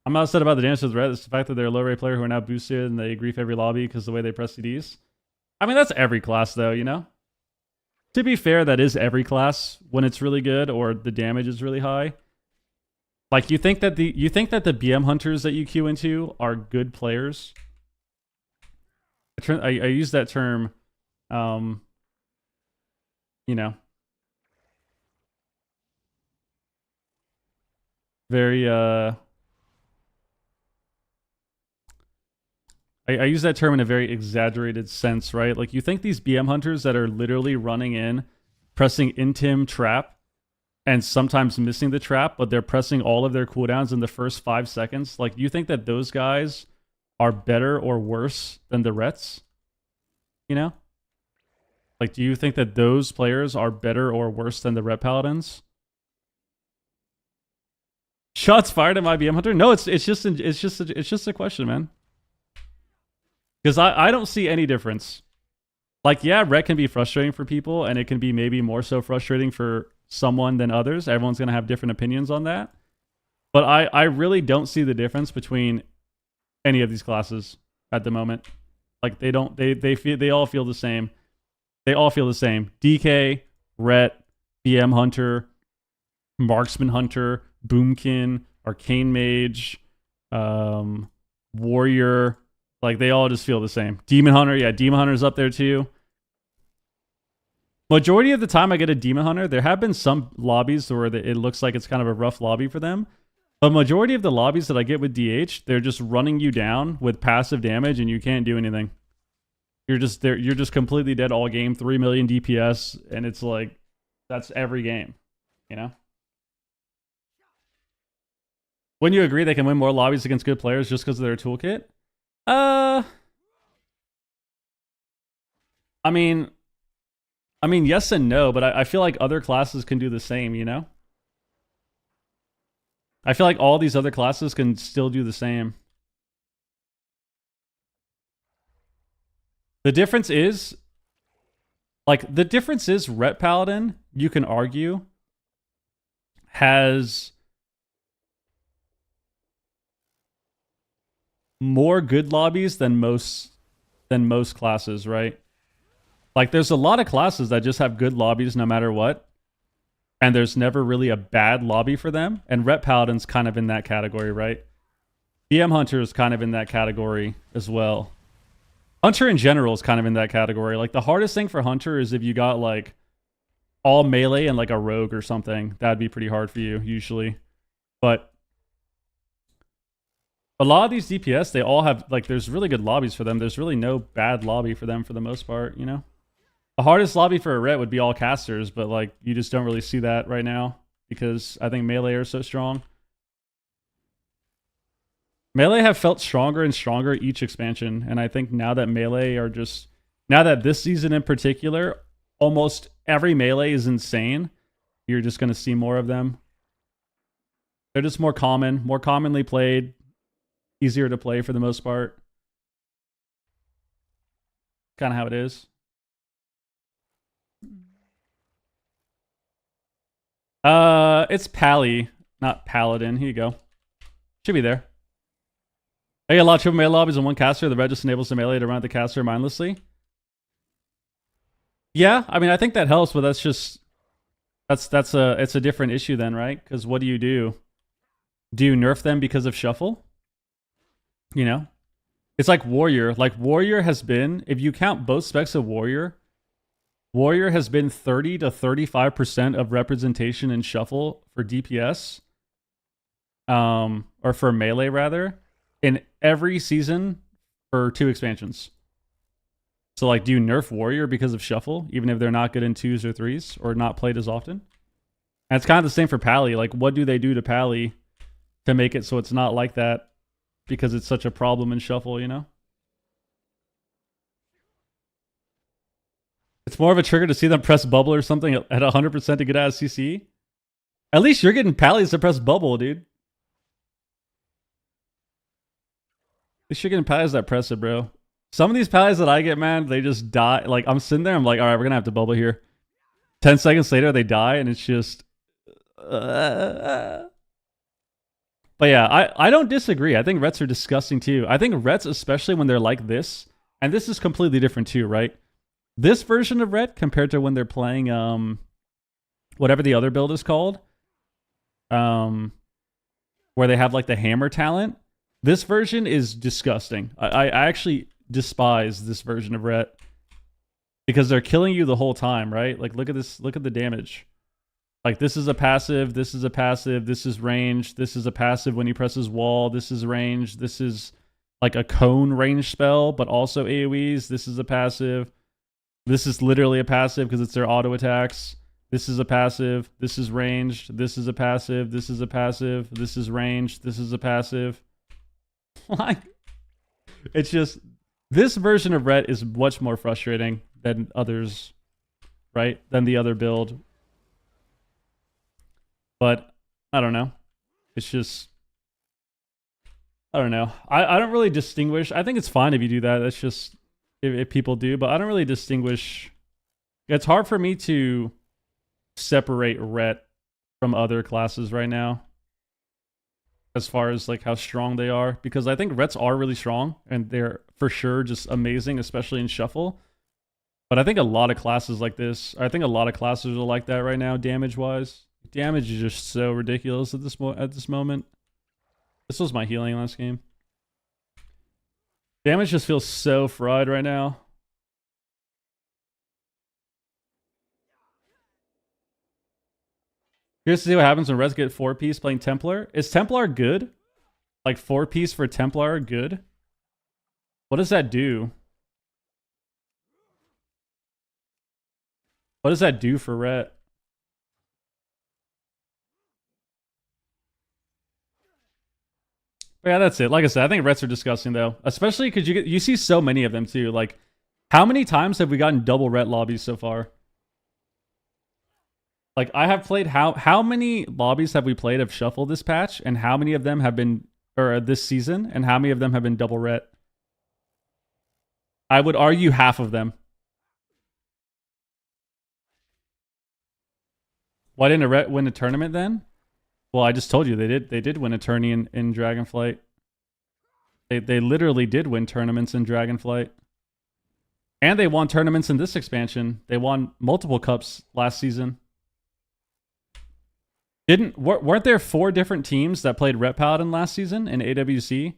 I'm not upset about the damage to the red. It's the fact that they're a low-rate player who are now boosted and they grief every lobby because the way they press CDs. I mean, that's every class, though, you know? To be fair, that is every class when it's really good or the damage is really high. Like, you think that the BM hunters that you queue into are good players? I use that term, you know, very, I use that term in a very exaggerated sense, right? Like, you think these BM hunters that are literally running in, pressing intim trap, and sometimes missing the trap, but they're pressing all of their cooldowns in the first 5 seconds. Like, you think that those guys are better or worse than the Rets? You know? Like, do you think that those players are better or worse than the Ret Paladins? Shots fired at my BM hunter? No, it's just a question, man. Because I don't see any difference. Like, yeah, Ret can be frustrating for people, and it can be maybe more so frustrating for someone than others. Everyone's going to have different opinions on that. But I really don't see the difference between any of these classes at the moment. Like, they all feel the same. They all feel the same. DK, Ret, BM Hunter, Marksman Hunter, Boomkin, Arcane Mage, Warrior. Like, they all just feel the same. Demon Hunter, yeah, Demon Hunter's up there too. Majority of the time I get a Demon Hunter, there have been some lobbies where it looks like it's kind of a rough lobby for them. But majority of the lobbies that I get with DH, they're just running you down with passive damage and you can't do anything. You're just completely dead all game, 3 million DPS, and it's like, that's every game, you know? Wouldn't you agree they can win more lobbies against good players just because of their toolkit? I mean, yes and no, but I feel like other classes can do the same, you know? I feel like all these other classes can still do the same. The difference is, Ret Paladin, you can argue, has more good lobbies than most classes, right? Like, there's a lot of classes that just have good lobbies no matter what, and there's never really a bad lobby for them, and Ret Paladin's kind of in that category, right? BM Hunter is kind of in that category as well. Hunter in general is kind of in that category. Like, the hardest thing for Hunter is if you got, like, all melee and, like, a rogue or something. That'd be pretty hard for you, usually. But a lot of these DPS, they all have, like, there's really good lobbies for them. There's really no bad lobby for them for the most part, you know? The hardest lobby for a Ret would be all casters, but, like, you just don't really see that right now because I think melee are so strong. Melee have felt stronger and stronger each expansion, and I think now that melee are just... Now that this season in particular, almost every melee is insane, you're just going to see more of them. They're just more common, more commonly played, easier to play for the most part. Kind of how it is. It's Pally, not Paladin. Here you go. Should be there. I get a lot of triple melee lobbies in one caster. The red just enables the melee to run at the caster mindlessly. Yeah, I mean, I think that helps, but that's just... it's a different issue then, right? Because what do? Do you nerf them because of shuffle? You know? It's like Warrior. Like, Warrior has been... If you count both specs of Warrior, Warrior has been 30 to 35% of representation in shuffle for DPS. Or for melee, rather. in every season for 2 expansions. So like, do you nerf warrior because of shuffle, even if they're not good in 2s or 3s or not played as often? And it's kind of the same for Pally. Like, what do they do to Pally to make it so it's not like that because it's such a problem in shuffle, you know? It's more of a trigger to see them press bubble or something at 100% to get out of CC. At least you're getting Pallies to press bubble, dude. At least you're getting Pallies that press it, bro. Some of these Pallies that I get, man, they just die. Like, I'm sitting there, I'm like, all right, we're going to have to bubble here. 10 seconds later, they die, and it's just... But yeah, I don't disagree. I think Rets are disgusting too. I think Rets, especially when they're like this, and this is completely different too, right? This version of Ret compared to when they're playing whatever the other build is called, where they have like the hammer talent. This version is disgusting. I actually despise this version of Ret because they're killing you the whole time, right? Like, look at this. Look at the damage. Like, this is a passive, this is a passive, this is range, this is a passive when he presses wall, this is range, this is like a cone range spell, but also AoEs, this is a passive, this is literally a passive because it's their auto attacks, this is a passive, this is ranged, this is a passive, this is a passive, this is ranged, this is a passive. Like, it's just, this version of Ret is much more frustrating than others, right? Than the other build. But I don't know. It's just, I don't know. I don't really distinguish. I think it's fine if you do that. That's just if people do, but I don't really distinguish. It's hard for me to separate Ret from other classes right now as far as like how strong they are, because I think Rets are really strong and they're for sure just amazing, especially in shuffle. But I think a lot of classes like this, I think a lot of classes are like that right now, damage wise. Damage is just so ridiculous at this moment. This was my healing last game. Damage just feels so fried right now. Here's to see what happens when Reds get 4-piece playing Templar. Is Templar good? Like 4-piece for Templar good? What does that do? What does that do for Ret? But yeah, that's it. Like I said, I think Rets are disgusting though, especially because you see so many of them too. Like, how many times have we gotten double Ret lobbies so far? Like, I have played how many lobbies have we played of Shuffle this patch, and how many of them have been, or this season, and how many of them have been double Ret? I would argue half of them. Why didn't a Ret win a tournament then? Well, I just told you they did. They did win a tourney in Dragonflight. They literally did win tournaments in Dragonflight. And they won tournaments in this expansion. They won multiple cups last season. Weren't there 4 different teams that played Ret Paladin last season in AWC?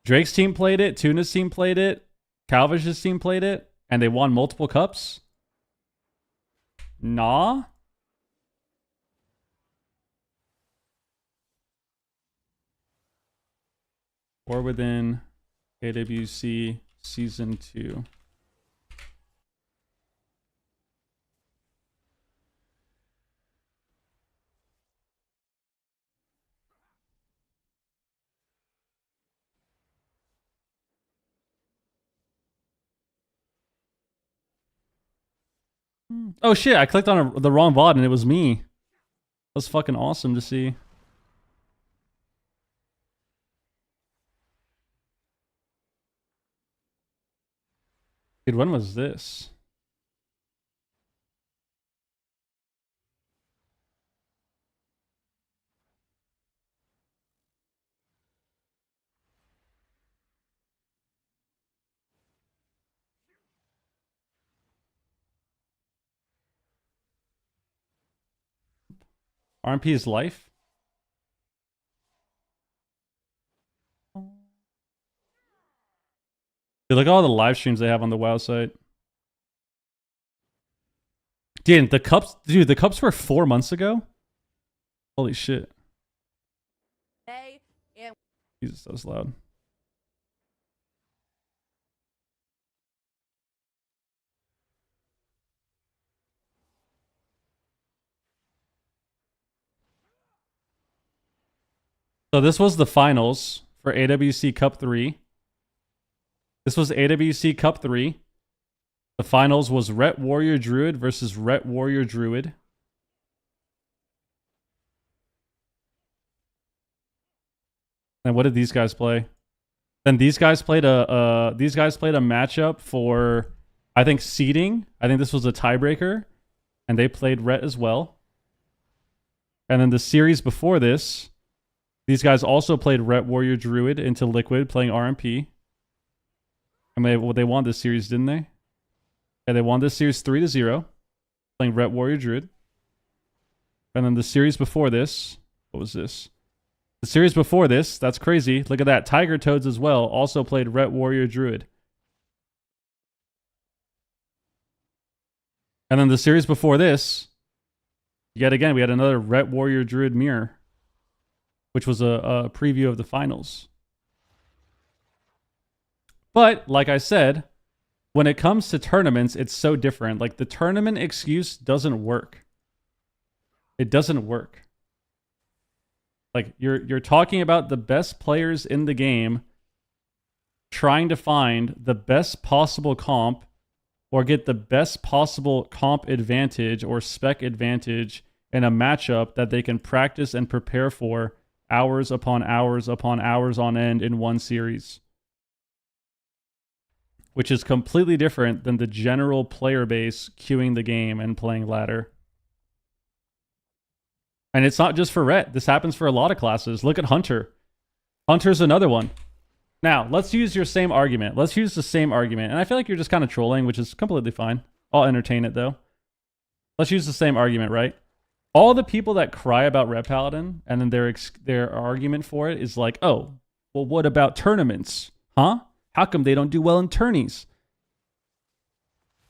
Drake's team played it, Tuna's team played it, Calvish's team played it, and they won multiple cups? Nah. Or within AWC Season 2. Oh shit, I clicked on the wrong VOD and it was me. That was fucking awesome to see. Dude, when was this? RMP is life? Dude, look at all the live streams they have on the WoW site. Dude, the cups were 4 months ago? Holy shit. Jesus, that was loud. So this was the finals for AWC Cup 3. This was AWC Cup 3. The finals was Ret Warrior Druid versus Ret Warrior Druid. And what did these guys play? Then these guys played a matchup for, I think, seeding. I think this was a tiebreaker, and they played Ret as well. And then the series before this, these guys also played Ret Warrior Druid into Liquid, playing RMP. And they won this series, didn't they? Yeah, they won this series 3-0, playing Ret Warrior Druid. And then the series before this, what was this? The series before this, that's crazy. Look at that. Tiger Toads as well also played Ret Warrior Druid. And then the series before this, yet again, we had another Ret Warrior Druid mirror, which was a preview of the finals. But, like I said, when it comes to tournaments, it's so different. Like, the tournament excuse doesn't work. It doesn't work. Like, you're talking about the best players in the game trying to find the best possible comp or get the best possible comp advantage or spec advantage in a matchup that they can practice and prepare for hours upon hours upon hours on end in one series. Which is completely different than the general player base queuing the game and playing ladder. And it's not just for Ret. This happens for a lot of classes. Look at Hunter. Hunter's another one. Now, let's use your same argument. Let's use the same argument. And I feel like you're just kind of trolling, which is completely fine. I'll entertain it, though. Let's use the same argument, right? All the people that cry about Ret Paladin, and then their argument for it is like, oh, well, what about tournaments? Huh? How come they don't do well in tourneys?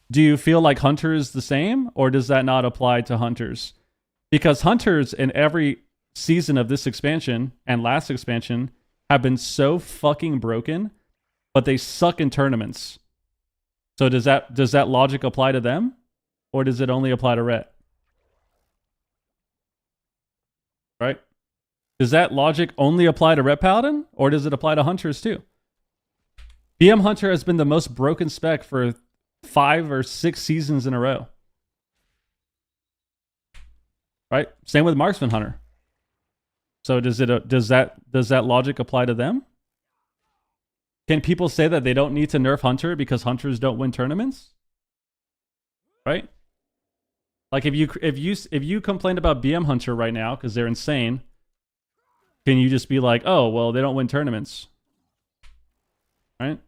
Do you feel like Hunter is the same, or does that not apply to Hunters? Because Hunters in every season of this expansion and last expansion have been so fucking broken, but they suck in tournaments. So does that logic apply to them, or does it only apply to Ret? Right? Does that logic only apply to Ret Paladin, or does it apply to Hunters too? BM Hunter has been the most broken spec for 5 or 6 seasons in a row. Right? Same with Marksman Hunter. So does that logic apply to them? Can people say that they don't need to nerf Hunter because Hunters don't win tournaments? Right? Like if you complain about BM Hunter right now because they're insane, can you just be like, "Oh, well, they don't win tournaments." Right?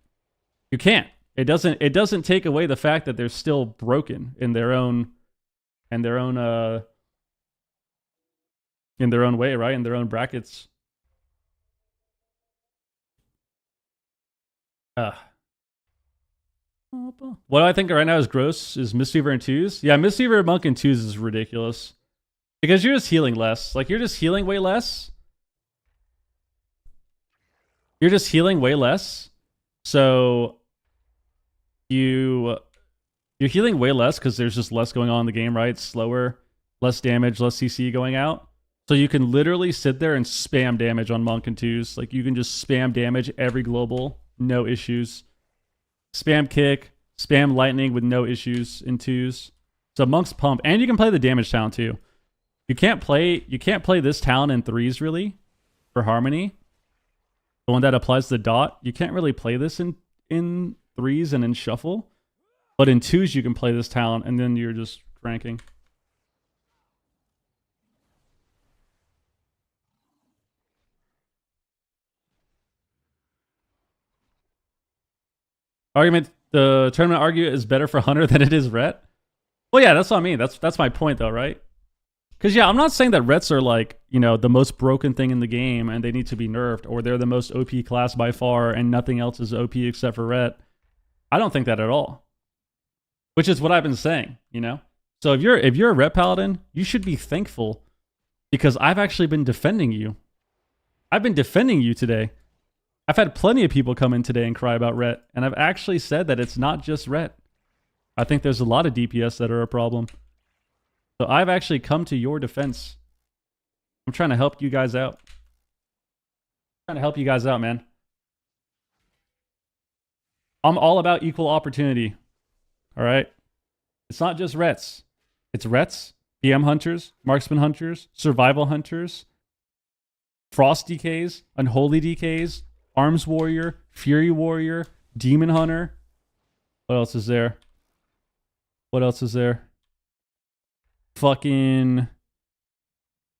You can't. It doesn't take away the fact that they're still broken in their own way, right? In their own brackets. What I think right now is gross is Mistweaver and 2s. Yeah, Mistweaver, Monk, and 2s is ridiculous. Because you're just healing less. Like, you're just healing way less. You're just healing way less. So you're healing way less because there's just less going on in the game, right? It's slower, less damage, less CC going out. So you can literally sit there and spam damage on Monk and 2s. Like, you can just spam damage every global, no issues. Spam kick, spam lightning with no issues in 2s. So Monk's pump, and you can play the damage talent too. You can't play this talent in 3s really for Harmony. The one that applies the dot. You can't really play this in 3s and in Shuffle. But in 2s you can play this talent, and then you're just ranking. The tournament argument is better for Hunter than it is Ret. Well, yeah, that's what I mean. That's my point, though, right? Because, yeah, I'm not saying that Rets are, like, you know, the most broken thing in the game and they need to be nerfed, or they're the most OP class by far and nothing else is OP except for Ret. I don't think that at all. Which is what I've been saying, you know? So if you're a Ret Paladin, you should be thankful because I've actually been defending you. I've been defending you today. I've had plenty of people come in today and cry about ret, and I've actually said that it's not just ret. I think there's a lot of DPS that are a problem. So I've actually come to your defense. I'm trying to help you guys out. I'm trying to help you guys out, man. I'm all about equal opportunity. All right? It's not just rets. It's rets, PM hunters, marksman hunters, survival hunters, frost DKs, unholy DKs, arms warrior, fury warrior, demon hunter. What else is there? What else is there? Fucking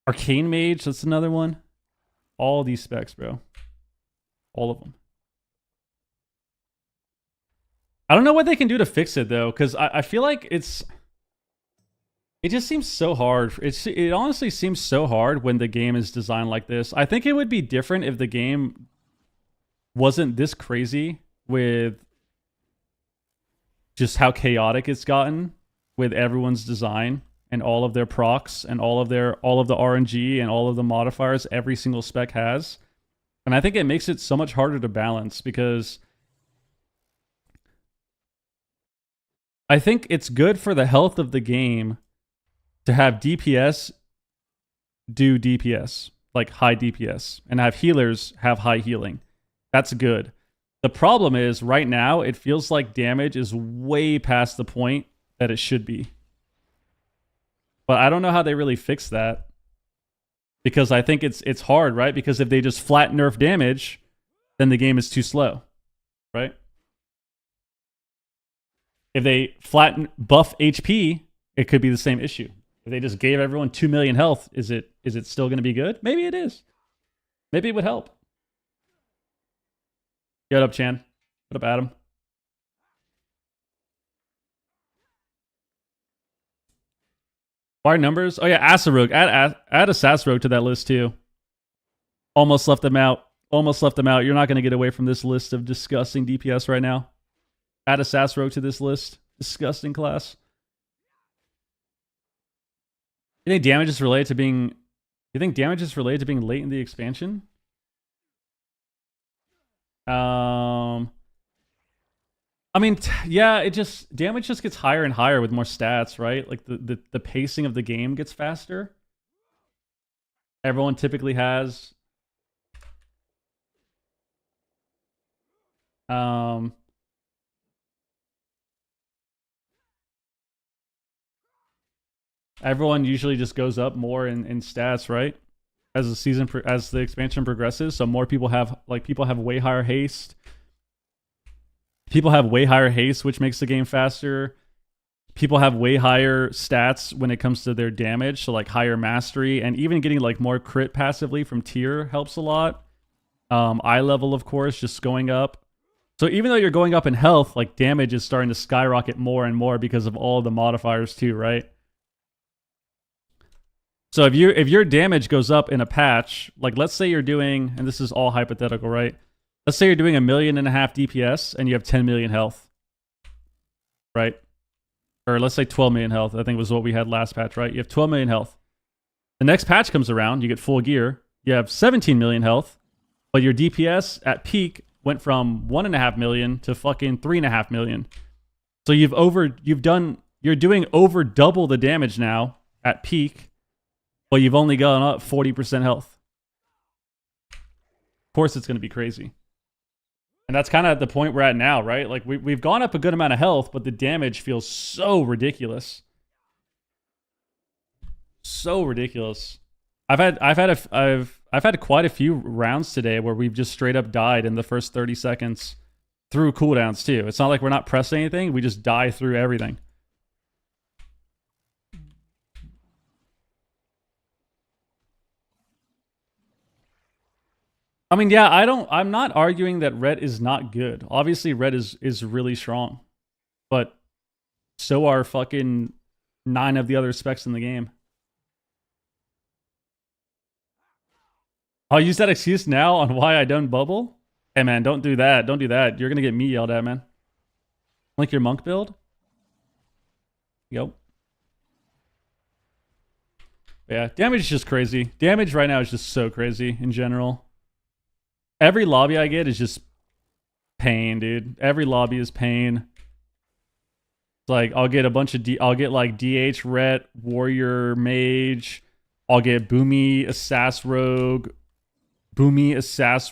arcane mage. That's another one. All these specs, bro. All of them. I don't know what they can do to fix it though, because I feel like it just seems so hard. It honestly seems so hard when the game is designed like this. I think it would be different if the game wasn't this crazy with just how chaotic it's gotten with everyone's design and all of their procs and all of the RNG and all of the modifiers every single spec has. And I think it makes it so much harder to balance because I think it's good for the health of the game to have DPS do DPS, like high DPS, and have healers have high healing. That's good. The problem is right now it feels like damage is way past the point that it should be. But I don't know how they really fix that. Because I think it's hard, right? Because if they just flat nerf damage, then the game is too slow, right? If they flatten buff HP, it could be the same issue. If they just gave everyone 2 million health, is it still going to be good? Maybe it is. Maybe it would help. What up, Chan? What up, Adam? Why numbers? Oh yeah, Asarogue. Add a Sasrogue to that list too. Almost left them out. Almost left them out. You're not going to get away from this list of disgusting DPS right now. Add a Sasrogue to this list. Disgusting class. You think damage is related to being... You think damage is related to being late in the expansion? I mean, yeah, damage just gets higher and higher with more stats, right? Like the pacing of the game gets faster. Everyone typically has everyone usually just goes up more in stats, right? As the expansion progresses, so more people have way higher haste. People have way higher haste, which makes the game faster. People have way higher stats when it comes to their damage, so like higher mastery, and even getting like more crit passively from tier helps a lot. Eye level, of course, just going up. So even though you're going up in health, like damage is starting to skyrocket more and more because of all the modifiers too, right? So if your damage goes up in a patch, like let's say you're doing, and this is all hypothetical, right? Let's say you're doing 1.5 million DPS and you have 10 million health, right? Or let's say 12 million health, I think was what we had last patch, right? You have 12 million health. The next patch comes around, you get full gear, you have 17 million health, but your DPS at peak went from 1.5 million to fucking 3.5 million. So you're doing over double the damage now at peak, but you've only gone up 40% health. Of course it's going to be crazy. And that's kind of the point we're at now, right? Like we've gone up a good amount of health, but the damage feels so ridiculous. So ridiculous. I've had quite a few rounds today where we've just straight up died in the first 30 seconds through cooldowns too. It's not like we're not pressing anything, we just die through everything. I mean, yeah, I'm not arguing that red is not good. Obviously, red is really strong. But so are fucking 9 of the other specs in the game. I'll use that excuse now on why I don't bubble. Hey man, don't do that. Don't do that. You're gonna get me yelled at, man. Like your monk build? Yep. Yeah, damage is just crazy. Damage right now is just so crazy in general. Every lobby I get is just pain, dude. Every lobby is pain. It's like I'll get a bunch of I'll get like DH, Ret, Warrior, Mage. I'll get Boomy, Assass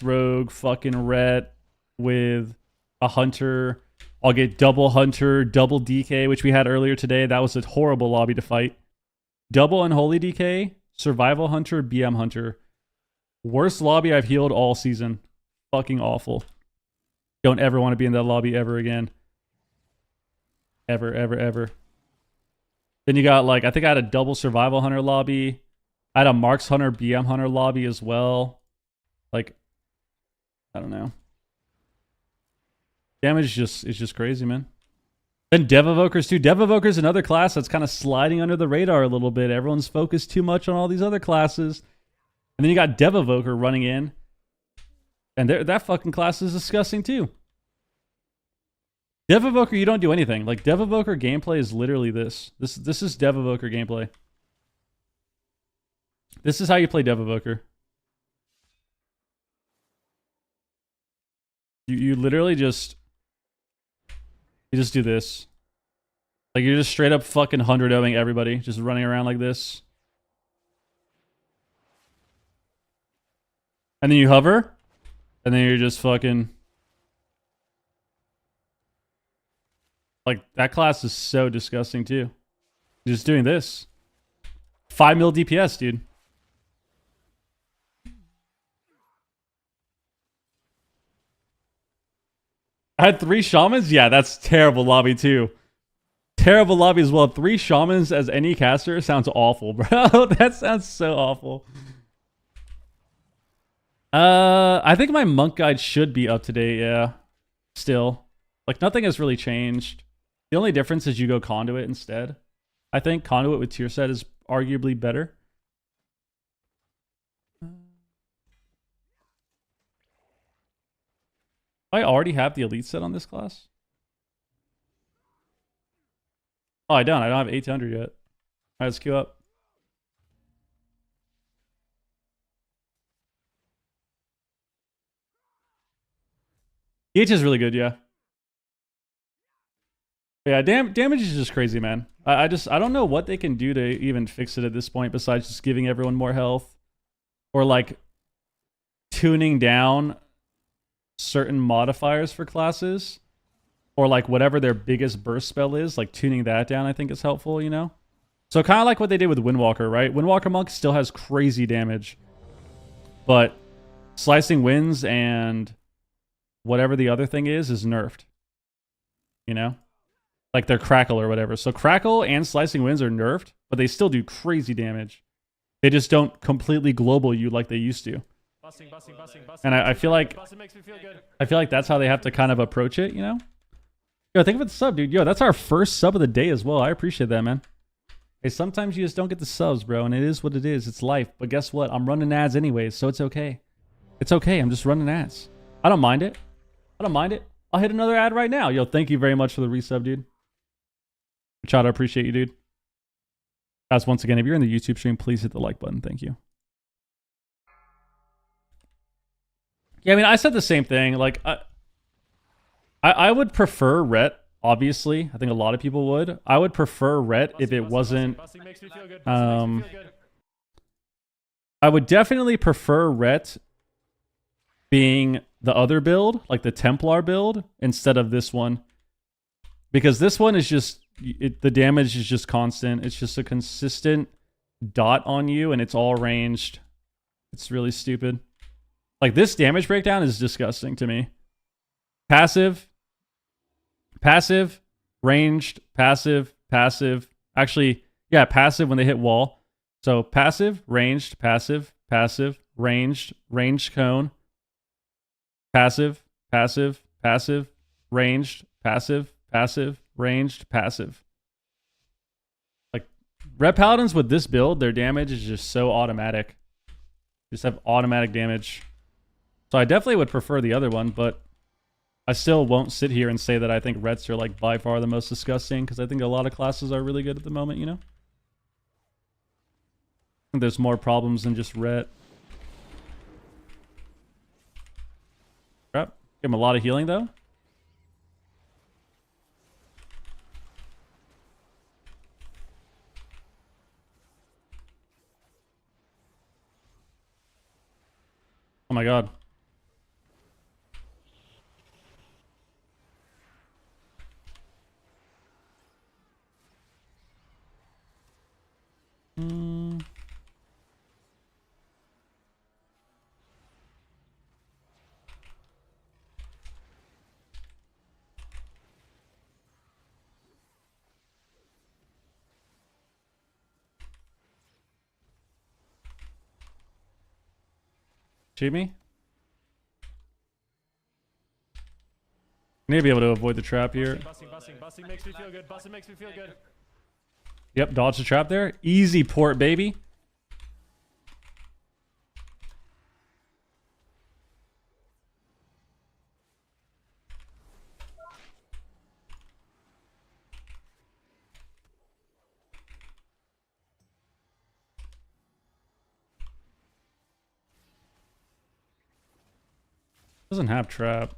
Rogue, fucking Ret with a Hunter. I'll get double Hunter, double DK, which we had earlier today. That was a horrible lobby to fight. Double Unholy DK, Survival Hunter, BM Hunter. Worst lobby I've healed all season. Fucking awful. Don't ever want to be in that lobby ever again. Ever, ever, ever. Then you got like, I think I had a double Survival Hunter lobby. I had a Marks Hunter, BM Hunter lobby as well. Like, I don't know. Damage is just crazy, man. Then Dev Evokers too. Dev Evokers another class that's kind of sliding under the radar a little bit. Everyone's focused too much on all these other classes. And then you got Dev Evoker running in. And that fucking class is disgusting too. Dev Evoker, you don't do anything. Like, Dev Evoker gameplay is literally this. This is Dev Evoker gameplay. This is how you play Dev Evoker. You literally just... You just do this. Like, you're just straight up fucking 100-0ing everybody. Just running around like this. And then you hover. And then you're just fucking... Like, that class is so disgusting, too. You're just doing this. 5 mil DPS, dude. I had 3 shamans? Yeah, that's terrible lobby, too. Terrible lobby as well. 3 shamans as any caster sounds awful, bro. That sounds so awful. I think my monk guide should be up to date, yeah. Still. Like, nothing has really changed. The only difference is you go conduit instead. I think conduit with tier set is arguably better. I already have the elite set on this class. Oh, I don't. I don't have 800 yet. All right, let's queue up. DH is really good, yeah. Yeah, damage is just crazy, man. I don't know what they can do to even fix it at this point besides just giving everyone more health. Or like tuning down certain modifiers for classes. Or like whatever their biggest burst spell is, like tuning that down I think is helpful, you know? So kind of like what they did with Windwalker, right? Windwalker Monk still has crazy damage. But Slicing Winds and whatever the other thing is nerfed. You know? Like their Crackle or whatever. So Crackle and Slicing Winds are nerfed, but they still do crazy damage. They just don't completely global you like they used to. Busting. And I feel like that's how they have to kind of approach it, you know? Yo, think about the sub, dude. Yo, that's our first sub of the day as well. I appreciate that, man. Hey, sometimes you just don't get the subs, bro, and it is what it is. It's life. But guess what? I'm running ads anyways, so it's okay. It's okay. I'm just running ads. I don't mind it. I'll hit another ad right now. Yo, thank you very much for the resub, dude. Machado, appreciate you, dude. Guys, once again, if you're in the YouTube stream, please hit the like button. Thank you. Yeah, I mean, I said the same thing. Like, I would prefer Ret, obviously. I think a lot of people would. I would prefer Ret if it wasn't... I would definitely prefer Ret being the other build, like the Templar build, instead of this one. Because this one is just... the damage is just constant. It's just a consistent dot on you, and it's all ranged. It's really stupid. Like, this damage breakdown is disgusting to me. Passive, ranged, passive. Actually, yeah, passive when they hit wall. So passive, ranged, passive, ranged cone. Passive, ranged, passive, ranged, passive. Like, Red Paladins with this build, their damage is just so automatic. Just have automatic damage. So I definitely would prefer the other one, but I still won't sit here and say that I think Rets are like by far the most disgusting, because I think a lot of classes are really good at the moment, you know? I think there's more problems than just Ret. Give him a lot of healing though. Oh my god. Shoot me? I need to be able to avoid the trap here. Busting makes me feel good. Busting makes me feel good. Yep, dodge the trap there. Easy port, baby. Doesn't have trap.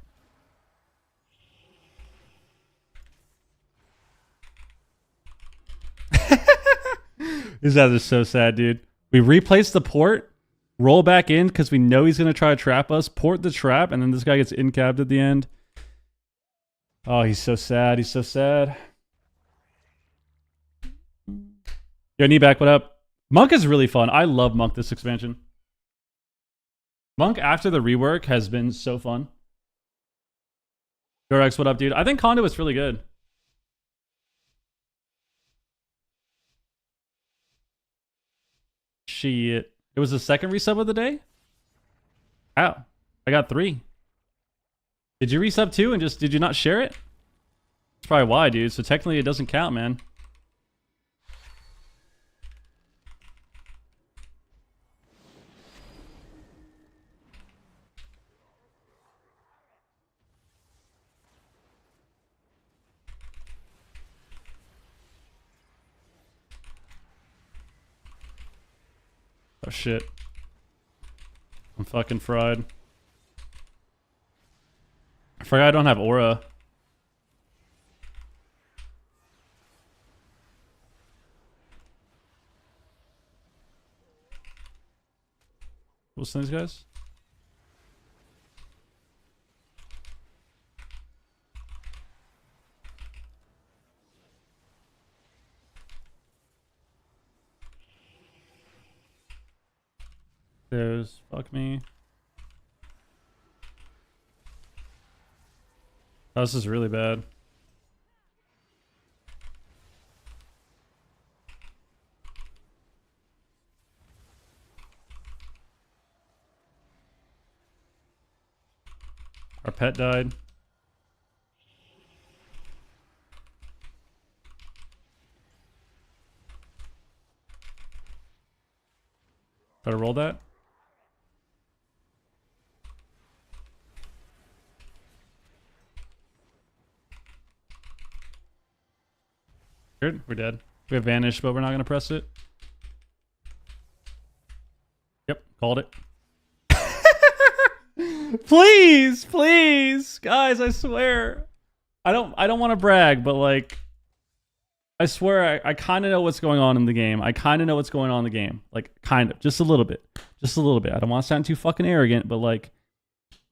These guys are so sad, dude. We replace the port, roll back in because we know he's going to try to trap us, port the trap, and then this guy gets in-capped at the end. Oh, he's so sad. He's so sad. Yo, knee back, what up? Monk is really fun. I love Monk this expansion. Monk after the rework has been so fun. Durex, what up, dude? I think Conduit's really good. Shit. It was the second resub of the day? Ow. I got 3. Did you resub too and just, did you not share it? That's probably why, dude. So technically it doesn't count, man. Oh shit. I'm fucking fried. I forgot I don't have aura. What's these guys? There's fuck me. Oh, this is really bad. Our pet died. Better roll that. Good, we're dead. We have vanished, but we're not gonna press it. Yep, called it. Please, please, guys, I swear. I don't want to brag, but like, I swear I kind of know what's going on in the game. I kind of know what's going on in the game. Like, kind of, just a little bit. Just a little bit. I don't want to sound too fucking arrogant, but like,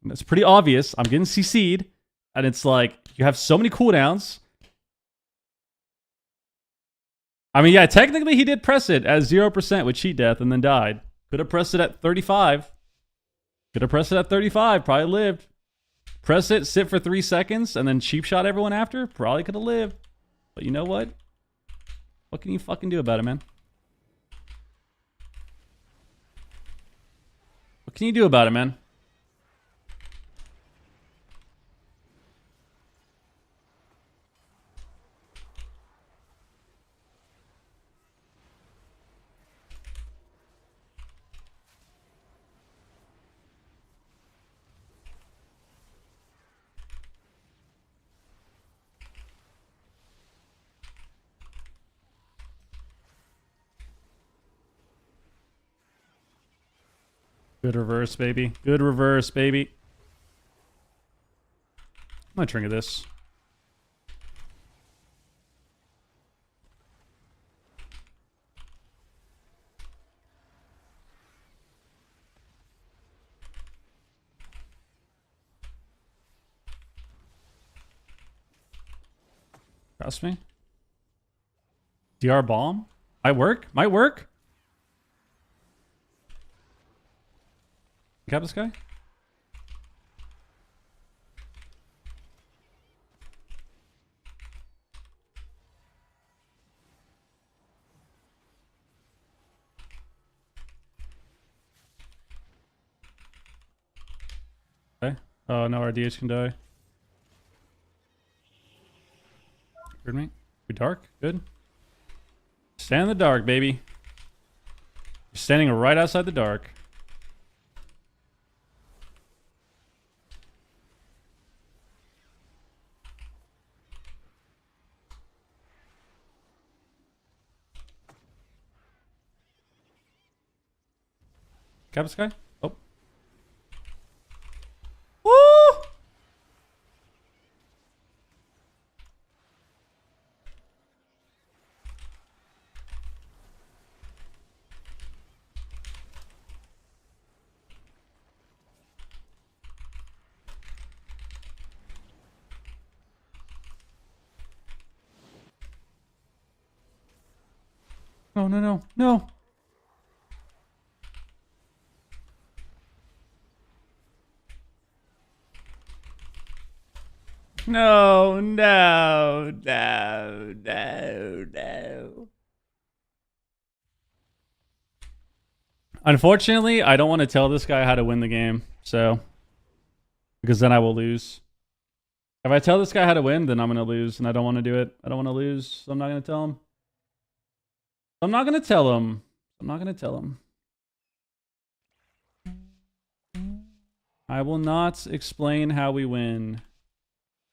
it's pretty obvious. I'm getting CC'd, and it's like, you have so many cooldowns. I mean, yeah, technically he did press it at 0% with cheat death and then died. Could have pressed it at 35. Could have pressed it at 35. Probably lived. Press it, sit for 3 seconds, and then cheap shot everyone after. Probably could have lived. But you know what? What can you fucking do about it, man? What can you do about it, man? Good reverse, baby. Good reverse, baby. gonna trigger this. Trust me. DR bomb? Might work. Might work. Cap this guy. Okay. Oh no, our DH can die. Heard me? We dark? Good. Stand in the dark, baby. You're standing right outside the dark. Cap this guy? Oh. Woo! No, no, no, no. No, no, no, no, no. Unfortunately, I don't want to tell this guy how to win the game, so because then I will lose. If I tell this guy how to win, then I'm gonna lose, and I don't want to do it. I don't want to lose, so I'm not gonna tell him. I'm not gonna tell him. I'm not gonna tell him. I will not explain how we win.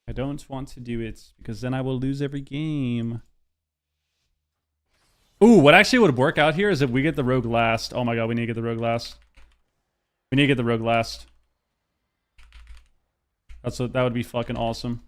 I don't want to do it because then I will lose every game. Ooh, what actually would work out here is if we get the rogue last. Oh my god, we need to get the rogue last. We need to get the rogue last. That would be fucking awesome.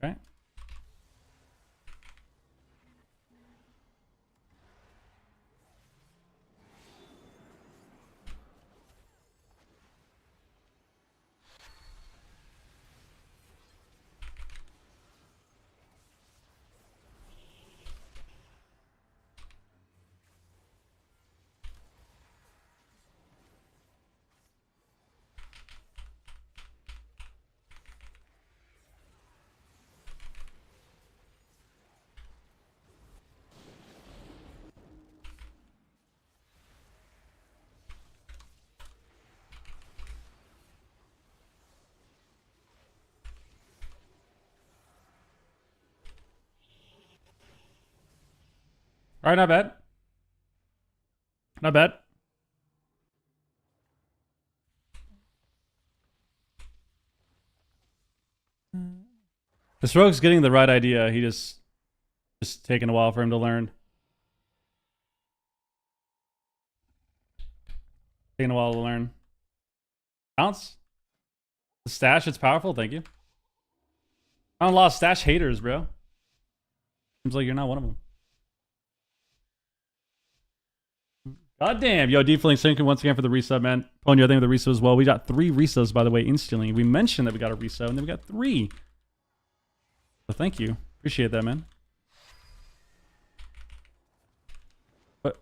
Okay. All right, not bad. Not bad. This rogue's getting the right idea. He just taking a while for him to learn. Taking a while to learn. Bounce. The stash, it's powerful. Thank you. I don't a lot of stash haters, bro. Seems like you're not one of them. God damn. Yo, Deep Link, thank you once again for the resub, man. Ponyo, thank you for the resub as well. We got 3 resubs, by the way, instantly. We mentioned that we got a resub, and then we got 3. So thank you. Appreciate that, man. What?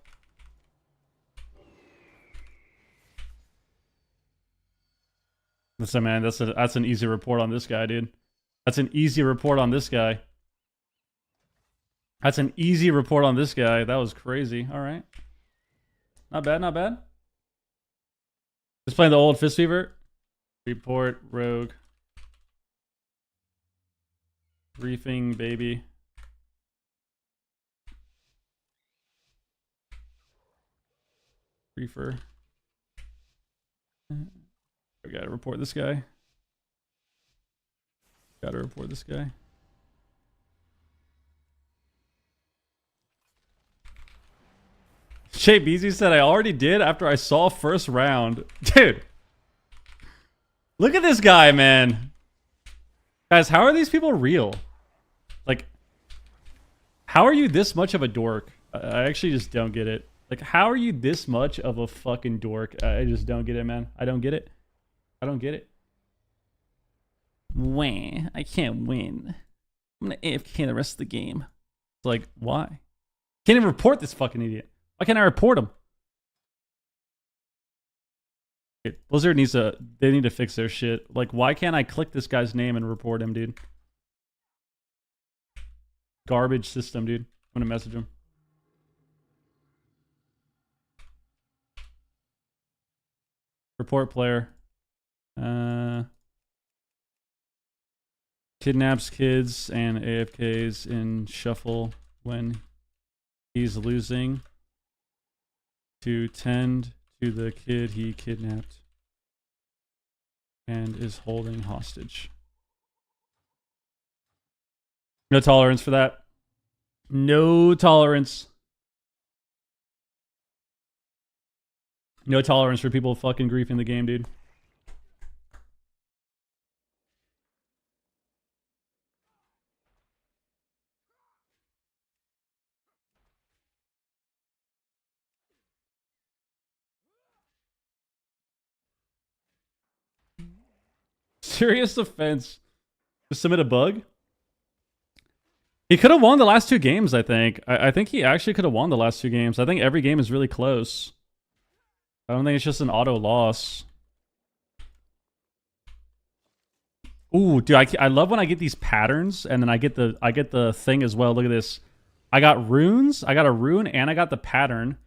Listen, man, that's an easy report on this guy, dude. That's an easy report on this guy. That's an easy report on this guy. That was crazy. All right. Not bad, not bad. Just playing the old Fist Fever. Report, rogue. Briefing, baby. Briefer. We gotta report this guy. Gotta report this guy. Shay Beezy said, I already did after I saw first round. Dude. Look at this guy, man. Guys, how are these people real? Like, how are you this much of a dork? I actually just don't get it. Like, how are you this much of a fucking dork? I just don't get it, man. I don't get it. I don't get it. Wah, I can't win. I'm gonna AFK the rest of the game. It's like, why? Can't even report this fucking idiot. Why can't I report him? Blizzard needs to, they need to fix their shit. Like, why can't I click this guy's name and report him, dude? Garbage system, dude. I'm gonna message him. Report player. Kidnaps kids and AFKs in shuffle when he's losing to tend to the kid he kidnapped and is holding hostage. No tolerance for that. No tolerance. No tolerance for people fucking griefing the game, dude. Serious offense. Just submit a bug? He could have won the last 2 games, I think. I think he actually could have won the last 2 games. I think every game is really close. I don't think it's just an auto loss. Ooh, dude, I love when I get these patterns and then I get the thing as well. Look at this. I got runes, I got a rune, and I got the pattern.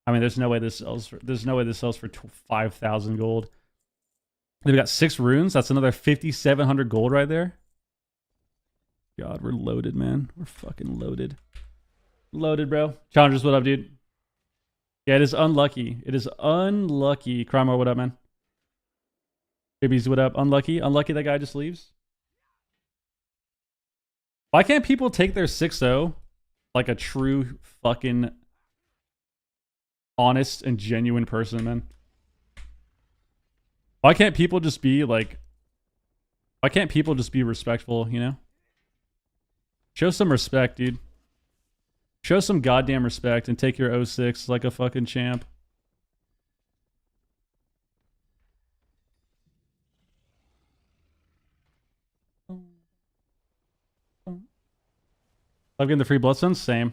I mean, there's no way this sells for 5,000 gold. Then we got 6 runes. That's another 5,700 gold right there. God, we're loaded, man. We're fucking loaded. Loaded, bro. Challengers, what up, dude? Yeah, it is unlucky. It is unlucky. Crymar, what up, man? Babies, what up? Unlucky. Unlucky that guy just leaves. Why can't people take their 6-0 like a true fucking honest and genuine person, man? Why can't people just be like... Why can't people just be respectful, you know? Show some respect, dude. Show some goddamn respect and take your 06 like a fucking champ. I'm getting the free Bloodstones? Same.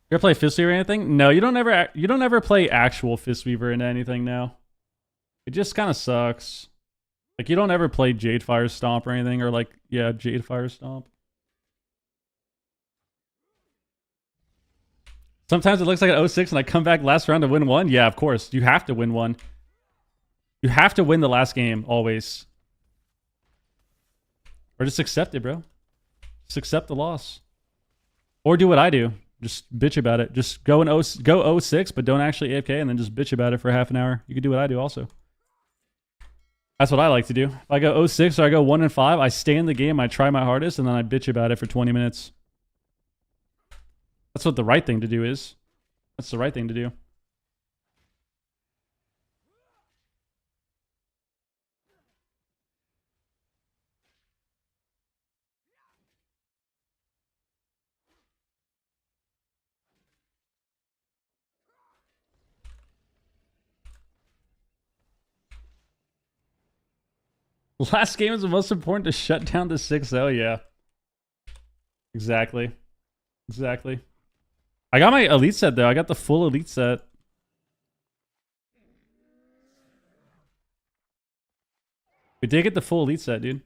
You ever play Fistweaver or anything? No, you don't ever play actual Fistweaver into anything now. It just kind of sucks. Like, you don't ever play Jadefire Stomp or anything, or like, yeah, Jadefire Stomp. Sometimes it looks like an 06 and I come back last round to win 1. Yeah, of course. You have to win 1. You have to win the last game, always. Or just accept it, bro. Just accept the loss. Or do what I do. Just bitch about it. Just go 06, but don't actually AFK, and then just bitch about it for half an hour. You could do what I do also. That's what I like to do. If I go 0-6 or I go 1-5, I stay in the game, I try my hardest, and then I bitch about it for 20 minutes. That's what the right thing to do is. That's the right thing to do. Last game is the most important to shut down the 6-0, yeah. Exactly. Exactly. I got my elite set though. I got the full elite set. We did get the full elite set, dude.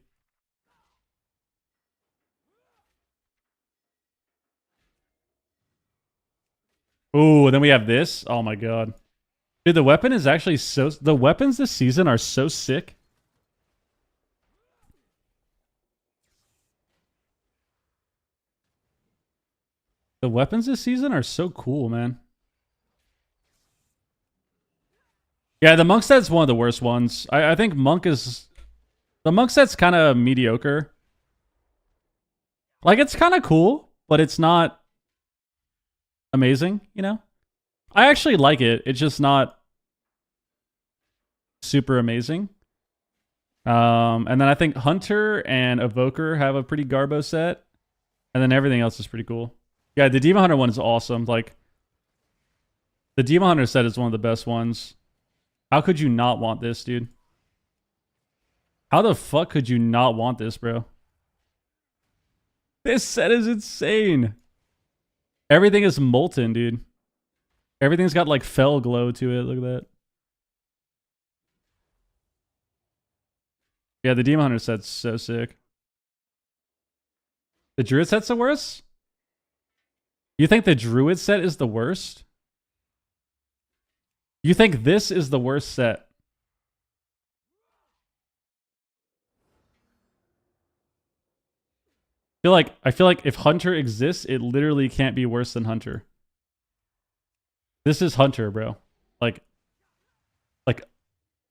Ooh, then we have this. Oh my god. Dude, the weapon is actually so... The weapons this season are so sick. The weapons this season are so cool, man. Yeah, the monk set's one of the worst ones. I think monk is... The monk set's kind of mediocre. Like, it's kind of cool, but it's not amazing, you know? I actually like it. It's just not super amazing. And then I think Hunter and Evoker have a pretty garbo set. And then everything else is pretty cool. Yeah, the Demon Hunter one is awesome. Like, the Demon Hunter set is one of the best ones. How could you not want this, dude? How the fuck could you not want this, bro? This set is insane. Everything is molten, dude. Everything's got like fell glow to it. Look at that. Yeah, the Demon Hunter set's so sick. The Druid set's the worst? You think the Druid set is the worst? You think this is the worst set? I feel like if Hunter exists, it literally can't be worse than Hunter. This is Hunter, bro. Like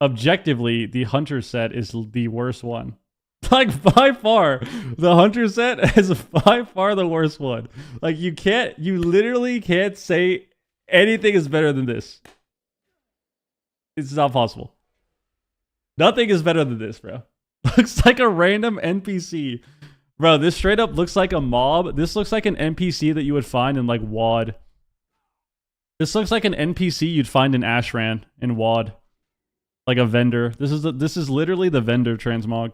objectively, the Hunter set is the worst one. Like, by far, the Hunter set is by far the worst one. Like, you literally can't say anything is better than this. It's not possible. Nothing is better than this, bro. Looks like a random NPC. Bro, this straight up looks like a mob. This looks like an NPC that you would find in, like, WoD. This looks like an NPC you'd find in Ashran in WoD. Like a vendor. This is literally the vendor transmog.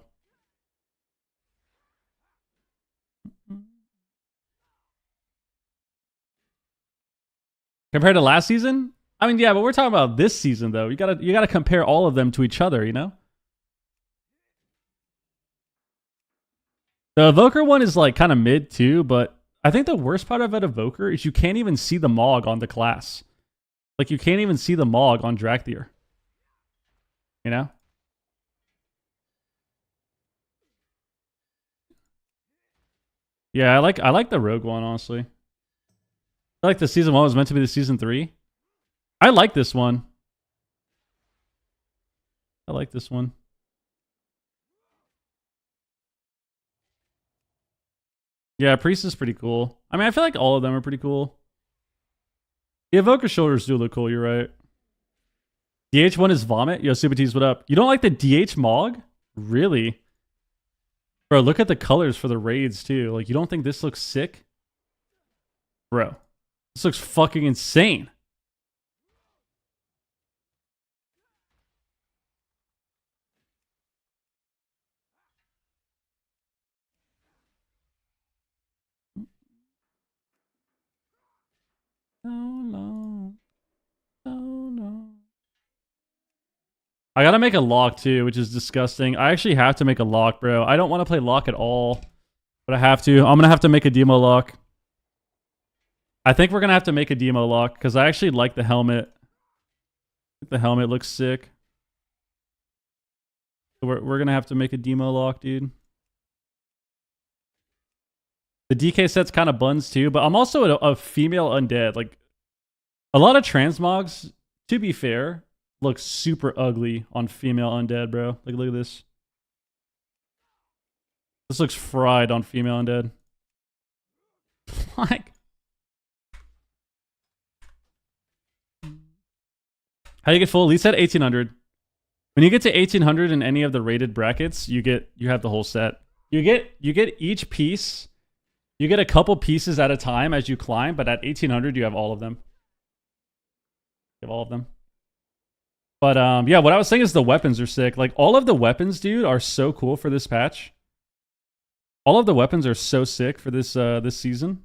Compared to last season? I mean, yeah, but we're talking about this season though. You gotta compare all of them to each other, you know? The Evoker one is like kind of mid too, but I think the worst part about Evoker is you can't even see the Mog on the class. Like, you can't even see the Mog on Drakthir. You know? Yeah, I like the Rogue one, honestly. I like the season 1 was meant to be the season 3. I like this one. I like this one. Yeah, Priest is pretty cool. I mean, I feel like all of them are pretty cool. The Evoker shoulders do look cool, you're right. DH1 is Vomit? Yo, Super T's, what up? You don't like the DH Mog? Really? Bro, look at the colors for the raids, too. Like, you don't think this looks sick? Bro, this looks fucking insane. So long. So long. I gotta make a lock too, which is disgusting. I actually have to make a lock, bro. I don't want to play lock at all, but I have to. I'm gonna have to make a demo lock. I think we're gonna have to make a demo lock because I actually like the helmet. The helmet looks sick. So we're gonna have to make a demo lock, dude. The DK set's kind of buns too, but I'm also a female undead. Like, a lot of transmogs, to be fair, looks super ugly on female undead, bro. Like, look at this. This looks fried on female undead. Like, how do you get full? Elite set 1800. When you get to 1800 in any of the rated brackets, you have the whole set. You get each piece. You get a couple pieces at a time as you climb, but at 1800 you have all of them. You have all of them. But yeah, what I was saying is the weapons are sick. Like, all of the weapons, dude, are so cool for this patch. All of the weapons are so sick for this this season.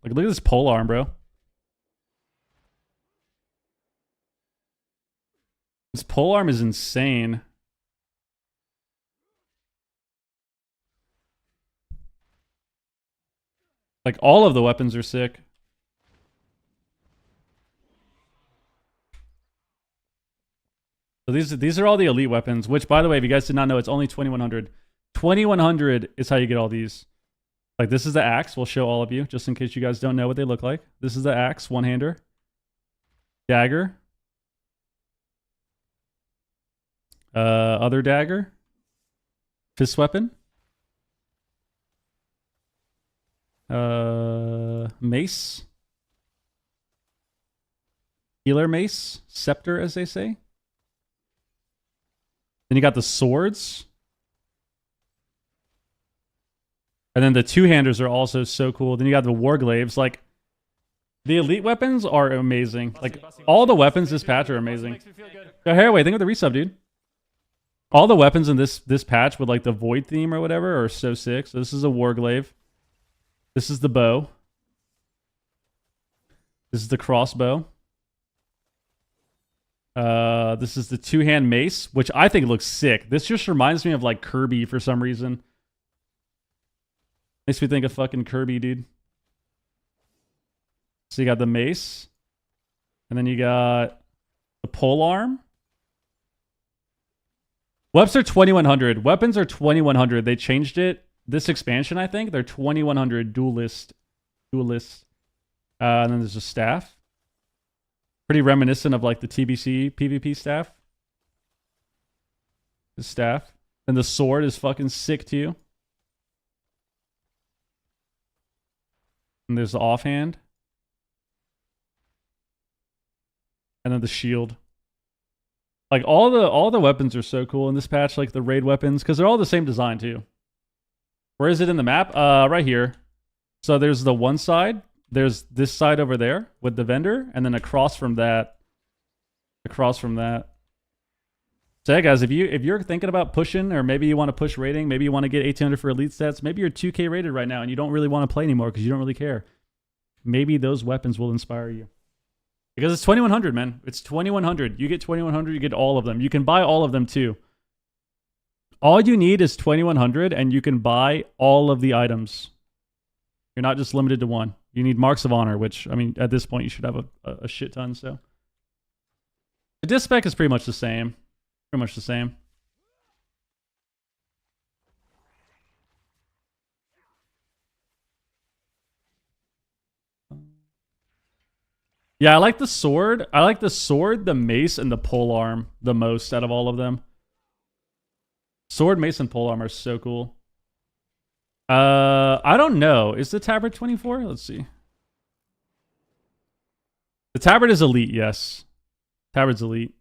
Like, look at this pole arm, bro. This pole arm is insane. Like, all of the weapons are sick. So these are all the elite weapons, which, by the way, if you guys did not know, it's only 2100. 2100 is how you get all these. Like, this is the axe. We'll show all of you, just in case you guys don't know what they look like. This is the axe, one-hander. Dagger. Other dagger. Fist weapon. Mace. Healer mace. Scepter, as they say. Then you got the swords. And then the two-handers are also so cool. Then you got the warglaives. Like, the elite weapons are amazing. Like, all the weapons this patch are amazing. Yo, Haraway, think of the resub, dude. All the weapons in this patch with, like, the void theme or whatever are so sick. So this is a warglaive. This is the bow. This is the crossbow. This is the two-hand mace, which I think looks sick. This just reminds me of, like, Kirby for some reason. Makes me think of fucking Kirby, dude. So you got the mace. And then you got the pole arm. Weapons are 2100. Weapons are 2100. They changed it. This expansion, I think. They're 2100 duelist. And then there's a staff. Pretty reminiscent of, like, the TBC PvP staff. The staff. And the sword is fucking sick too. And there's the offhand. And then the shield. Like, all the weapons are so cool in this patch, like the raid weapons, because they're all the same design too. Where is it in the map? Right here. So there's the one side. There's this side over there with the vendor, and then across from that. So yeah, guys, if you're thinking about pushing, or maybe you want to push rating, maybe you want to get 1800 for elite sets, maybe you're 2K rated right now and you don't really want to play anymore because you don't really care. Maybe those weapons will inspire you. Because it's 2100, man. It's 2100. You get 2100, you get all of them. You can buy all of them too. All you need is 2100 and you can buy all of the items. You're not just limited to one. You need Marks of Honor, which, I mean, at this point you should have a shit ton, so. The disc spec is pretty much the same. Pretty much the same. Yeah, I like the sword. I like the sword, the mace, and the polearm the most out of all of them. Sword, mace, and polearm are so cool. I don't know. Is the tabard 24? Let's see. The tabard is elite, yes. Tabard's elite.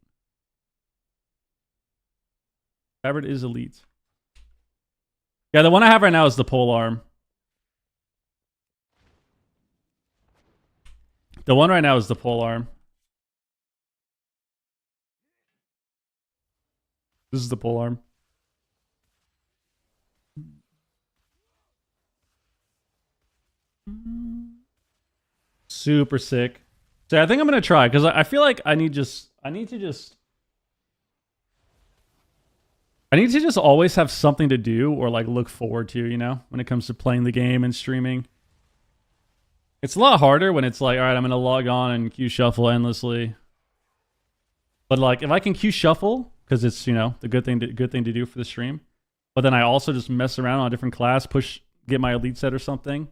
Tabard is elite. Yeah, the one I have right now is the polearm. The one right now is the polearm. This is the polearm. Super sick. So I think I'm gonna try because I feel like I need to just always have something to do or like look forward to, you know, when it comes to playing the game and streaming. It's a lot harder when it's like, all right, I'm gonna log on and queue shuffle endlessly. But like, if I can queue shuffle, because it's, you know, the good thing to do for the stream. But then I also just mess around on a different class, get my elite set or something.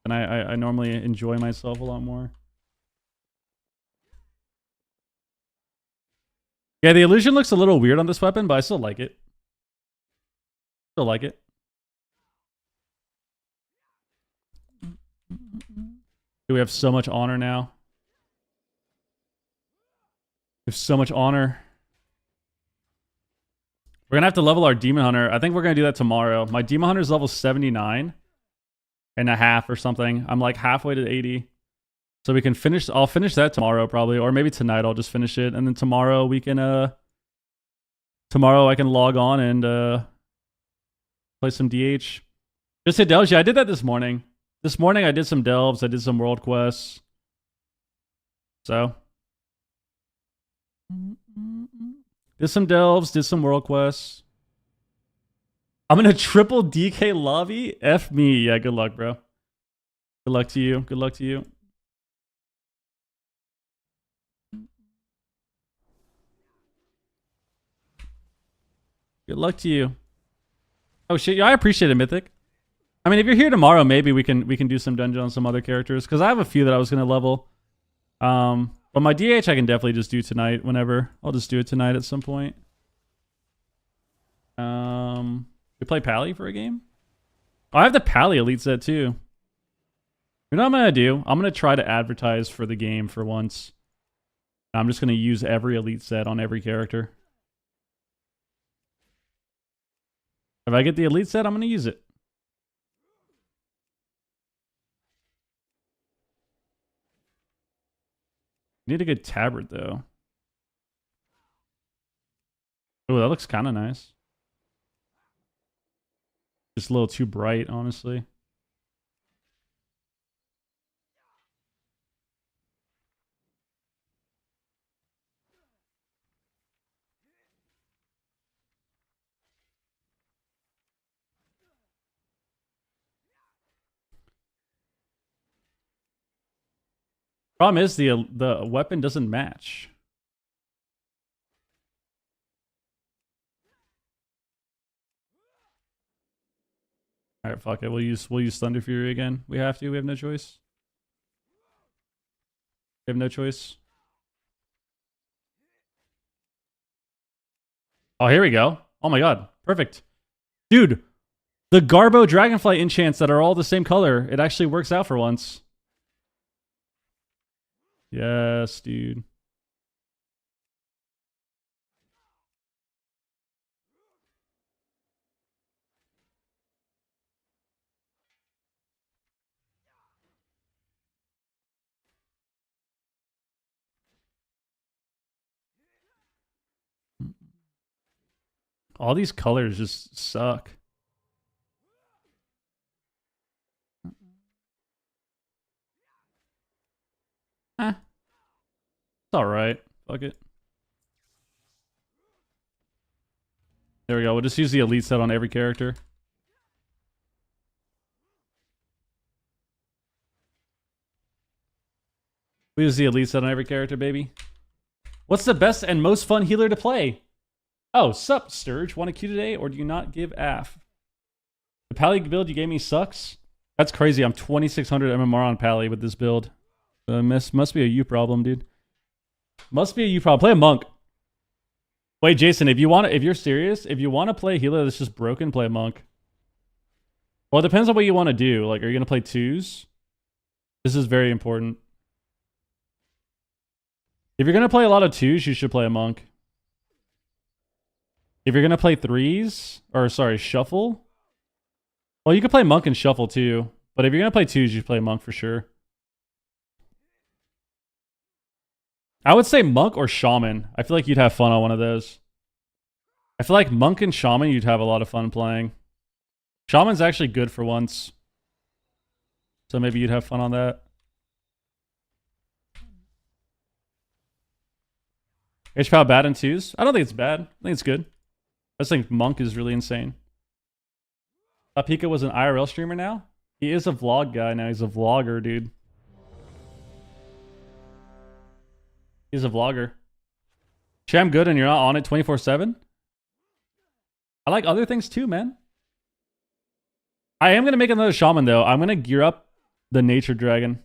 And I normally enjoy myself a lot more. Yeah, the illusion looks a little weird on this weapon, but I still like it. Still like it. We have so much honor now. We have so much honor. We're going to have to level our Demon Hunter. I think we're going to do that tomorrow. My Demon Hunter is level 79 and a half or something. I'm like halfway to 80. So we can finish. I'll finish that tomorrow probably. Or maybe tonight I'll just finish it. And then tomorrow we can... Tomorrow I can log on and play some DH. Just hit delves. Yeah, I did that this morning. This morning I did some delves. I did some world quests. So... Did some delves, did some world quests. I'm in a triple DK lobby. F me. Yeah, good luck, bro. Good luck to you. Good luck to you. Good luck to you. Oh shit, yeah, I appreciate it, Mythic. I mean, if you're here tomorrow, maybe we can do some dungeon on some other characters. Because I have a few that I was gonna level. But my DH I can definitely just do tonight whenever. I'll just do it tonight at some point. We play Pally for a game? Oh, I have the Pally elite set too. You know what I'm going to do? I'm going to try to advertise for the game for once. I'm just going to use every elite set on every character. If I get the elite set, I'm going to use it. Need a good tabard though. Oh, that looks kind of nice. Just a little too bright, honestly. Problem is the weapon doesn't match. All right, fuck it. We'll use Thunder Fury again. We have to. We have no choice. We have no choice. Oh, here we go. Oh my god. Perfect. Dude, the Garbo Dragonflight enchants that are all the same color. It actually works out for once. Yes, dude. All these colors just suck. It's alright. Fuck it. There we go. We'll just use the elite set on every character. We use the elite set on every character, baby. What's the best and most fun healer to play? Oh, sup, Sturge. Want a Q today, or do you not give AF? The Pally build you gave me sucks? That's crazy. I'm 2600 MMR on Pally with this build. Must be a you problem, dude. Must be a you problem. Play a monk. Wait, Jason, if you're serious, if you want to play a healer that's just broken, play a monk. Well, it depends on what you want to do. Like, are you going to play twos? This is very important. If you're going to play a lot of twos, you should play a monk. If you're going to play threes, or sorry, shuffle. Well, you could play monk and shuffle too. But if you're going to play twos, you should play monk for sure. I would say monk or shaman. I feel like you'd have fun on one of those. I feel like monk and shaman, you'd have a lot of fun playing. Shaman's actually good for once. So maybe you'd have fun on that. HP bad in twos? I don't think it's bad. I think it's good. I just think monk is really insane. Pika was an IRL streamer now? He is a vlog guy now. He's a vlogger, dude. He's a vlogger. Sham good and you're not on it 24/7? I like other things too, man. I am going to make another shaman though. I'm going to gear up the nature dragon.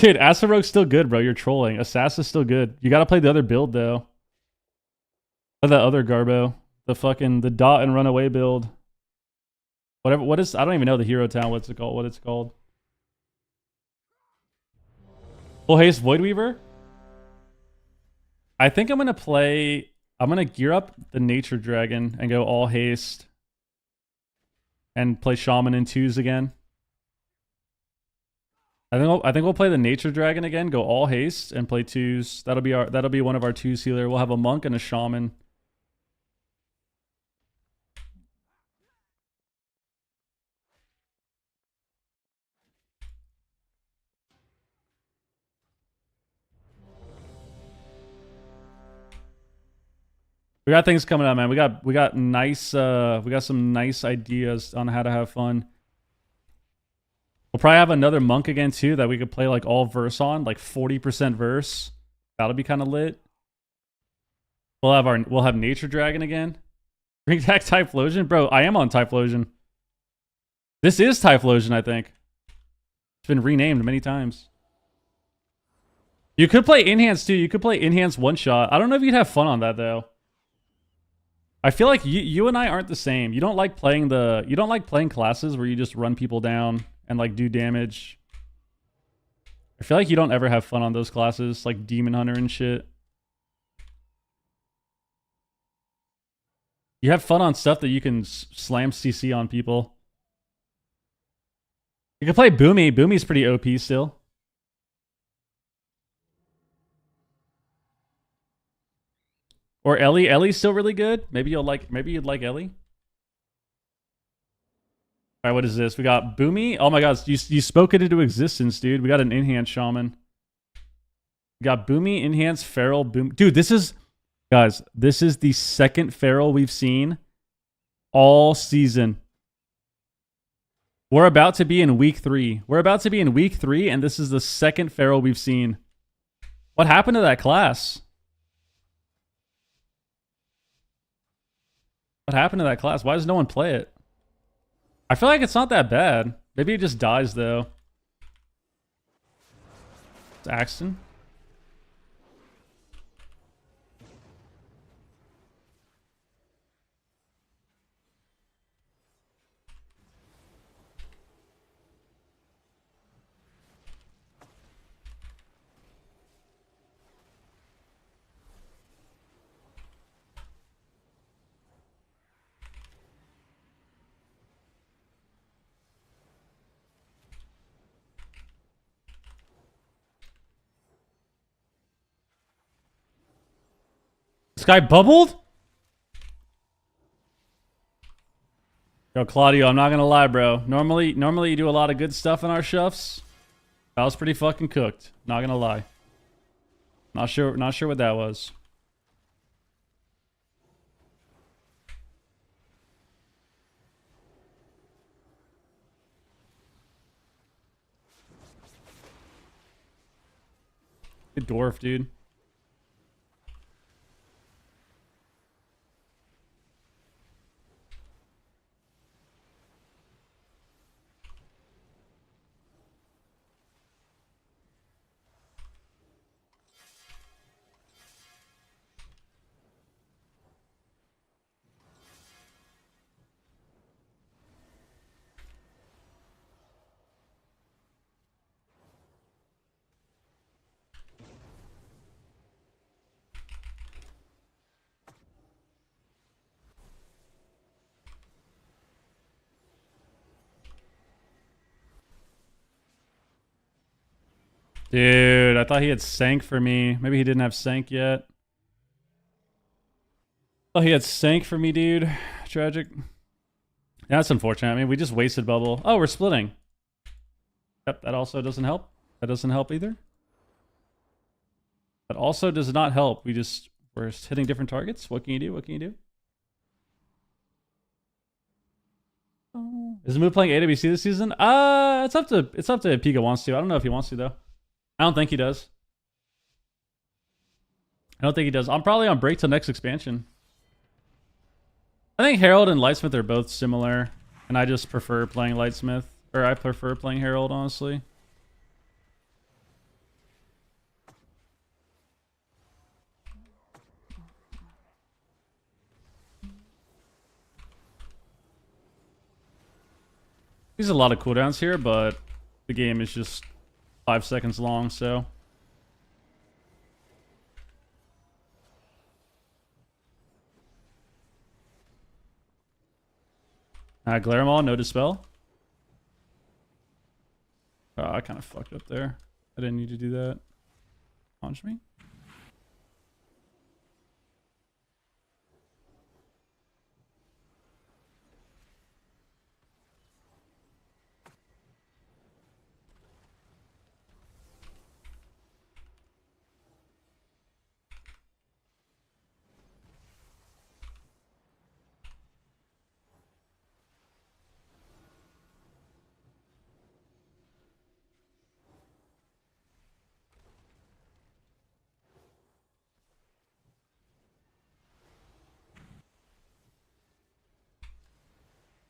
Dude, Asarogue's still good, bro. You're trolling. Assassin's still good. You gotta play the other build, though. Or the other Garbo. The dot and runaway build. Whatever, what is, I don't even know the hero town, what it's called. Full haste Voidweaver? I think I'm gonna gear up the Nature Dragon and go all haste. And play Shaman in 2s again. I think we'll play the Nature Dragon again, go all haste, and play 2s. That'll be one of our 2s healer. We'll have a monk and a shaman. We got things coming up, man. We got some nice ideas on how to have fun. We'll probably have another monk again too that we could play like all verse on, like 40% verse. That'll be kind of lit. We'll have Nature Dragon again. Bring back Typhlosion, bro. I am on Typhlosion. This is Typhlosion, I think. It's been renamed many times. You could play Enhance too. You could play Enhance one shot. I don't know if you'd have fun on that though. I feel like you and I aren't the same. You don't like playing classes where you just run people down and like do damage. I feel like you don't ever have fun on those classes, like Demon Hunter and shit. You have fun on stuff that you can slam CC on people. You can play Boomy. Boomy's pretty OP still. Or Ellie. Ellie's still really good. Maybe you'd like Ellie. All right, what is this? We got Boomy. Oh my god, you spoke it into existence, dude. We got an Enhanced Shaman. We got Boomy, Enhanced, Feral, Boom. Dude, this is the second Feral we've seen all season. We're about to be in week 3. And this is the second Feral we've seen. What happened to that class? What happened to that class? Why does no one play it? I feel like it's not that bad. Maybe it just dies, though. It's Axton. This guy bubbled? Yo, Claudio, I'm not gonna lie, bro. Normally you do a lot of good stuff in our shuffs. That was pretty fucking cooked. Not gonna lie. Not sure what that was. Good dwarf, dude. Dude, I thought he had sank for me. Maybe he didn't have sank yet. Oh, he had sank for me, dude. Tragic. Yeah, that's unfortunate. I mean, we just wasted bubble. Oh, we're splitting. Yep, that also doesn't help. That doesn't help either. That also does not help. We're just hitting different targets. What can you do? What can you do? Oh. Is Moo playing AWC this season? It's up to Pika wants to. I don't know if he wants to though. I don't think he does. I'm probably on break till next expansion. I think Herald and Lightsmith are both similar, and I just prefer playing Lightsmith. Or I prefer playing Herald, honestly. There's a lot of cooldowns here, but the game is just 5 seconds long, so. Glare 'em all, no dispel. Oh, I kind of fucked up there. I didn't need to do that. Launch me.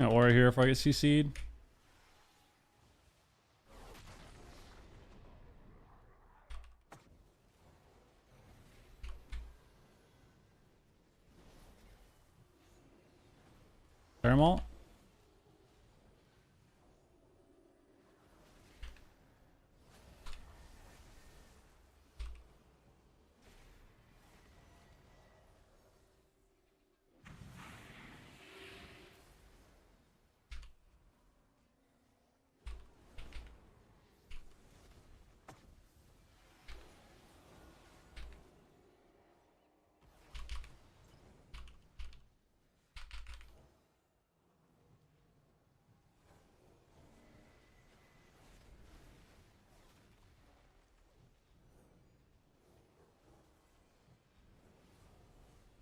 Aura here if I get CC'd. Thermal.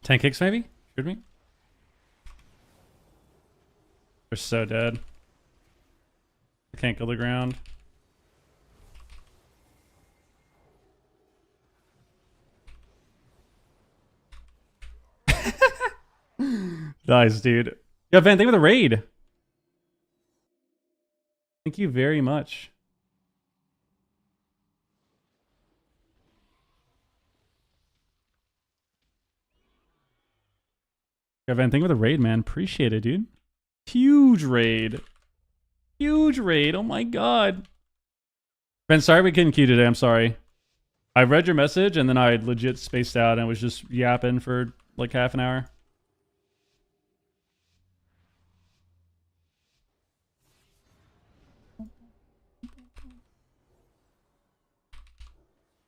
Tank kicks maybe? Shoot me. They're so dead. I can't kill the ground. Nice, dude. Yeah, Van, thank you for the raid. Thank you very much. Yeah, Van, thank you for the raid, man. Appreciate it, dude. Huge raid. Huge raid. Oh my god. Ben, sorry we couldn't queue today. I'm sorry. I read your message and then I legit spaced out and was just yapping for like half an hour.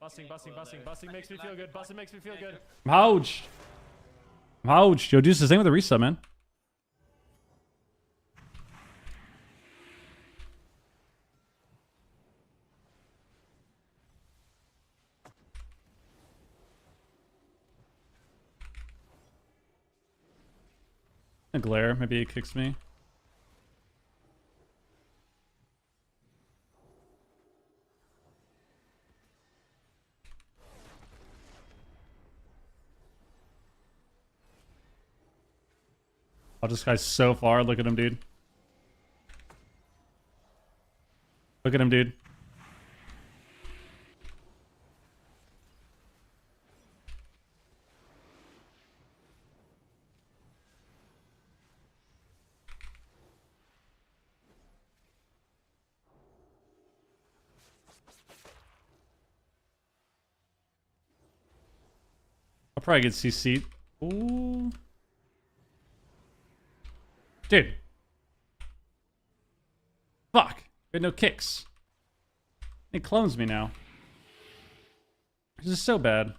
Busting makes me feel good. Busting makes me feel good. Ouch. Ouch. Yo, dude's the same with the reset, man. A glare. Maybe it kicks me. Oh, this guy's so far. Look at him, dude. Look at him, dude. I'll probably get CC'd. Ooh. Dude. Fuck. I had no kicks. It clones me now. This is so bad.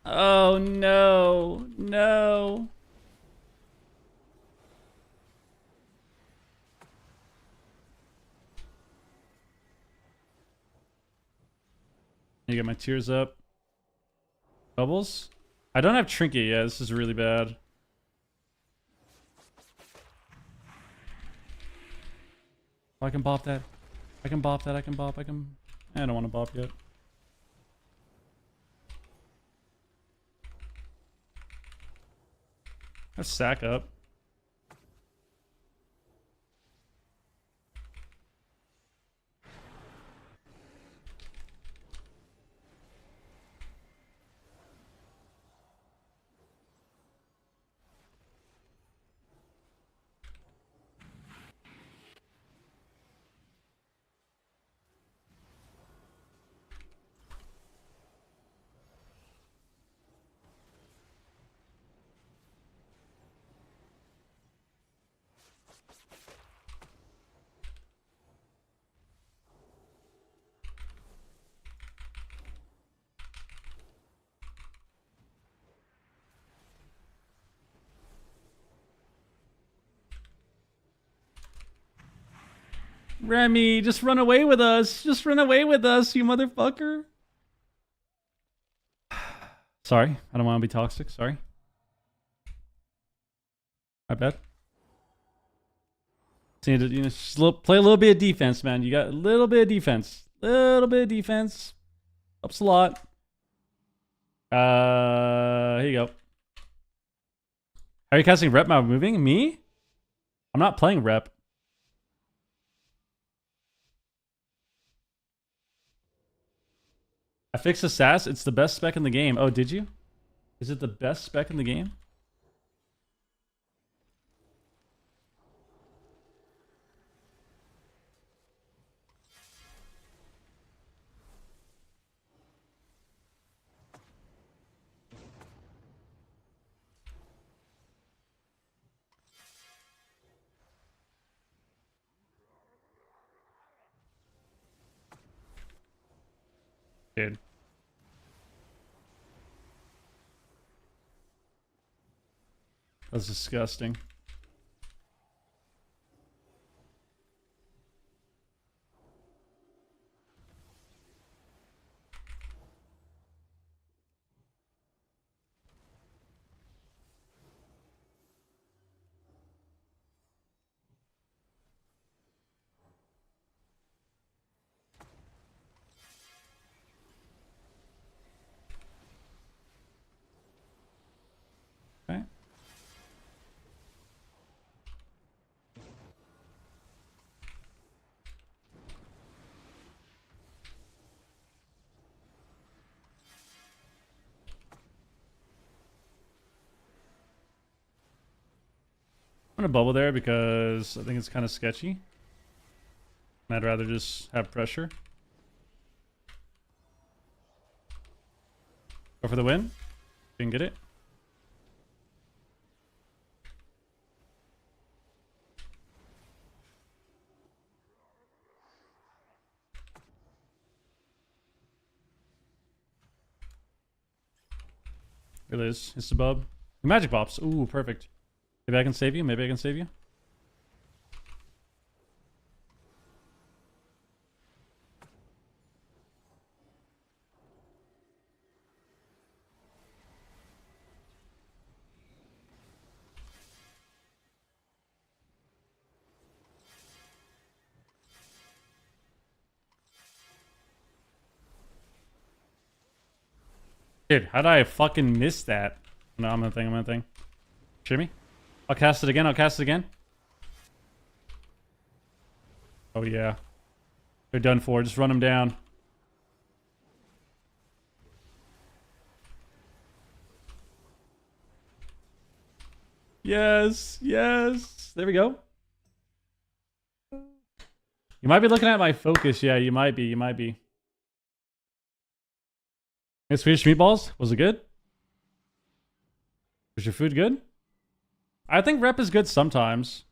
Oh no. No. You get my tears up. Bubbles? I don't have trinket yet. This is really bad. Oh, I can bop that. I can bop that. I can bop. I don't want to bop yet. Let's sack up. Remy, just run away with us. Just run away with us, you motherfucker. Sorry, I don't want to be toxic. Sorry. My bad. So you need to, just play a little bit of defense, man. You got a little bit of defense. Little bit of defense. Helps a lot. Here you go. Are you casting rep while moving? Me? I'm not playing rep. I fixed the sass. It's the best spec in the game. Oh, did you? Is it the best spec in the game? Dude. That's disgusting. Okay. I'm gonna bubble there because I think it's kind of sketchy. I'd rather just have pressure. Go for the win. Didn't get it. It is. It's the bub. Magic bops. Ooh, perfect. Maybe I can save you. Maybe I can save you. Dude, how did I fucking miss that? No, I'm gonna think. I'm gonna think. Shimmy. I'll cast it again. I'll cast it again. Oh, yeah. They're done for. Just run them down. Yes. Yes. There we go. You might be looking at my focus. Yeah, you might be. You might be. Hey, Swedish meatballs. Was it good? Was your food good? I think rep is good sometimes.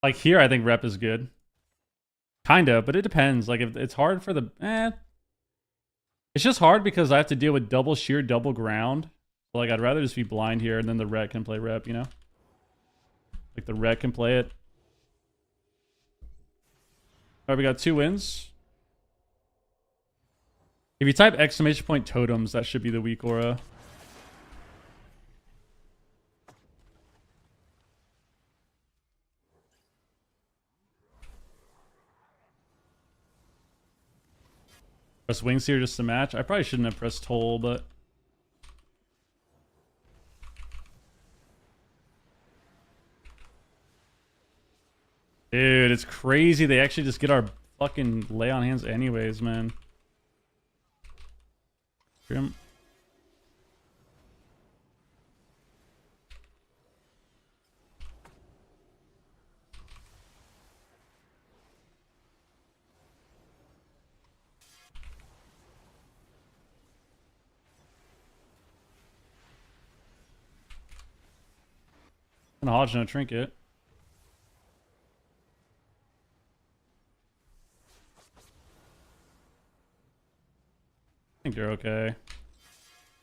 Like here, I think rep is good. Kinda, but it depends. Like if it's hard for the... It's just hard because I have to deal with double shear, double ground. So like I'd rather just be blind here and then the ret can play rep, you know? Like the ret can play it. Alright, we got 2 wins. If you type exclamation point totems, that should be the weak aura. Press wings here just to match. I probably shouldn't have pressed toll, but... Dude, it's crazy. They actually just get our fucking lay on hands anyways, man. Grim. And Hodge no trinket. I think you're okay.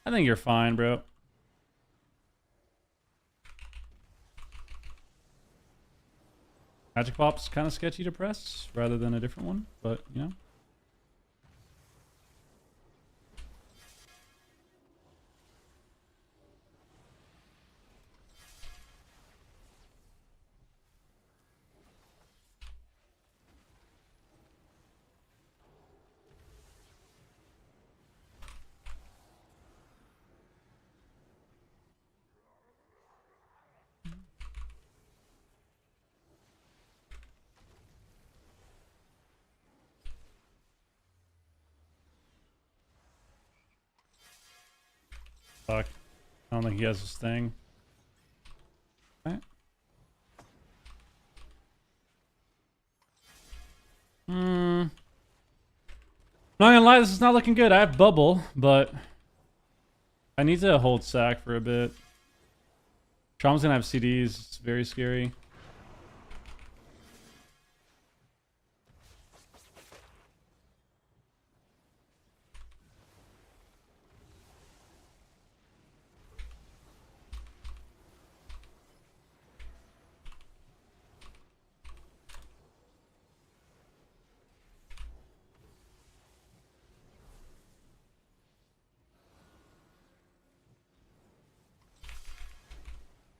I think you're fine, bro. Magic Pop's kind of sketchy to press rather than a different one, but you know. Fuck. I don't think he has this thing. Right. Not gonna lie, this is not looking good. I have bubble, but I need to hold sack for a bit. Traum's gonna have CDs. It's very scary.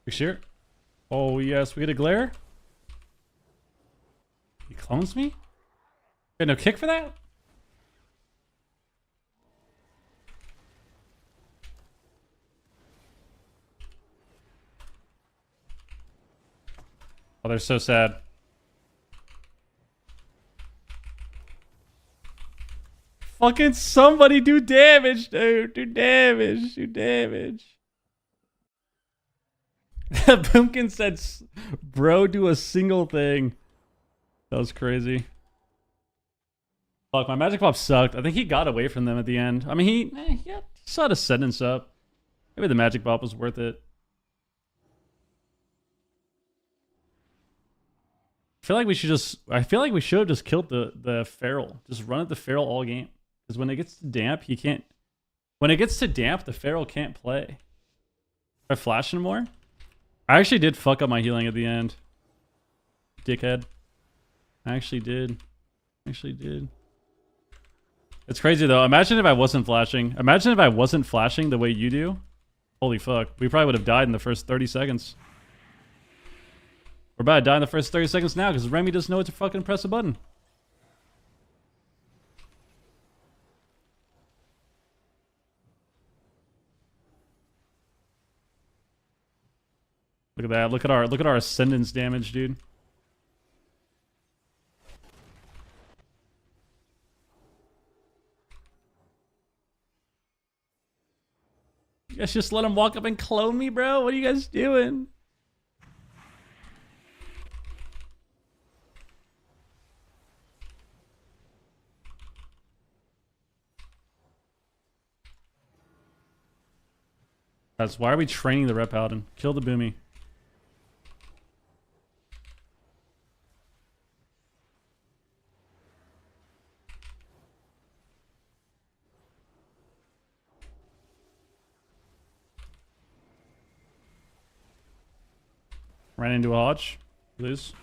You sure? Oh yes, we get a glare. He clones me? Got no kick for that? Oh, they're so sad. Fucking somebody do damage, dude. Do damage. Do damage. Boomkin said, bro, do a single thing. That was crazy. Fuck, my Magic Pop sucked. I think he got away from them at the end. I mean, he saw the sentence up. Maybe the Magic Pop was worth it. I feel like we should have just killed the Feral. Just run at the Feral all game. Because when it gets to damp, he can't. When it gets to damp, the Feral can't play. Am I flashing more? I actually did fuck up my healing at the end. Dickhead. I actually did. It's crazy though. Imagine if I wasn't flashing. Imagine if I wasn't flashing the way you do. Holy fuck. We probably would have died in the first 30 seconds. We're about to die in the first 30 seconds now because Remy doesn't know what to fucking press a button. Look at that. Look at our ascendance damage, dude. You guys just let him walk up and clone me, bro? What are you guys doing? That's why are we training the Rep Paladin? Kill the Boomy. Ran into a Hodge. Lose.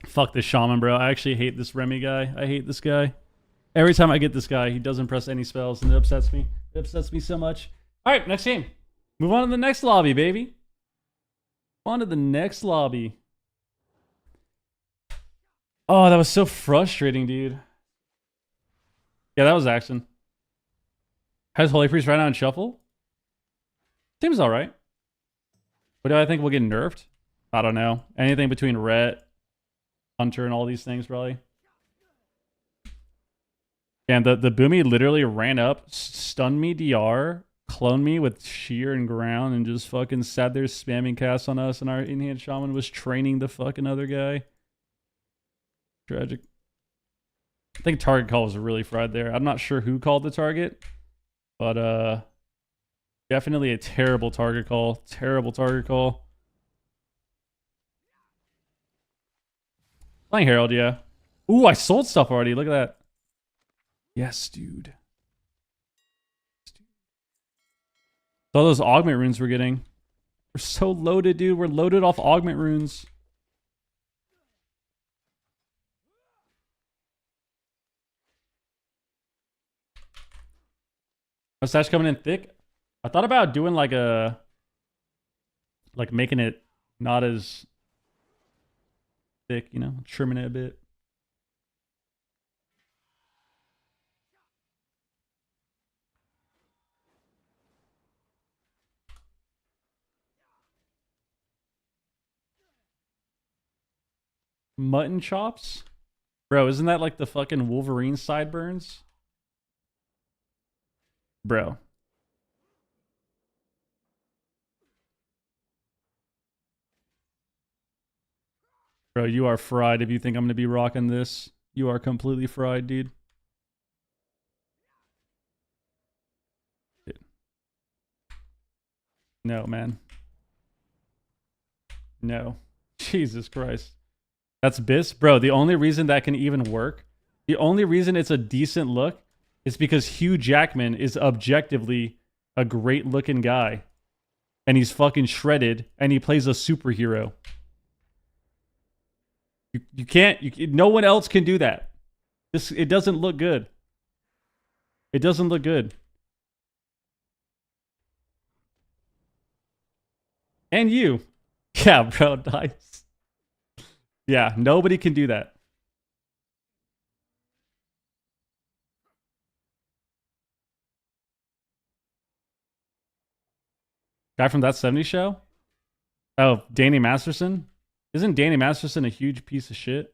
Fuck this shaman, bro. I actually hate this Remy guy. I hate this guy. Every time I get this guy, he doesn't press any spells, and it upsets me. It upsets me so much. All right, next game. Move on to the next lobby, baby. On to the next lobby. Oh, that was so frustrating, dude. Yeah, that was action. Has Holy Priest right now in shuffle? Seems alright. What do I think will get nerfed? I don't know. Anything between Ret, Hunter, and all these things, probably. And the Boomy literally ran up, stunned me DR, cloned me with shear and ground and just fucking sat there spamming casts on us, and our in-hand shaman was training the fucking other guy. Tragic. I think target call was really fried there. I'm not sure who called the target, but definitely a terrible target call. Terrible target call. Playing Herald, yeah. Ooh, I sold stuff already. Look at that. Yes, dude. All those augment runes we're getting. We're so loaded, dude. We're loaded off augment runes. Mustache coming in thick. I thought about doing like making it not as thick, you know, trimming it a bit. Mutton chops? Bro, isn't that like the fucking Wolverine sideburns? Bro. Bro, you are fried if you think I'm going to be rocking this. You are completely fried, dude. No, man. No. Jesus Christ. That's Biss? Bro, the only reason that can even work, the only reason it's a decent look is because Hugh Jackman is objectively a great looking guy. And he's fucking shredded and he plays a superhero. You can't, no one else can do that. It doesn't look good. It doesn't look good. And you. Yeah, bro, nice. Yeah, nobody can do that. Guy from That 70s Show? Oh, Danny Masterson? Isn't Danny Masterson a huge piece of shit?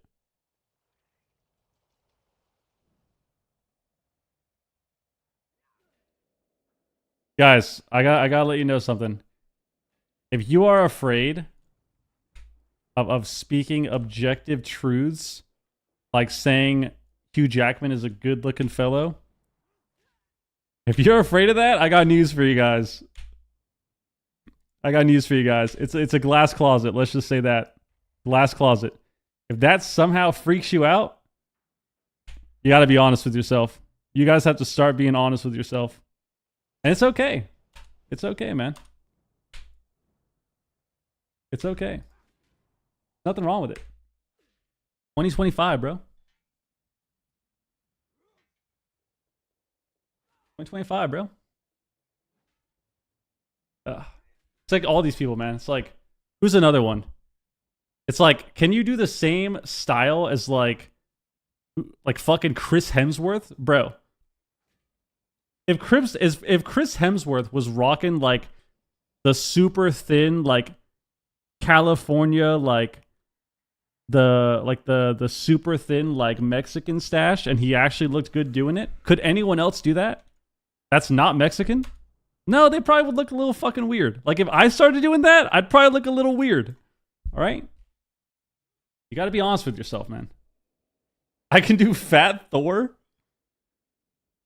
Guys, I gotta let you know something. If you are afraid of speaking objective truths, like saying Hugh Jackman is a good-looking fellow, if you're afraid of that, I got news for you guys. I got news for you guys. It's a glass closet. Let's just say that. Glass closet. If that somehow freaks you out, you got to be honest with yourself. You guys have to start being honest with yourself. And it's okay. It's okay, man. It's okay. Nothing wrong with it. 2025, bro. 2025, bro. It's like all these people, man. It's like, who's another one? It's like, can you do the same style as like fucking Chris Hemsworth, bro? If Chris Hemsworth was rocking like the super thin like California like the super thin like Mexican stash, and he actually looked good doing it, could anyone else do that? That's not Mexican? No, they probably would look a little fucking weird. Like if I started doing that, I'd probably look a little weird. All right? You got to be honest with yourself, man. I can do Fat Thor.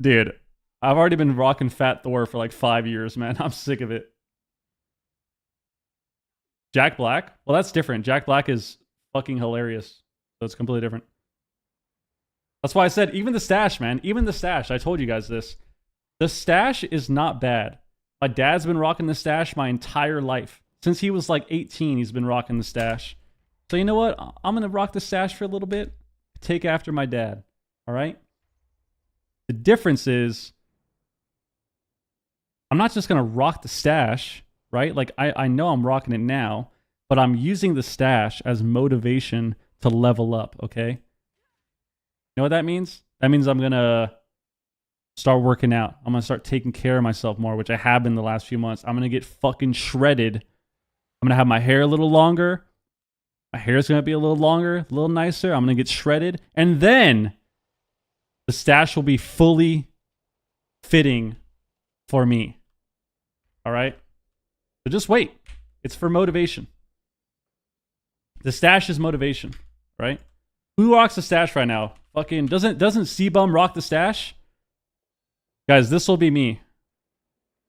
Dude, I've already been rocking Fat Thor for like 5 years, man. I'm sick of it. Jack Black? Well, that's different. Jack Black is fucking hilarious. So it's completely different. That's why I said even the stash, man. Even the stash. I told you guys this. The stash is not bad. My dad's been rocking the stash my entire life. Since he was like 18, he's been rocking the stash. So you know what? I'm going to rock the stash for a little bit. Take after my dad. All right? The difference is I'm not just going to rock the stash, right? Like I know I'm rocking it now, but I'm using the stash as motivation to level up, okay? You know what that means? That means I'm going to start working out. I'm going to start taking care of myself more, which I have been the last few months. I'm going to get fucking shredded. I'm going to have my hair a little longer. My hair is going to be a little longer, a little nicer. I'm going to get shredded. And then the stash will be fully fitting for me. All right. So just wait. It's for motivation. The stash is motivation, right? Who rocks the stash right now? Fucking doesn't C-Bum rock the stash? Guys, this will be me.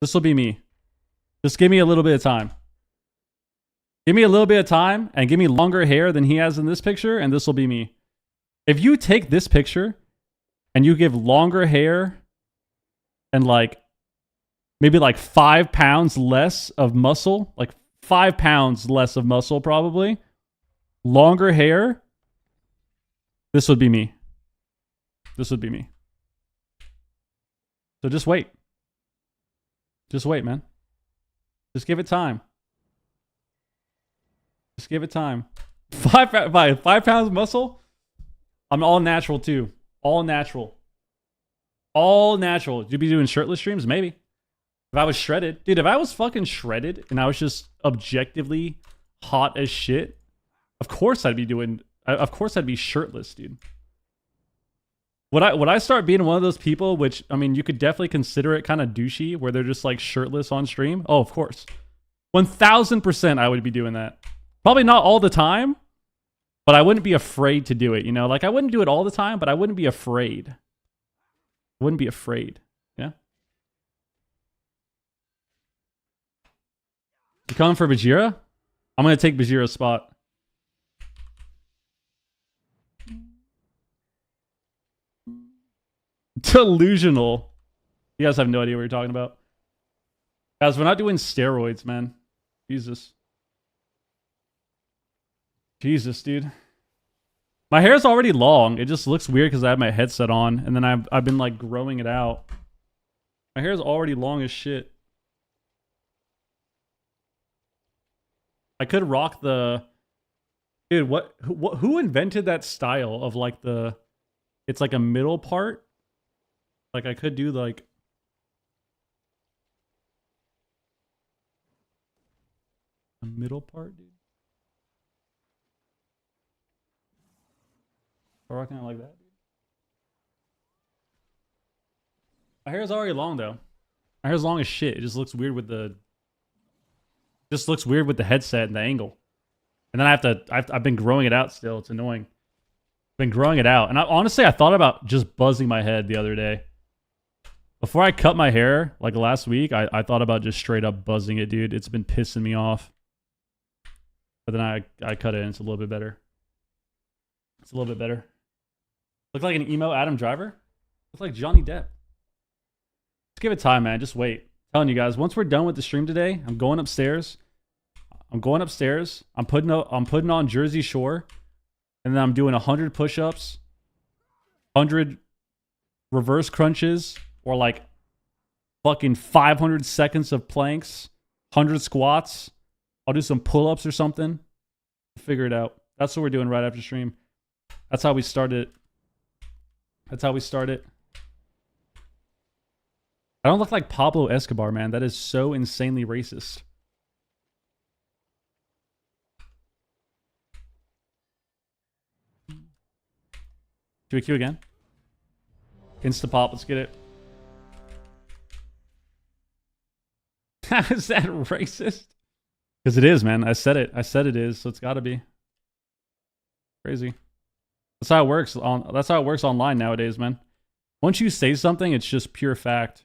This will be me. Just give me a little bit of time. Give me a little bit of time and give me longer hair than he has in this picture, and this will be me. If you take this picture and you give longer hair and like maybe like 5 pounds less of muscle, like 5 pounds less of muscle probably, longer hair, this would be me. This would be me. So just wait. Just wait, man. Just give it time. Just give it time. 5 pounds of muscle? I'm all natural too. All natural. All natural. Would you be doing shirtless streams? Maybe. If I was shredded. Dude, if I was fucking shredded and I was just objectively hot as shit, of course I'd be doing... Of course I'd be shirtless, dude. Would I start being one of those people, which, I mean, you could definitely consider it kind of douchey, where they're just like shirtless on stream? Oh, of course. 1000% I would be doing that. Probably not all the time, but I wouldn't be afraid to do it, you know? Like, I wouldn't do it all the time, but I wouldn't be afraid. I wouldn't be afraid, yeah? You coming for Bajira? I'm going to take Bajira's spot. Delusional. You guys have no idea what you're talking about. Guys, we're not doing steroids, man. Jesus. Jesus, dude. My hair's already long. It just looks weird because I have my headset on, and then I've been like growing it out. My hair's already long as shit. I could rock the... Dude, who invented that style of like the... It's like a middle part? Like I could do like... A middle part, dude? I'm rocking it like that, dude. My hair's already long though. My hair's long as shit. It just looks weird with the... Just looks weird with the headset and the angle. And then I've been growing it out still. It's annoying. Been growing it out. And honestly, I thought about just buzzing my head the other day. Before I cut my hair, like last week, I thought about just straight up buzzing it, dude. It's been pissing me off. But then I cut it and it's a little bit better. It's a little bit better. Look like an emo Adam Driver? Look like Johnny Depp. Just give it time, man. Just wait. I'm telling you guys, once we're done with the stream today, I'm going upstairs. I'm putting on Jersey Shore. And then I'm doing 100 push-ups, 100 reverse crunches, or like fucking 500 seconds of planks, 100 squats. I'll do some pull-ups or something. Figure it out. That's what we're doing right after stream. That's how we start it. That's how we start it. I don't look like Pablo Escobar, man. That is so insanely racist. Should we queue again? Insta-pop, let's get it. Is that racist? Because it is, man. I said it. I said it is, so it's got to be. Crazy. That's how it works. That's how it works online nowadays, man. Once you say something, it's just pure fact.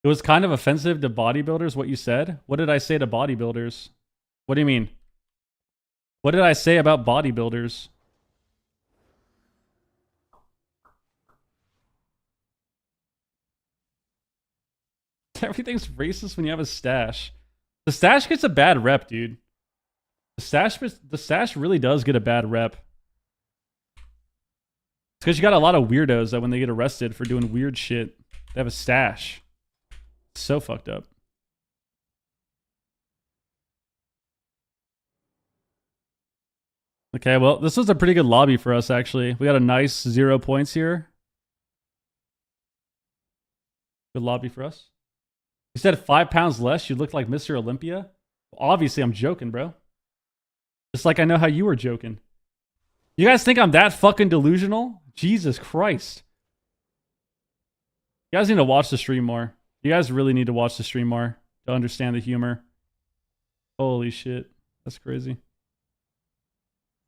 It was kind of offensive to bodybuilders, what you said. What did I say to bodybuilders? What do you mean? What did I say about bodybuilders? Everything's racist when you have a stash. The stash gets a bad rep, dude. The stash really does get a bad rep. It's because you got a lot of weirdos that when they get arrested for doing weird shit, they have a stash. So fucked up. Okay, well, this was a pretty good lobby for us, actually. We got a nice 0 points here. Good lobby for us. You said 5 pounds less, you look like Mr. Olympia? Obviously, I'm joking, bro. Just like I know how you were joking. You guys think I'm that fucking delusional? Jesus Christ. You guys need to watch the stream more. You guys really need to watch the stream more to understand the humor. Holy shit. That's crazy.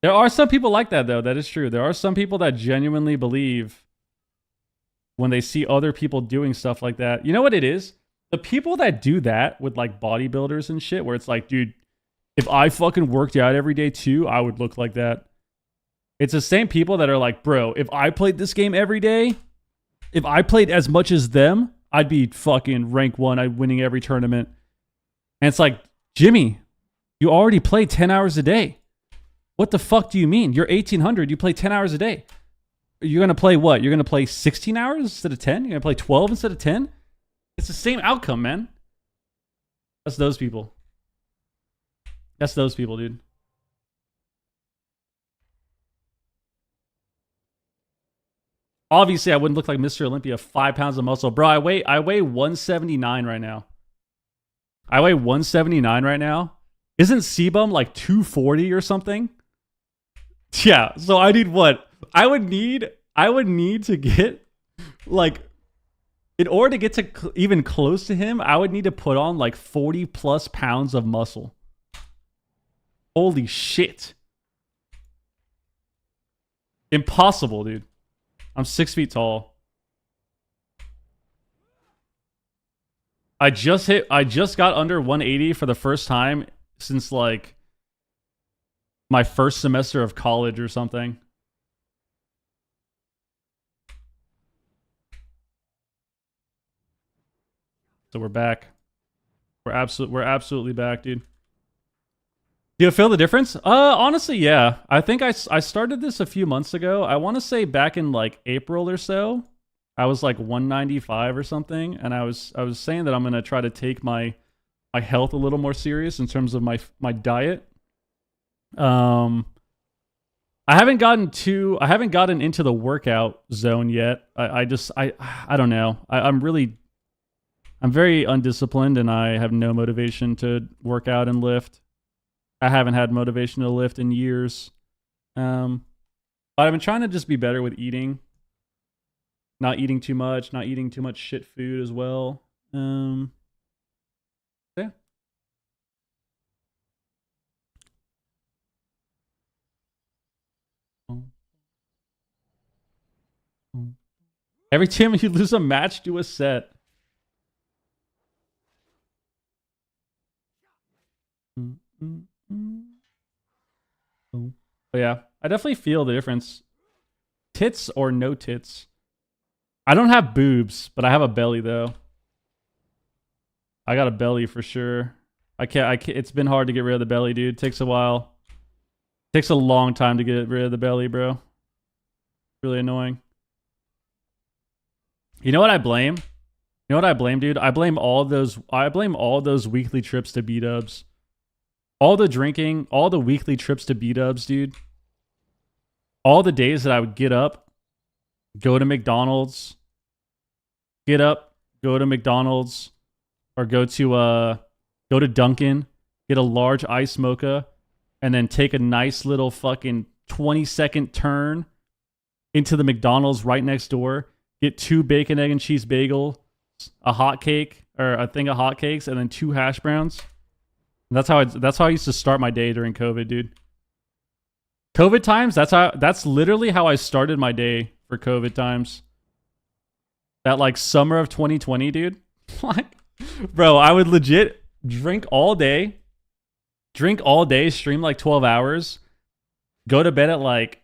There are some people like that, though. That is true. There are some people that genuinely believe when they see other people doing stuff like that. You know what it is? The people that do that with like bodybuilders and shit, where it's like, dude, if I fucking worked out every day too, I would look like that. It's the same people that are like, bro, if I played this game every day, if I played as much as them, I'd be fucking rank 1. I'd winning every tournament. And it's like, Jimmy, you already play 10 hours a day. What the fuck do you mean? You're 1800. You play 10 hours a day. You're going to play what? You're going to play 16 hours instead of 10? You're going to play 12 instead of 10? It's the same outcome, man. That's those people. That's those people, dude. Obviously, I wouldn't look like Mr. Olympia, 5 pounds of muscle. Bro, I weigh 179 right now. I weigh 179 right now. Isn't Sebum like 240 or something? Yeah, so I need what? I would need to get like, in order to get to even close to him, I would need to put on like 40 plus pounds of muscle. Holy shit. Impossible, dude. I'm 6 feet tall. I just got under 180 for the first time since like my first semester of college or something. So we're back. We're absolutely back, dude. Do you feel the difference? Honestly, yeah. I think I started this a few months ago. I want to say back in like April or so. I was like 195 or something, and I was saying that I'm gonna try to take my health a little more serious in terms of my diet. I haven't gotten into the workout zone yet. I don't know. I'm very undisciplined, and I have no motivation to work out and lift. I haven't had motivation to lift in years. But I've been trying to just be better with eating. Not eating too much, not eating too much shit food as well. Yeah. Every time you lose a match, do a set. But yeah, I definitely feel the difference. Tits or no tits. I don't have boobs, but I have a belly though. I got a belly for sure. I can't. It's been hard to get rid of the belly, dude. It takes a while. It takes a long time to get rid of the belly, bro. Really annoying. You know what I blame? You know what I blame, dude? I blame all those weekly trips to B-dubs. All the drinking, all the weekly trips to B-dubs, dude. All the days that I would get up, go to McDonald's, go to McDonald's, or go to Dunkin', get a large ice mocha, and then take a nice little fucking 20-second turn into the McDonald's right next door, get 2 bacon, egg, and cheese bagels, a hot cake, or a thing of hotcakes, and then 2 hash browns. That's how I used to start my day during COVID, dude. COVID times, that's literally how I started my day for COVID times. That like summer of 2020, dude. Like, bro, I would legit drink all day, stream like 12 hours, go to bed at like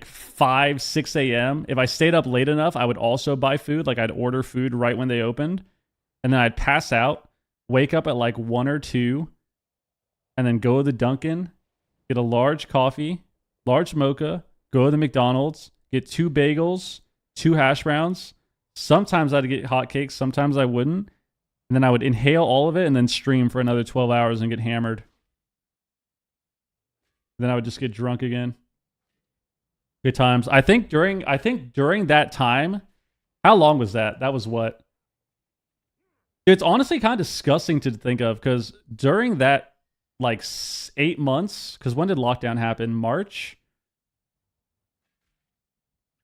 5, 6 a.m. If I stayed up late enough, I would also buy food. Like I'd order food right when they opened, and then I'd pass out, wake up at like 1 or 2, and then go to the Dunkin', get a large coffee, large mocha, go to the McDonald's, get 2 bagels, 2 hash browns. Sometimes I'd get hotcakes, sometimes I wouldn't. And then I would inhale all of it and then stream for another 12 hours and get hammered. Then I would just get drunk again. Good times. I think during that time, how long was that? That was what? It's honestly kind of disgusting to think of because during that like 8 months, because when did lockdown happen? March?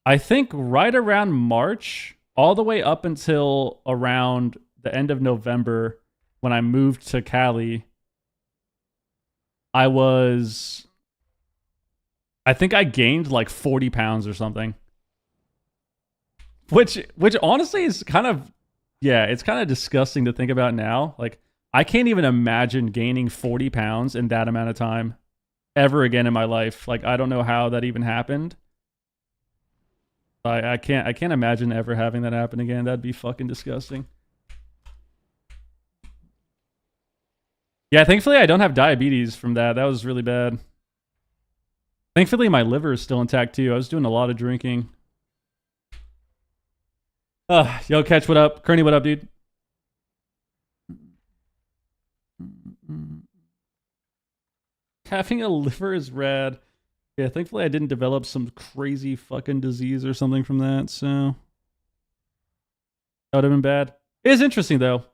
I think right around March, all the way up until around the end of November when I moved to Cali, I think I gained like 40 pounds or something. Which honestly is kind of, yeah, it's kind of disgusting to think about now. Like, I can't even imagine gaining 40 pounds in that amount of time ever again in my life. Like, I don't know how that even happened. I can't imagine ever having that happen again. That'd be fucking disgusting. Yeah, thankfully I don't have diabetes from that. That was really bad. Thankfully my liver is still intact too. I was doing a lot of drinking. Yo, Catch, what up? Kearney, what up, dude? Having a liver is rad. Yeah, thankfully I didn't develop some crazy fucking disease or something from that, so that would have been bad. It is interesting though.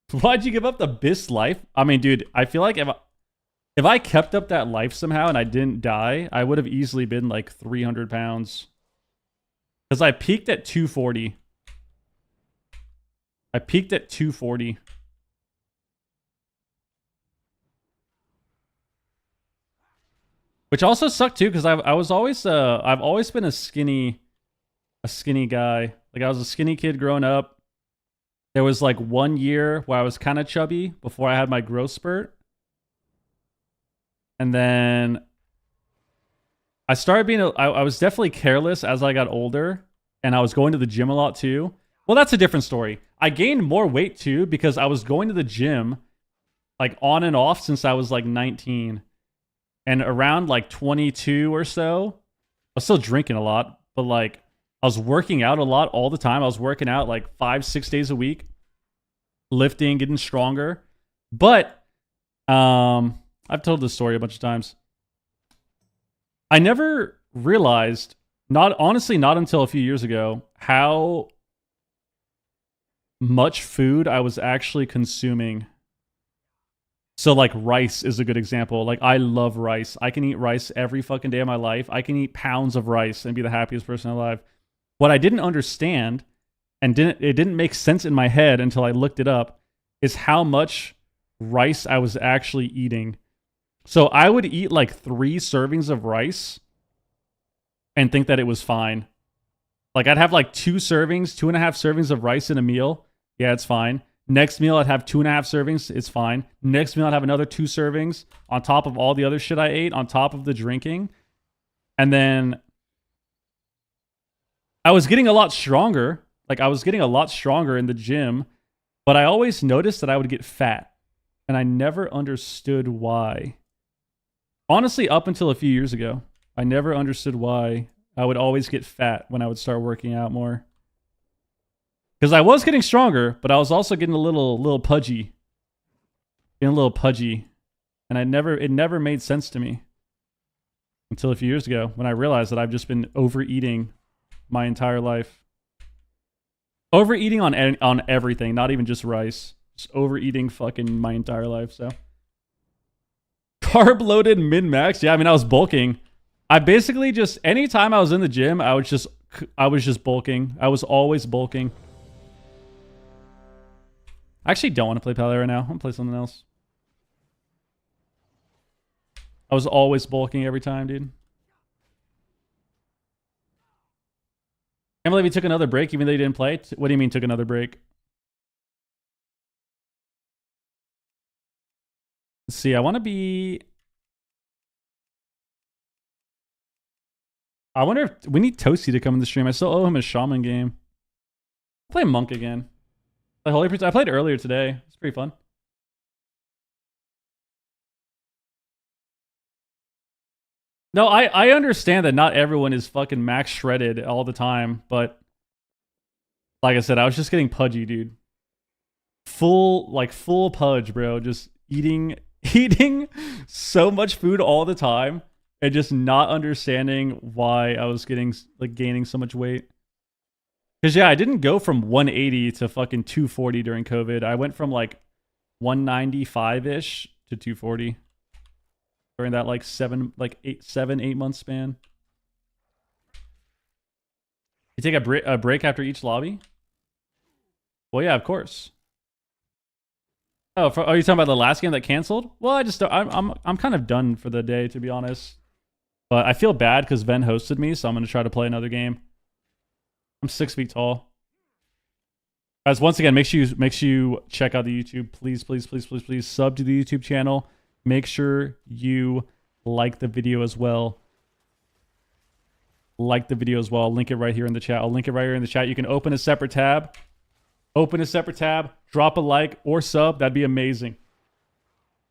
Why'd you give up the best life? I mean, dude, I feel like if I kept up that life somehow and I didn't die, I would have easily been like 300 pounds. Because I peaked at 240. I peaked at 240. Which also sucked too, because I've always been a skinny guy. Like I was a skinny kid growing up. There was like 1 year where I was kind of chubby before I had my growth spurt. And then I started being, I was definitely careless as I got older. And I was going to the gym a lot too. Well, that's a different story. I gained more weight too because I was going to the gym like on and off since I was like 19. And around like 22 or so, I was still drinking a lot, but like I was working out a lot all the time. I was working out like 5-6 days a week, lifting, getting stronger. But I've told this story a bunch of times. I never realized, not until a few years ago, how much food I was actually consuming. So like rice is a good example. Like I love rice. I can eat rice every fucking day of my life. I can eat pounds of rice and be the happiest person alive. What I didn't understand and it didn't make sense in my head until I looked it up is how much rice I was actually eating. So I would eat like 3 servings of rice and think that it was fine. Like I'd have like 2 servings, 2.5 servings of rice in a meal. Yeah, it's fine. Next meal, I'd have 2.5 servings. It's fine. Next meal, I'd have another 2 servings on top of all the other shit I ate, on top of the drinking. And then I was getting a lot stronger. Like I was getting a lot stronger in the gym, but I always noticed that I would get fat. And I never understood why. Honestly, up until a few years ago, I never understood why I would always get fat when I would start working out more. Because I was getting stronger, but I was also getting a little pudgy. Getting a little pudgy. And it never made sense to me. Until a few years ago, when I realized that I've just been overeating my entire life. Overeating on everything, not even just rice. Just overeating fucking my entire life, so. Carb loaded min-max? Yeah, I mean, I was bulking. I basically just, anytime I was in the gym, I was just bulking. I was always bulking. I actually don't want to play Pally right now. I'm going to play something else. I was always bulking every time, dude. Can't believe he took another break even though he didn't play. What do you mean took another break? Let's see, I want to be... I wonder if we need Toasty to come in the stream. I still owe him a Shaman game. I'll play Monk again. The Holy Priest. I played earlier today. It's pretty fun. No, I understand that not everyone is fucking max shredded all the time, but like I said, I was just getting pudgy, dude. Full pudge, bro. Just eating so much food all the time and just not understanding why I was gaining so much weight. Because, yeah, I didn't go from 180 to fucking 240 during COVID. I went from like 195-ish to 240 during that like 8 month span. You take a break after each lobby? Well, yeah, of course. Oh, are you talking about the last game that canceled? Well, I'm kind of done for the day, to be honest. But I feel bad because Ven hosted me, so I'm gonna try to play another game. I'm 6 feet tall. Guys, once again, make sure you check out the YouTube. Please, please, please, please, please sub to the YouTube channel. Make sure you like the video as well. Like the video as well. I'll link it right here in the chat. I'll link it right here in the chat. You can open a separate tab. Open a separate tab. Drop a like or sub. That'd be amazing.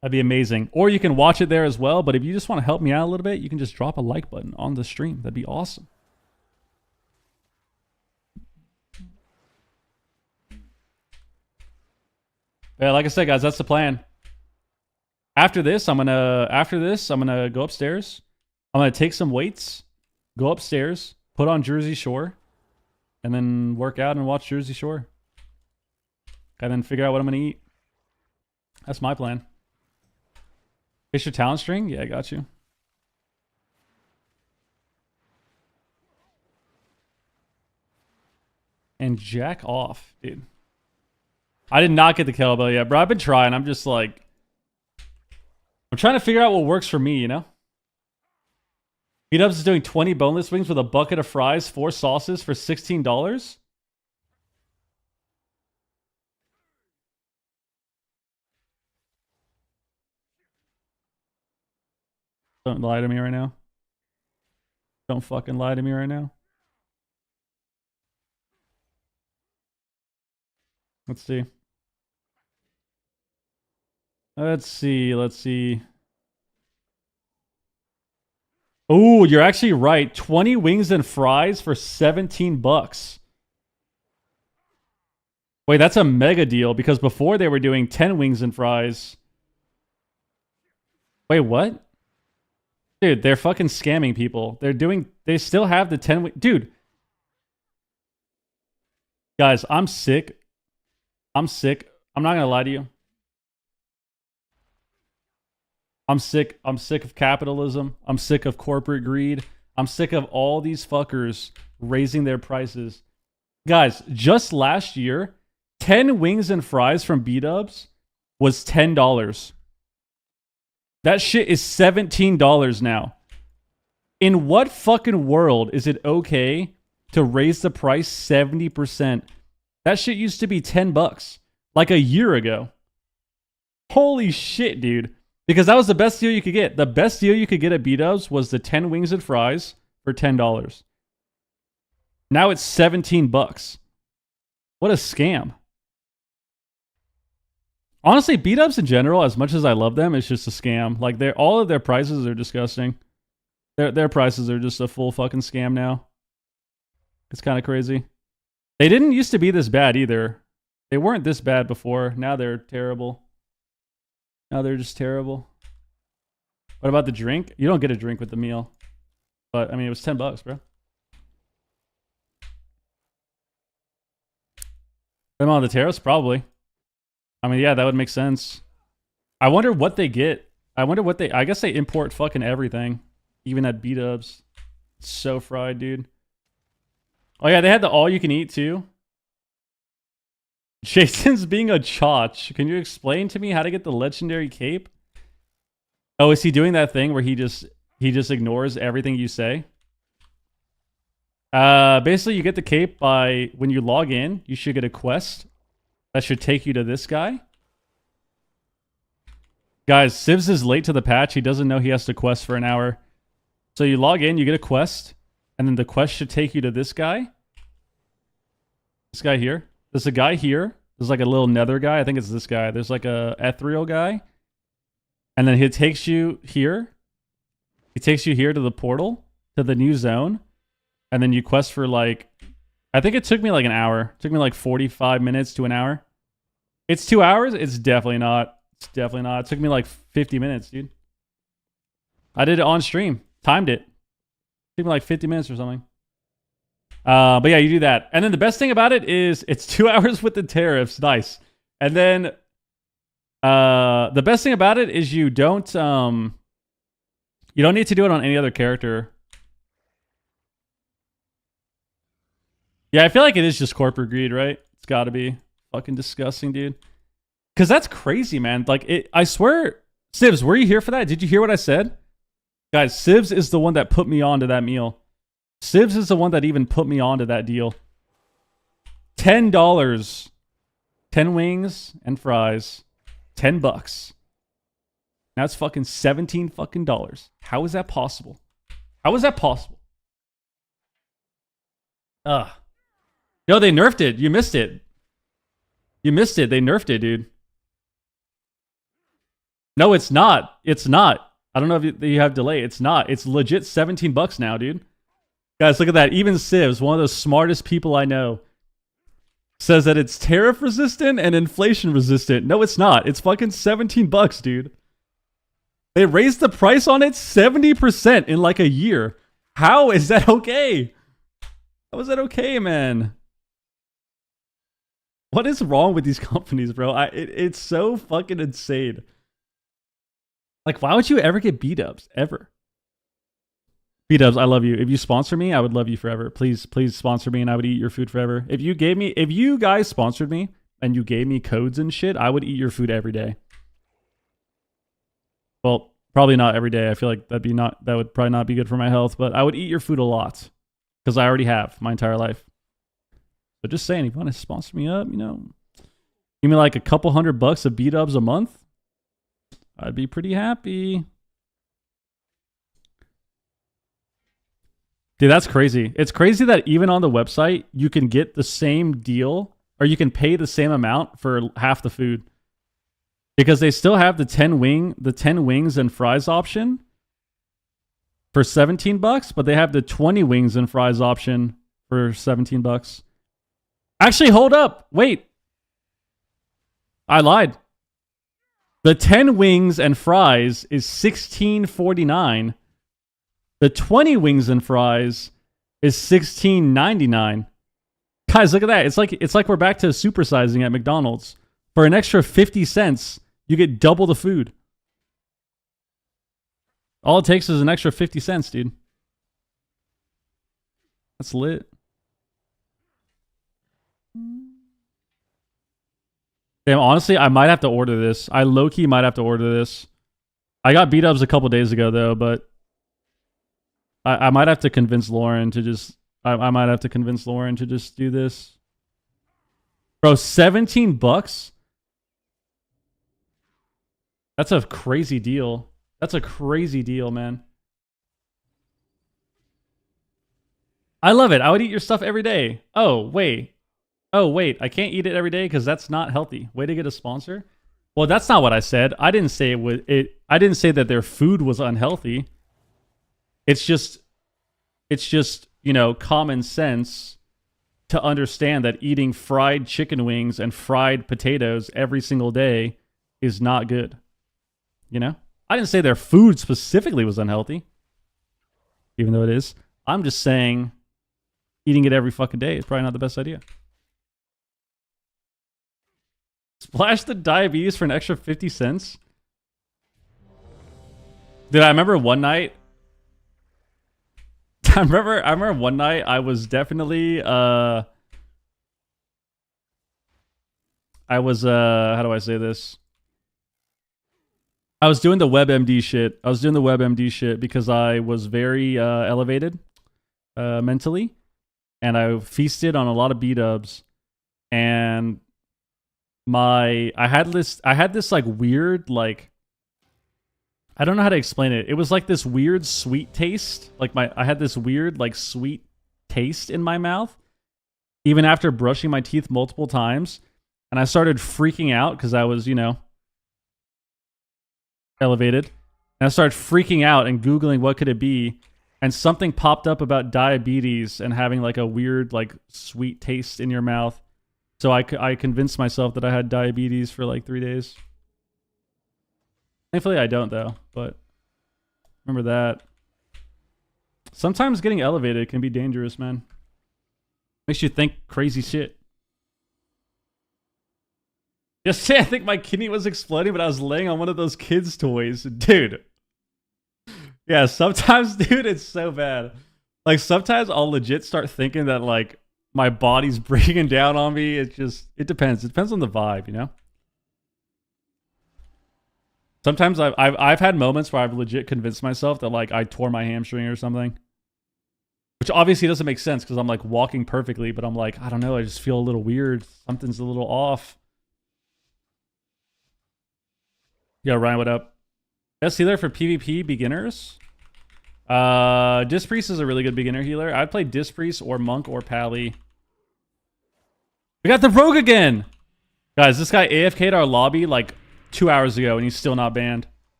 That'd be amazing. Or you can watch it there as well. But if you just want to help me out a little bit, you can just drop a like button on the stream. That'd be awesome. Yeah, like I said, guys, that's the plan. After this, I'm gonna go upstairs. I'm gonna take some weights, go upstairs, put on Jersey Shore, and then work out and watch Jersey Shore. And then figure out what I'm gonna eat. That's my plan. Fish your talent string? Yeah, I got you. And jack off, dude. I did not get the kettlebell yet, bro. I've been trying. I'm just like... I'm trying to figure out what works for me, you know? Beat-Ups is doing 20 boneless wings with a bucket of fries, 4 sauces for $16? Don't lie to me right now. Don't fucking lie to me right now. Let's see. Let's see. Oh, you're actually right. 20 wings and fries for $17. Wait, that's a mega deal because before they were doing 10 wings and fries. Wait, what? Dude, they're fucking scamming people. They still have the 10 dude. Guys, I'm sick. I'm not gonna lie to you. I'm sick of capitalism. I'm sick of corporate greed. I'm sick of all these fuckers raising their prices. Guys, just last year, 10 wings and fries from B-Dubs was $10. That shit is $17 now. In what fucking world is it okay to raise the price 70%? That shit used to be $10 like a year ago. Holy shit, dude. Because that was the best deal you could get. The best deal you could get at B-Dubs was the 10 wings and fries for $10. Now it's $17. What a scam. Honestly, B-Dubs in general, as much as I love them, it's just a scam. Like all of their prices are disgusting. Their prices are just a full fucking scam now. It's kind of crazy. They didn't used to be this bad either. They weren't this bad before. Now they're terrible. Now they're just terrible. What about the drink? You don't get a drink with the meal. But, I mean, it was $10, bro. Them on the terrace? Probably. I mean, yeah, that would make sense. I wonder what they get. I guess they import fucking everything. Even at B-Dubs. It's so fried, dude. Oh, yeah, they had the all-you-can-eat, too. Jason's being a chotch. Can you explain to me how to get the legendary cape? Oh, is he doing that thing where he just ignores everything you say? Basically, you get the cape by when you log in. You should get a quest that should take you to this guy. Guys, Sivs is late to the patch. He doesn't know he has to quest for an hour. So you log in, you get a quest, and then the quest should take you to this guy. This guy here. There's a guy here. There's like a little nether guy. I think it's this guy. There's like a ethereal guy. And then he takes you here. He takes you here to the portal, to the new zone. And then you quest for like... I think it took me like an hour. It took me like 45 minutes to an hour. It's 2 hours? It's definitely not. It's definitely not. It took me like 50 minutes, dude. I did it on stream. Timed it. It took me like 50 minutes or something. But yeah, you do that. And then the best thing about it is it's 2 hours with the tariffs. Nice. And then the best thing about it is you don't need to do it on any other character. Yeah, I feel like it is just corporate greed, right? It's got to be fucking disgusting, dude. Because that's crazy, man. Like, I swear, Sibs, were you here for that? Did you hear what I said? Guys, Sibs is the one that put me onto that meal. Sibs is the one that even put me onto that deal. $10. 10 wings and fries. $10. That's fucking 17 fucking dollars. How is that possible? How is that possible? Ugh. No, they nerfed it. You missed it. You missed it. They nerfed it, dude. No, it's not. It's not. I don't know if you have delay. It's not. It's legit $17 now, dude. Guys, look at that. Even Sivs, one of the smartest people I know, says that it's tariff resistant and inflation resistant. No, it's not. It's fucking $17, dude. They raised the price on it 70% in like a year. How is that okay? How is that okay, man? What is wrong with these companies, bro? It's so fucking insane. Like, why would you ever get B-dubs? Ever? B-dubs, I love you. If you sponsor me, I would love you forever. Please sponsor me and I would eat your food forever. If you guys sponsored me and you gave me codes and shit, I would eat your food every day. Well, probably not every day. I feel like that would probably not be good for my health, but I would eat your food a lot because I already have my entire life. So just saying, if you want to sponsor me up, give me like a couple $100 of B-dubs a month, I'd be pretty happy. Dude, that's crazy. It's crazy that even on the website, you can get the same deal or you can pay the same amount for half the food. Because they still have the 10 wings and fries option for $17, but they have the 20 wings and fries option for $17. Actually, hold up. Wait. I lied. The 10 wings and fries is $16.49. The 20 wings and fries is $16.99. Guys, look at that. It's like we're back to supersizing at McDonald's. For an extra 50 cents, you get double the food. All it takes is an extra 50 cents, dude. That's lit. Damn, honestly, I might have to order this. I low-key might have to order this. I got B-dubs a couple days ago, though, but I might have to convince Lauren to just... I might have to convince Lauren to just do this. Bro, $17? That's a crazy deal. That's a crazy deal, man. I love it. I would eat your stuff every day. Oh, wait. I can't eat it every day because that's not healthy. Way to get a sponsor. Well, that's not what I said. I didn't say I didn't say that their food was unhealthy. It's just, common sense to understand that eating fried chicken wings and fried potatoes every single day is not good. I didn't say their food specifically was unhealthy, even though it is. I'm just saying eating it every fucking day is probably not the best idea. Splash the diabetes for an extra 50 cents? Dude, I remember one night... I remember one night I was definitely... how do I say this? I was doing the WebMD shit. Because I was very elevated mentally. And I feasted on a lot of B-dubs. And I had this like weird, like, I don't know how to explain it. It was like this weird sweet taste. I had this weird like sweet taste in my mouth, even after brushing my teeth multiple times. And I started freaking out because I was, elevated. And I started freaking out and Googling what could it be. And something popped up about diabetes and having like a weird, like sweet taste in your mouth. So I convinced myself that I had diabetes for like 3 days. Thankfully I don't though, but remember that. Sometimes getting elevated can be dangerous, man. Makes you think crazy shit. Yesterday, I think my kidney was exploding, but I was laying on one of those kids' toys. Dude. Yeah, sometimes, dude, it's so bad. Like, sometimes I'll legit start thinking that, like, my body's breaking down on me. It depends. It depends on the vibe, you know? Sometimes I've had moments where I've legit convinced myself that, like, I tore my hamstring or something. Which obviously doesn't make sense because I'm, like, walking perfectly, but I'm like, I don't know, I just feel a little weird. Something's a little off. Yeah, Ryan, what up? Best healer for PvP beginners? Disc Priest is a really good beginner healer. I'd play Disc Priest or Monk or Pally. We got the Rogue again! Guys, this guy AFK'd our lobby like 2 hours ago and he's still not banned.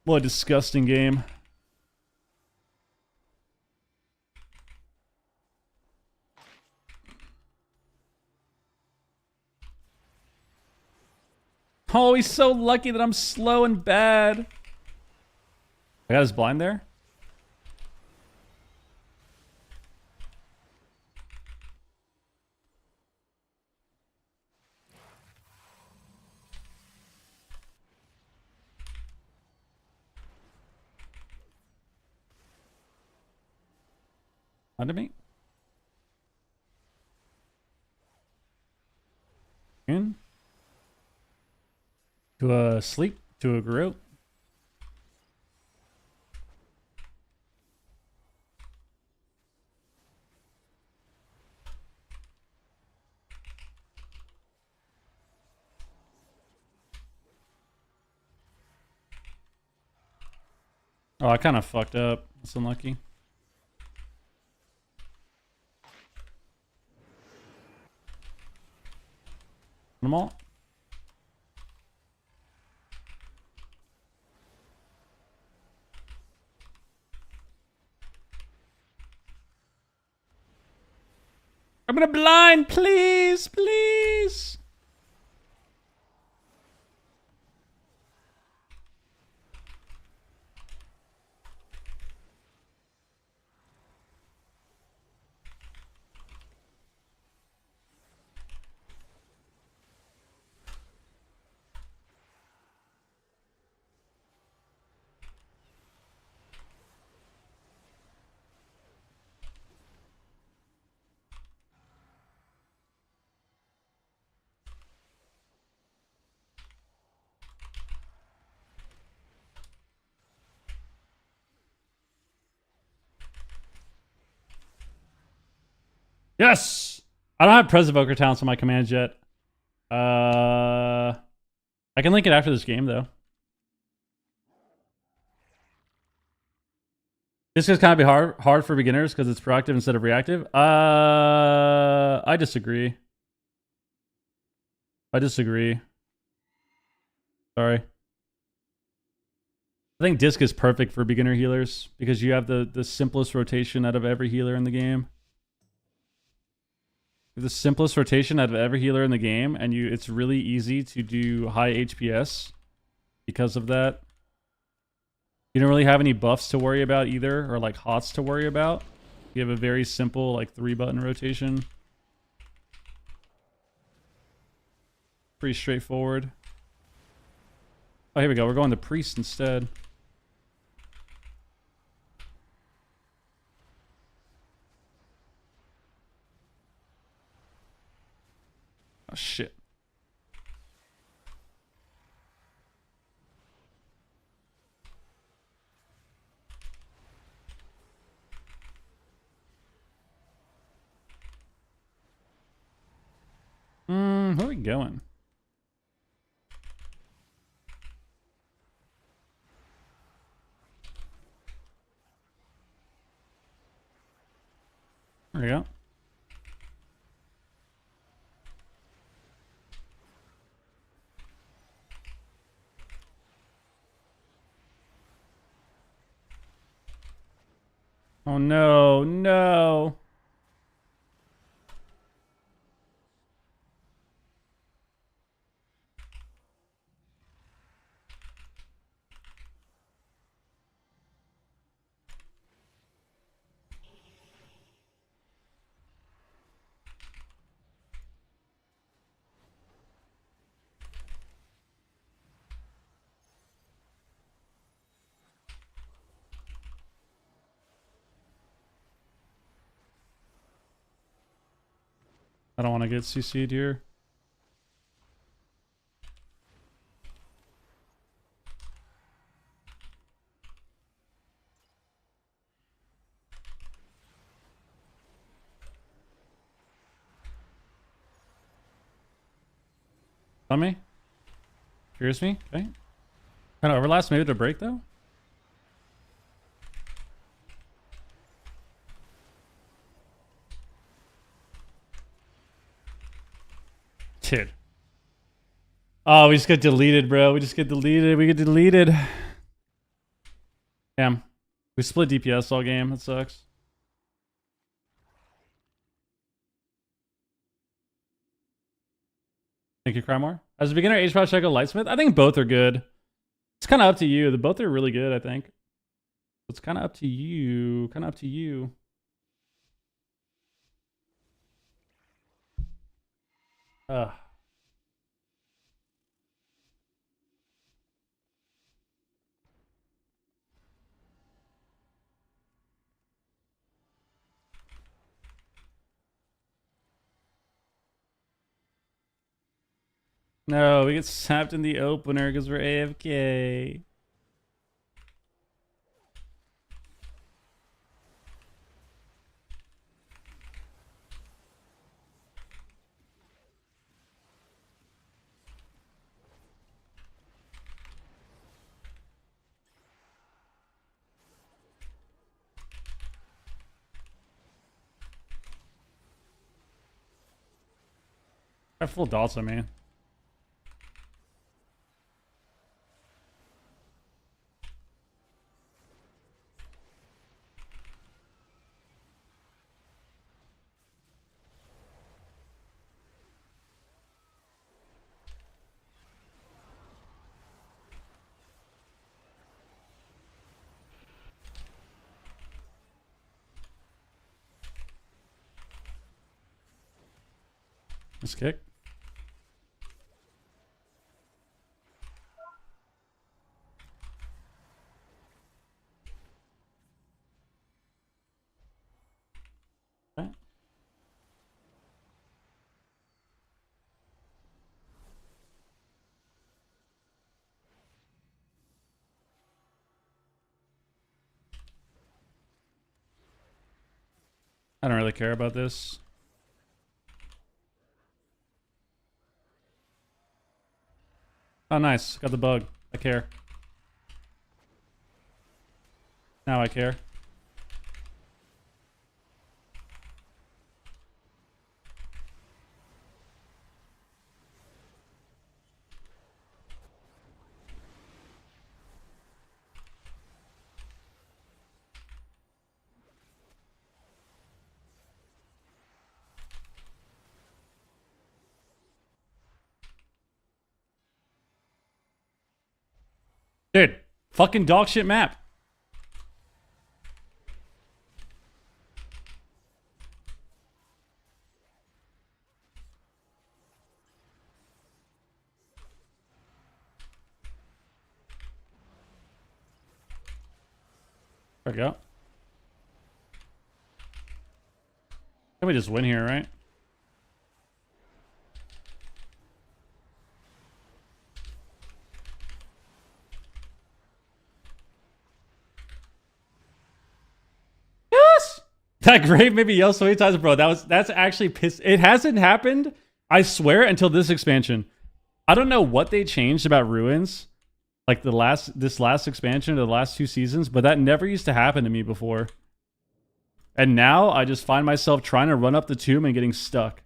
What a disgusting game. Oh, he's so lucky that I'm slow and bad. I got his blind there. Under me. In. To a sleep. To a grill. Oh, I kind of fucked up. That's unlucky. Them all. I'm gonna blind, please, please. Yes! I don't have Pres Evoker talents on my commands yet. I can link it after this game, though. This is kind of be hard for beginners because it's proactive instead of reactive. I disagree. I disagree. Sorry. I think Disc is perfect for beginner healers because you have the simplest rotation out of every healer in the game. The simplest rotation out of every healer in the game, and it's really easy to do high HPS because of that. You don't really have any buffs to worry about either, or like hots to worry about. You have a very simple like 3-button rotation. Pretty straightforward. Oh, here we go. We're going to Priest instead. Oh, shit. Where are we going? There we go. Oh no, no. I don't want to get CC'd here. On me? Fears me? Okay. Kind of overlaps maybe to break though? Dude. Oh, we just got deleted, bro. We just get deleted. We get deleted. Damn. We split DPS all game. That sucks. Thank you, Crymore. As a beginner, H-Pod, should I go Lightsmith? I think both are good. It's kind of up to you. The both are really good, I think. It's kind of up to you. Kind of up to you. No, we get snapped in the opener because we're AFK. I have full dots on me. Let's kick. Okay. I don't really care about this. Oh, nice. Got the bug. I care. Now I care. Dude, fucking dog shit map. There we go. Can we just win here, right? Yes! That grave made me yell so many times, bro. That's actually pissed. It hasn't happened, I swear, until this expansion. I don't know what they changed about ruins. Like this last expansion, the last 2 seasons, but that never used to happen to me before. And now I just find myself trying to run up the tomb and getting stuck.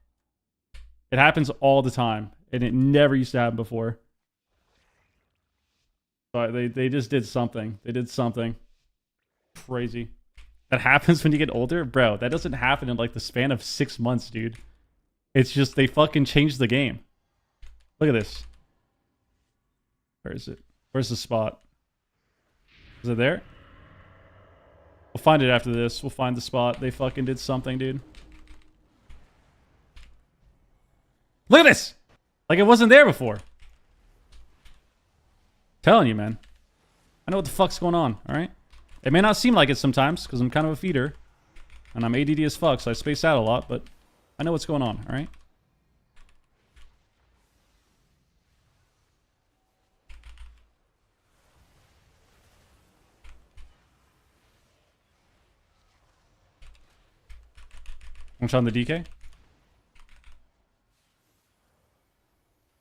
It happens all the time, and it never used to happen before. But they just did something. They did something crazy. That happens when you get older, bro. That doesn't happen in like the span of 6 months, dude. It's just they fucking changed the game. Look at this. Where is it? Where's the spot? Is it there? We'll find it after this. We'll find the spot. They fucking did something, dude. Look at this! Like it wasn't there before. Telling you, man. I know what the fuck's going on, alright? It may not seem like it sometimes, because I'm kind of a feeder. And I'm ADD as fuck, so I space out a lot, but I know what's going on, all right? I'm trying the DK.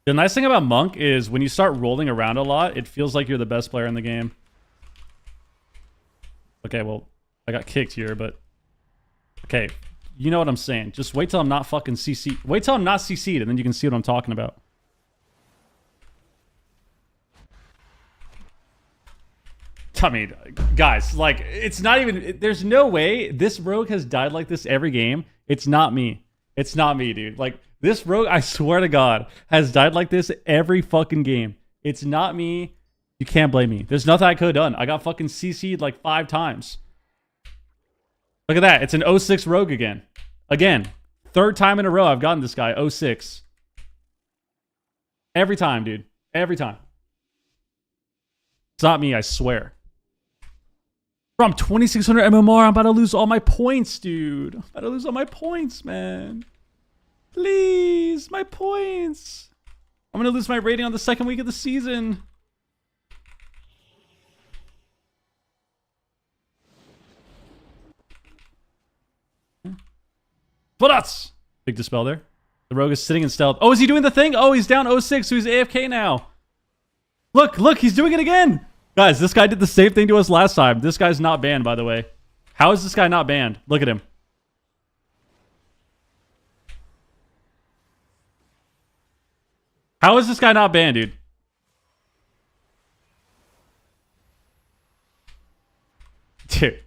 The nice thing about Monk is when you start rolling around a lot, it feels like you're the best player in the game. Okay, well, I got kicked here, but... Okay, you know what I'm saying. Just wait till I'm not fucking CC. Wait till I'm not CC'd, and then you can see what I'm talking about. I mean, guys, like, it's not even... There's no way this rogue has died like this every game. It's not me. It's not me, dude. Like, this rogue, I swear to God, has died like this every fucking game. It's not me. You can't blame me. There's nothing I could have done. I got fucking CC'd like 5 times. Look at that. It's an 06 rogue again. Again. 3rd time in a row I've gotten this guy. 06. Every time, dude. Every time. It's not me, I swear. Bro, I'm 2600 MMR. I'm about to lose all my points, dude. I'm about to lose all my points, man. Please, my points. I'm going to lose my rating on the 2nd week of the season. Bullets! Big dispel there. The rogue is sitting in stealth. Oh, is he doing the thing? Oh, he's down 06, so he's AFK now. Look, look, he's doing it again. Guys, this guy did the same thing to us last time. This guy's not banned, by the way. How is this guy not banned? Look at him. How is this guy not banned, dude? Dude.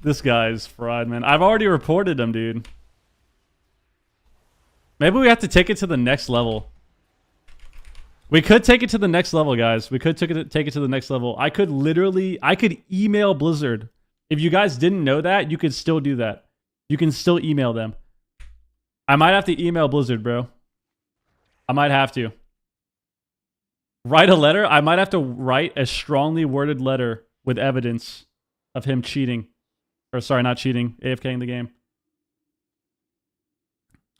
This guy's fried, man. I've already reported him, dude. Maybe we have to take it to the next level. We could take it to the next level, guys. We could take it to the next level. I could email Blizzard. If you guys didn't know that, you could still do that. You can still email them. I might have to email Blizzard, bro. I might have to. Write a letter? I might have to write a strongly worded letter with evidence of him cheating. Or sorry, not cheating. AFKing the game.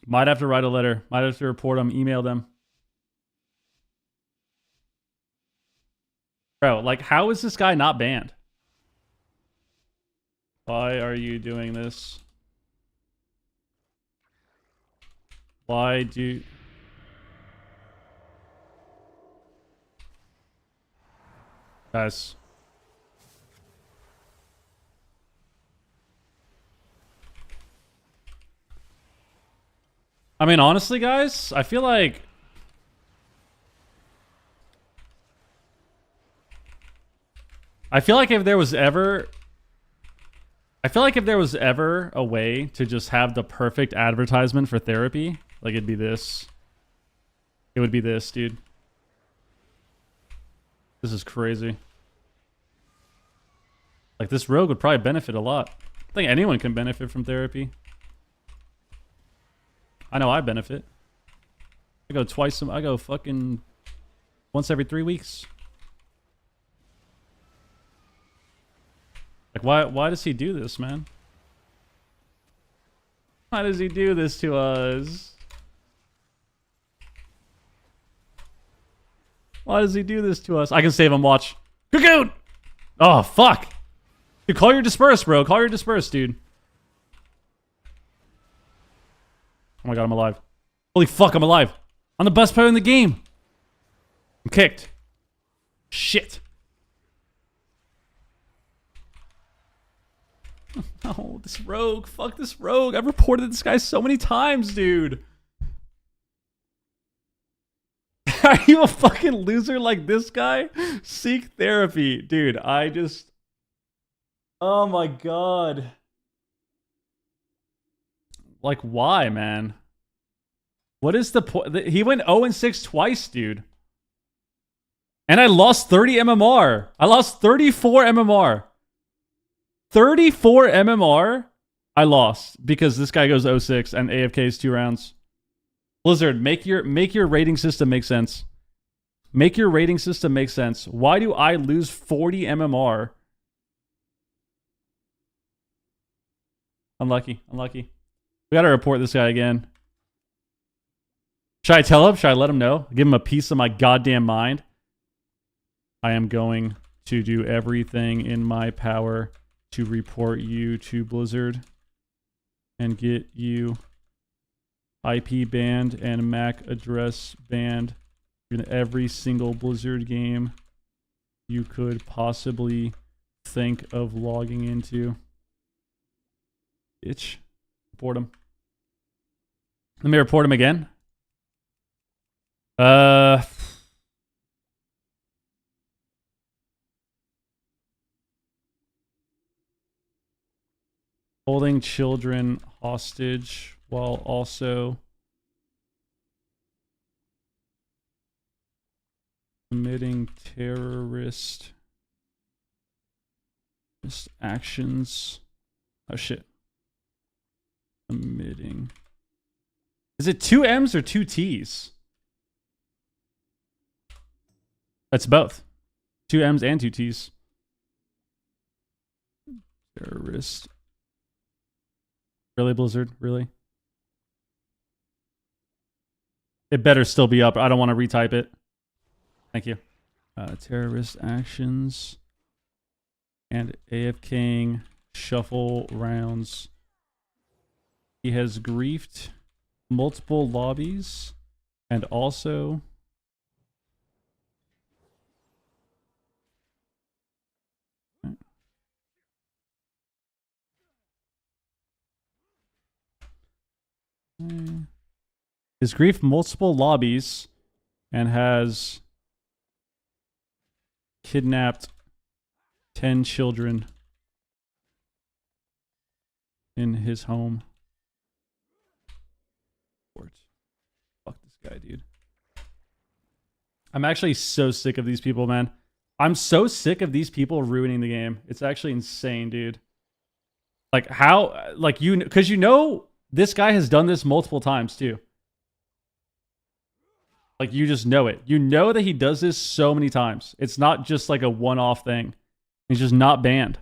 Might have to write a letter. Might have to report them, email them. Bro, like, how is this guy not banned? Why are you doing this? Why do... Guys. I mean, honestly, guys, I feel like... if there was ever... I feel like if there was ever a way to just have the perfect advertisement for therapy, like, it'd be this. It would be this, dude. This is crazy. Like, this rogue would probably benefit a lot. I think anyone can benefit from therapy. I know I benefit. I go fucking once every 3 weeks. Like, why does he do this, man? Why does he do this to us? Why does he do this to us? I can save him, watch. Cocoon! Oh, fuck. Dude, call your disperse, bro. Call your disperse, dude. Oh my god, I'm alive. Holy fuck, I'm alive. I'm the best player in the game. I'm kicked. Shit. Oh, this rogue. Fuck this rogue. I've reported this guy so many times, dude. Are you a fucking loser like this guy? Seek therapy. Dude, I just... Oh my god. Like, why, man? What is the point? He went 0-6 twice, dude. And I lost 30 MMR. I lost 34 MMR. 34 MMR I lost because this guy goes 0-6 and AFKs 2 rounds. Blizzard, make your rating system make sense. Make your rating system make sense. Why do I lose 40 MMR? Unlucky, unlucky. We gotta report this guy again. Should I tell him? Should I let him know? Give him a piece of my goddamn mind? I am going to do everything in my power to report you to Blizzard and get you IP banned and MAC address banned in every single Blizzard game you could possibly think of logging into. Bitch. Report him. Let me report him again. Holding children hostage while also committing terrorist actions. Oh shit. Committing. Is it 2 M's or 2 T's? That's both. 2 M's and 2 T's. Terrorist. Really, Blizzard? Really? It better still be up. I don't want to retype it. Thank you. Terrorist actions and AFKing shuffle rounds. He has griefed multiple lobbies and also has griefed multiple lobbies and has kidnapped 10 children in his home. Fuck this guy, dude. I'm actually so sick of these people, man. I'm so sick of these people ruining the game. It's actually insane, dude. Like how, like you, because you know this guy has done this multiple times too. Like you just know it. You know that he does this so many times. It's not just like a one-off thing. He's just not banned.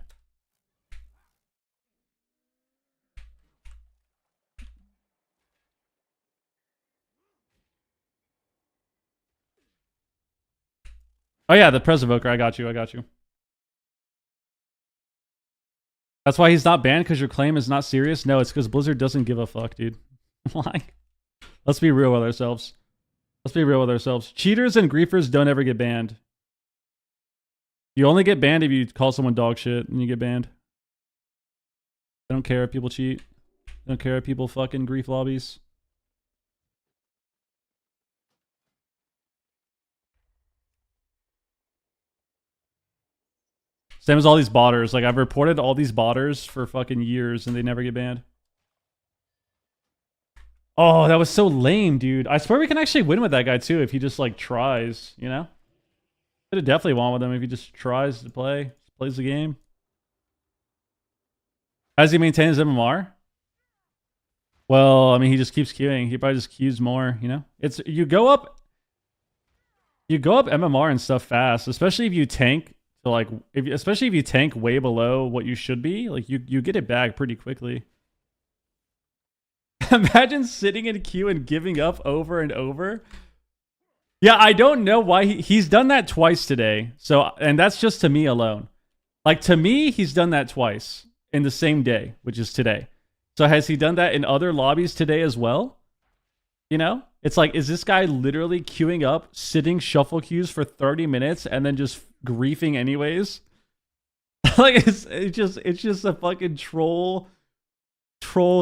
Oh yeah, the Pres Evoker. I got you. I got you. That's why he's not banned, because your claim is not serious? No, it's because Blizzard doesn't give a fuck, dude. Like, let's be real with ourselves. Let's be real with ourselves. Cheaters and griefers don't ever get banned. You only get banned if you call someone dog shit and you get banned. They don't care if people cheat. They don't care if people fucking grief lobbies. Same as all these botters. Like, I've reported all these botters for fucking years and they never get banned. Oh, that was so lame, dude. I swear we can actually win with that guy, too, if he just, like, tries, you know? Could have definitely won with him if he just tries to play. Just plays the game. How does he maintain his MMR? Well, I mean, he just keeps queuing. He probably just queues more, you know? It's, you go up MMR and stuff fast, especially if you tank. So like, especially if you tank way below what you should be, like you get it back pretty quickly. Imagine sitting in a queue and giving up over and over. Yeah, I don't know why he's done that twice today. So, and that's just to me alone. Like to me, he's done that twice in the same day, which is today. So has he done that in other lobbies today as well? You know, it's like, is this guy literally queuing up, sitting shuffle queues for 30 minutes and then just griefing anyways? Like it's just a fucking troll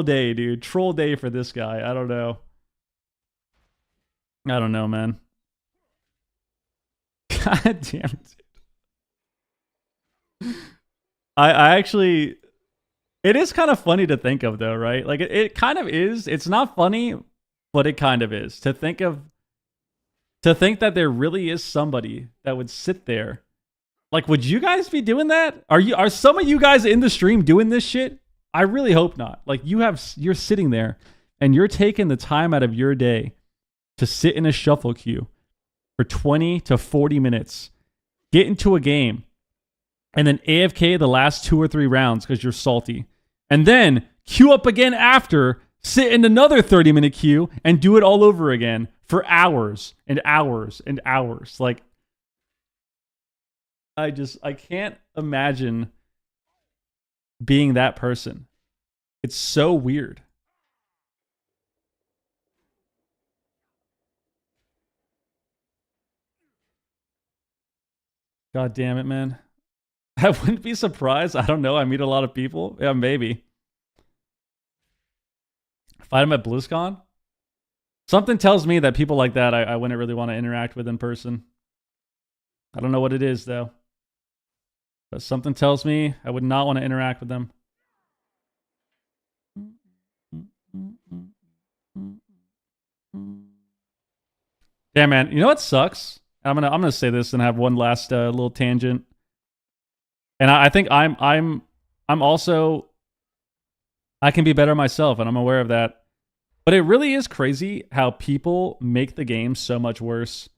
day, dude. Troll day for this guy. I don't know, man. God damn it, dude. I actually, it is kind of funny to think of though, right? Like it kind of is. It's not funny, but it kind of is to think that there really is somebody that would sit there. Like, would you guys be doing that? Are some of you guys in the stream doing this shit? I really hope not. Like you're sitting there and you're taking the time out of your day to sit in a shuffle queue for 20 to 40 minutes, get into a game, and then AFK the last 2 or 3 rounds because you're salty. And then queue up again after, sit in another 30-minute queue, and do it all over again for hours and hours and hours. Like, I can't imagine being that person. It's so weird. God damn it, man. I wouldn't be surprised. I don't know. I meet a lot of people. Yeah, maybe. Fight them at BlizzCon? Something tells me that people like that, I wouldn't really want to interact with in person. I don't know what it is, though. But something tells me I would not want to interact with them. Yeah, man. You know what sucks? I'm gonna say this and have one last little tangent. And I think I'm also, I can be better myself, and I'm aware of that. But it really is crazy how people make the game so much worse.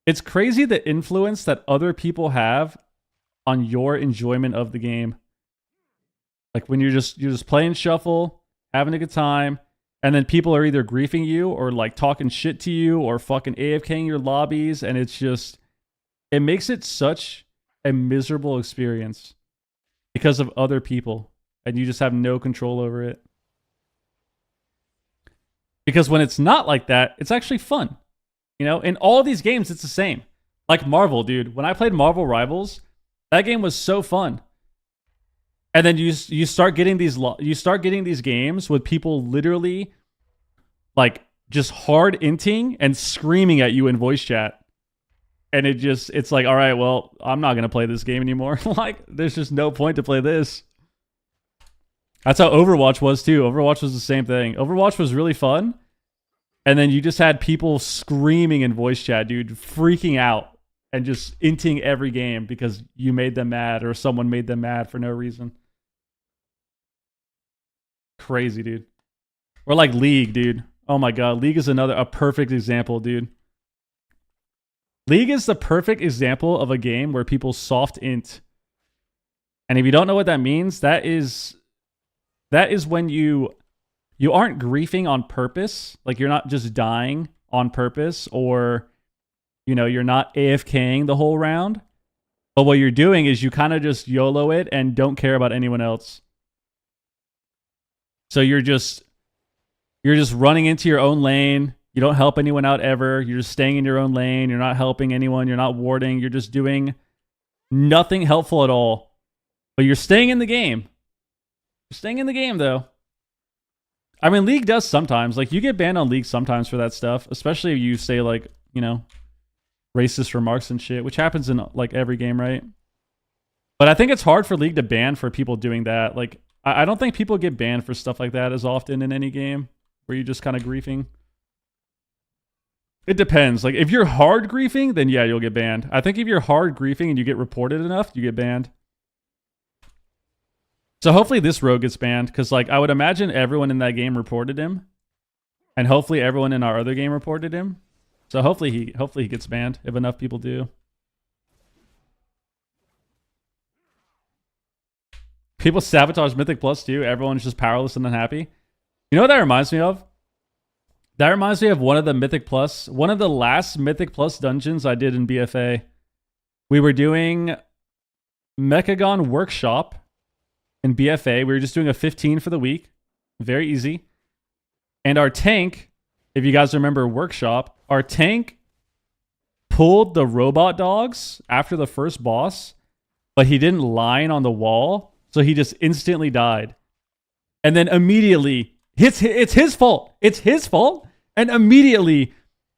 It's crazy the influence that other people have on your enjoyment of the game. Like when you're just playing shuffle, having a good time, and then people are either griefing you or like talking shit to you or fucking AFKing your lobbies, and it's just, it makes it such a miserable experience because of other people, and you just have no control over it. Because when it's not like that, it's actually fun. You know, in all these games, it's the same. Like Marvel, dude. When I played Marvel Rivals, that game was so fun. And then you start getting these games with people literally like just hard inting and screaming at you in voice chat. And it's like, all right, well, I'm not going to play this game anymore. Like, there's just no point to play this. That's how Overwatch was too. Overwatch was the same thing. Overwatch was really fun. And then you just had people screaming in voice chat, dude, freaking out and just inting every game because you made them mad or someone made them mad for no reason. Crazy, dude. Or like League, dude. Oh my god, League is a perfect example, dude. League is the perfect example of a game where people soft int. And if you don't know what that means, that is when you aren't griefing on purpose. Like, you're not just dying on purpose, or, you know, you're not AFKing the whole round. But what you're doing is you kind of just YOLO it and don't care about anyone else. So you're just running into your own lane. You don't help anyone out ever. You're just staying in your own lane. You're not helping anyone. You're not warding. You're just doing nothing helpful at all. But you're staying in the game. You're staying in the game, though. I mean, League does sometimes. Like, you get banned on League sometimes for that stuff. Especially if you say, like, you know, racist remarks and shit. Which happens in, like, every game, right? But I think it's hard for League to ban for people doing that. Like, I don't think people get banned for stuff like that as often in any game. Where you're just kind of griefing. It depends. Like, if you're hard griefing, then yeah, you'll get banned. I think if you're hard griefing and you get reported enough, you get banned. So hopefully this rogue gets banned, because like I would imagine everyone in that game reported him, and hopefully everyone in our other game reported him. So hopefully he gets banned if enough people do. People sabotage Mythic Plus too. Everyone's just powerless and unhappy. You know what that reminds me of? That reminds me of one of the last Mythic Plus dungeons I did in BFA. We were doing Mechagon Workshop in BFA. We were just doing a 15 for the week. Very easy. And our tank, if you guys remember Workshop, our tank pulled the robot dogs after the first boss, but he didn't line on the wall, so he just instantly died. And then immediately, it's his fault. It's his fault. And immediately,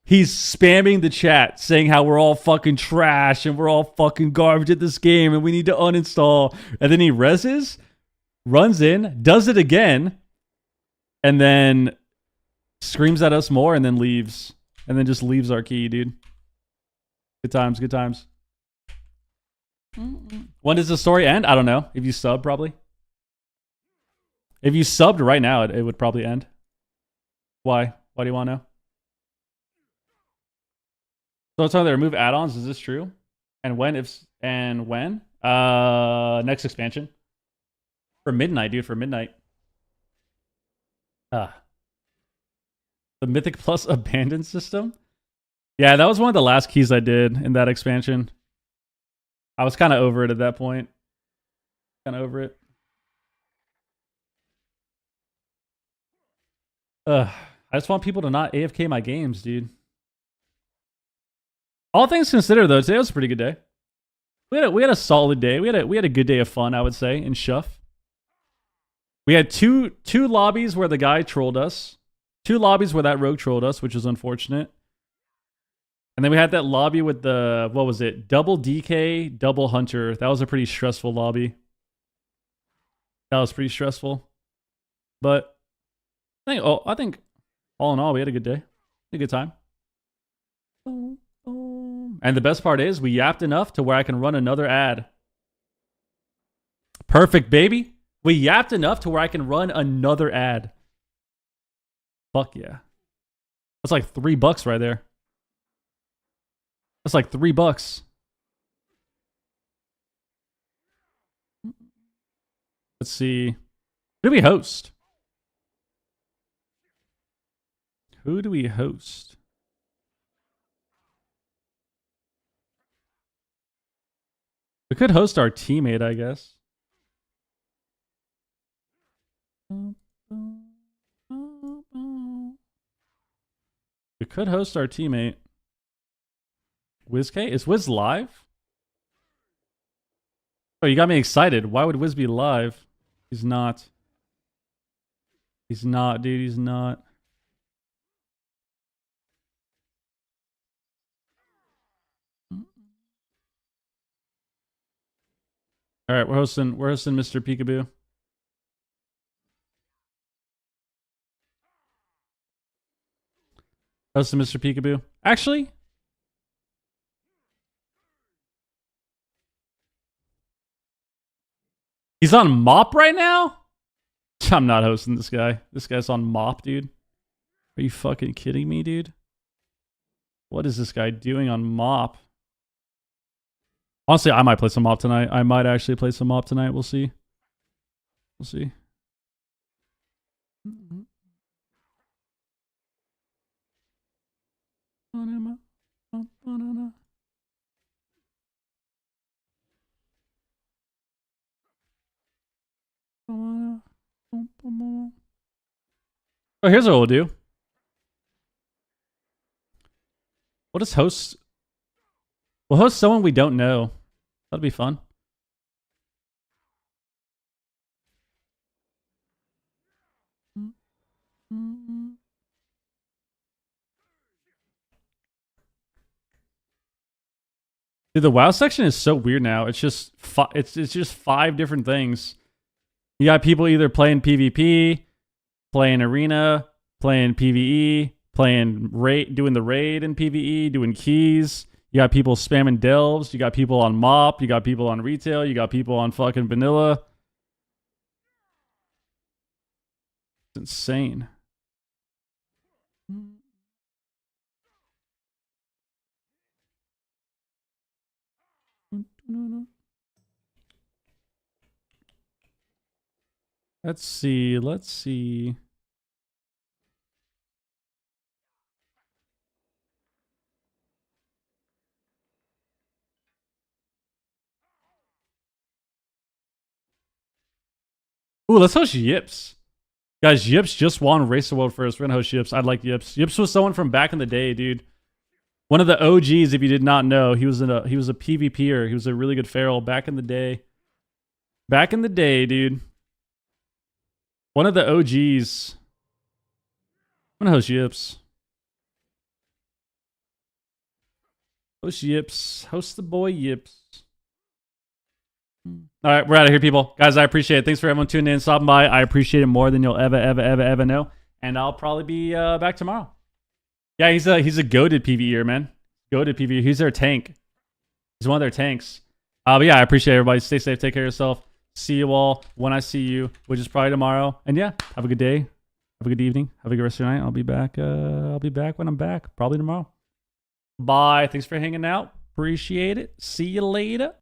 he's spamming the chat saying how we're all fucking trash and we're all fucking garbage at this game and we need to uninstall. And then he reses, runs in, does it again, and then screams at us more and then leaves. And then just leaves our key, dude. Good times, good times. When does the story end? I don't know. If you sub, probably. If you subbed right now, it would probably end. Why? Why do you want to know? So it's on there. Remove add-ons. Is this true? And when? When? Next expansion. For midnight, dude. For midnight. Ah. The Mythic Plus Abandon system? Yeah, that was one of the last keys I did in that expansion. I was kind of over it at that point. Kind of over it. I just want people to not AFK my games, dude. All things considered, though, today was a pretty good day. We had a solid day. We had a good day of fun, I would say, in Shuff. We had two lobbies where the guy trolled us. 2 lobbies where that rogue trolled us, which was unfortunate. And then we had that lobby with the, what was it? Double DK, double Hunter. That was a pretty stressful lobby. That was pretty stressful. But I think all in all, we had a good day. A good time. And the best part is we yapped enough to where I can run another ad. Perfect, baby. We yapped enough to where I can run another ad. Fuck yeah. That's like $3 right there. That's like $3. Let's see. Who do we host? Who do we host? We could host our teammate, I guess. We could host our teammate. WizK? Is Wiz live? Oh, you got me excited. Why would Wiz be live? He's not. He's not, dude. He's not. All right, we're hosting Mr. Peekaboo. Hosting Mr. Peekaboo. Actually, he's on Mop right now? I'm not hosting this guy. This guy's on Mop, dude. Are you fucking kidding me, dude? What is this guy doing on Mop? Honestly, I might play some Mop tonight. I might actually play some Mop tonight. We'll see. We'll see. Oh, here's what we'll do. We'll just host. We'll host someone we don't know. That'll be fun. Dude, the WoW section is so weird now. It's just it's just 5 different things. You got people either playing PvP, playing arena, playing PvE, playing raid, doing the raid in PvE, doing keys. You got people spamming delves. You got people on Mop. You got people on retail. You got people on fucking vanilla. It's insane. Let's see. Let's see. Ooh, let's host Yips. Guys, Yips just won Race the World first. We're going to host Yips. I'd like Yips. Yips was someone from back in the day, dude. One of the OGs, if you did not know. He was a PvPer. He was a really good feral back in the day. Back in the day, dude. One of the OGs. I'm going to host Yips. Host Yips. Host the boy Yips. All right, we're out of here, people. Guys, I appreciate it. Thanks for everyone tuning in, stopping by. I appreciate it more than you'll ever know. And I'll probably be back tomorrow. Yeah, he's a goated PvEer, man. Goated PvE. He's their tank. He's one of their tanks. But yeah, I appreciate everybody. Stay safe. Take care of yourself. See you all when I see you, which is probably tomorrow. And yeah, have a good day. Have a good evening. Have a good rest of your night. I'll be back. I'll be back when I'm back. Probably tomorrow. Bye. Thanks for hanging out. Appreciate it. See you later.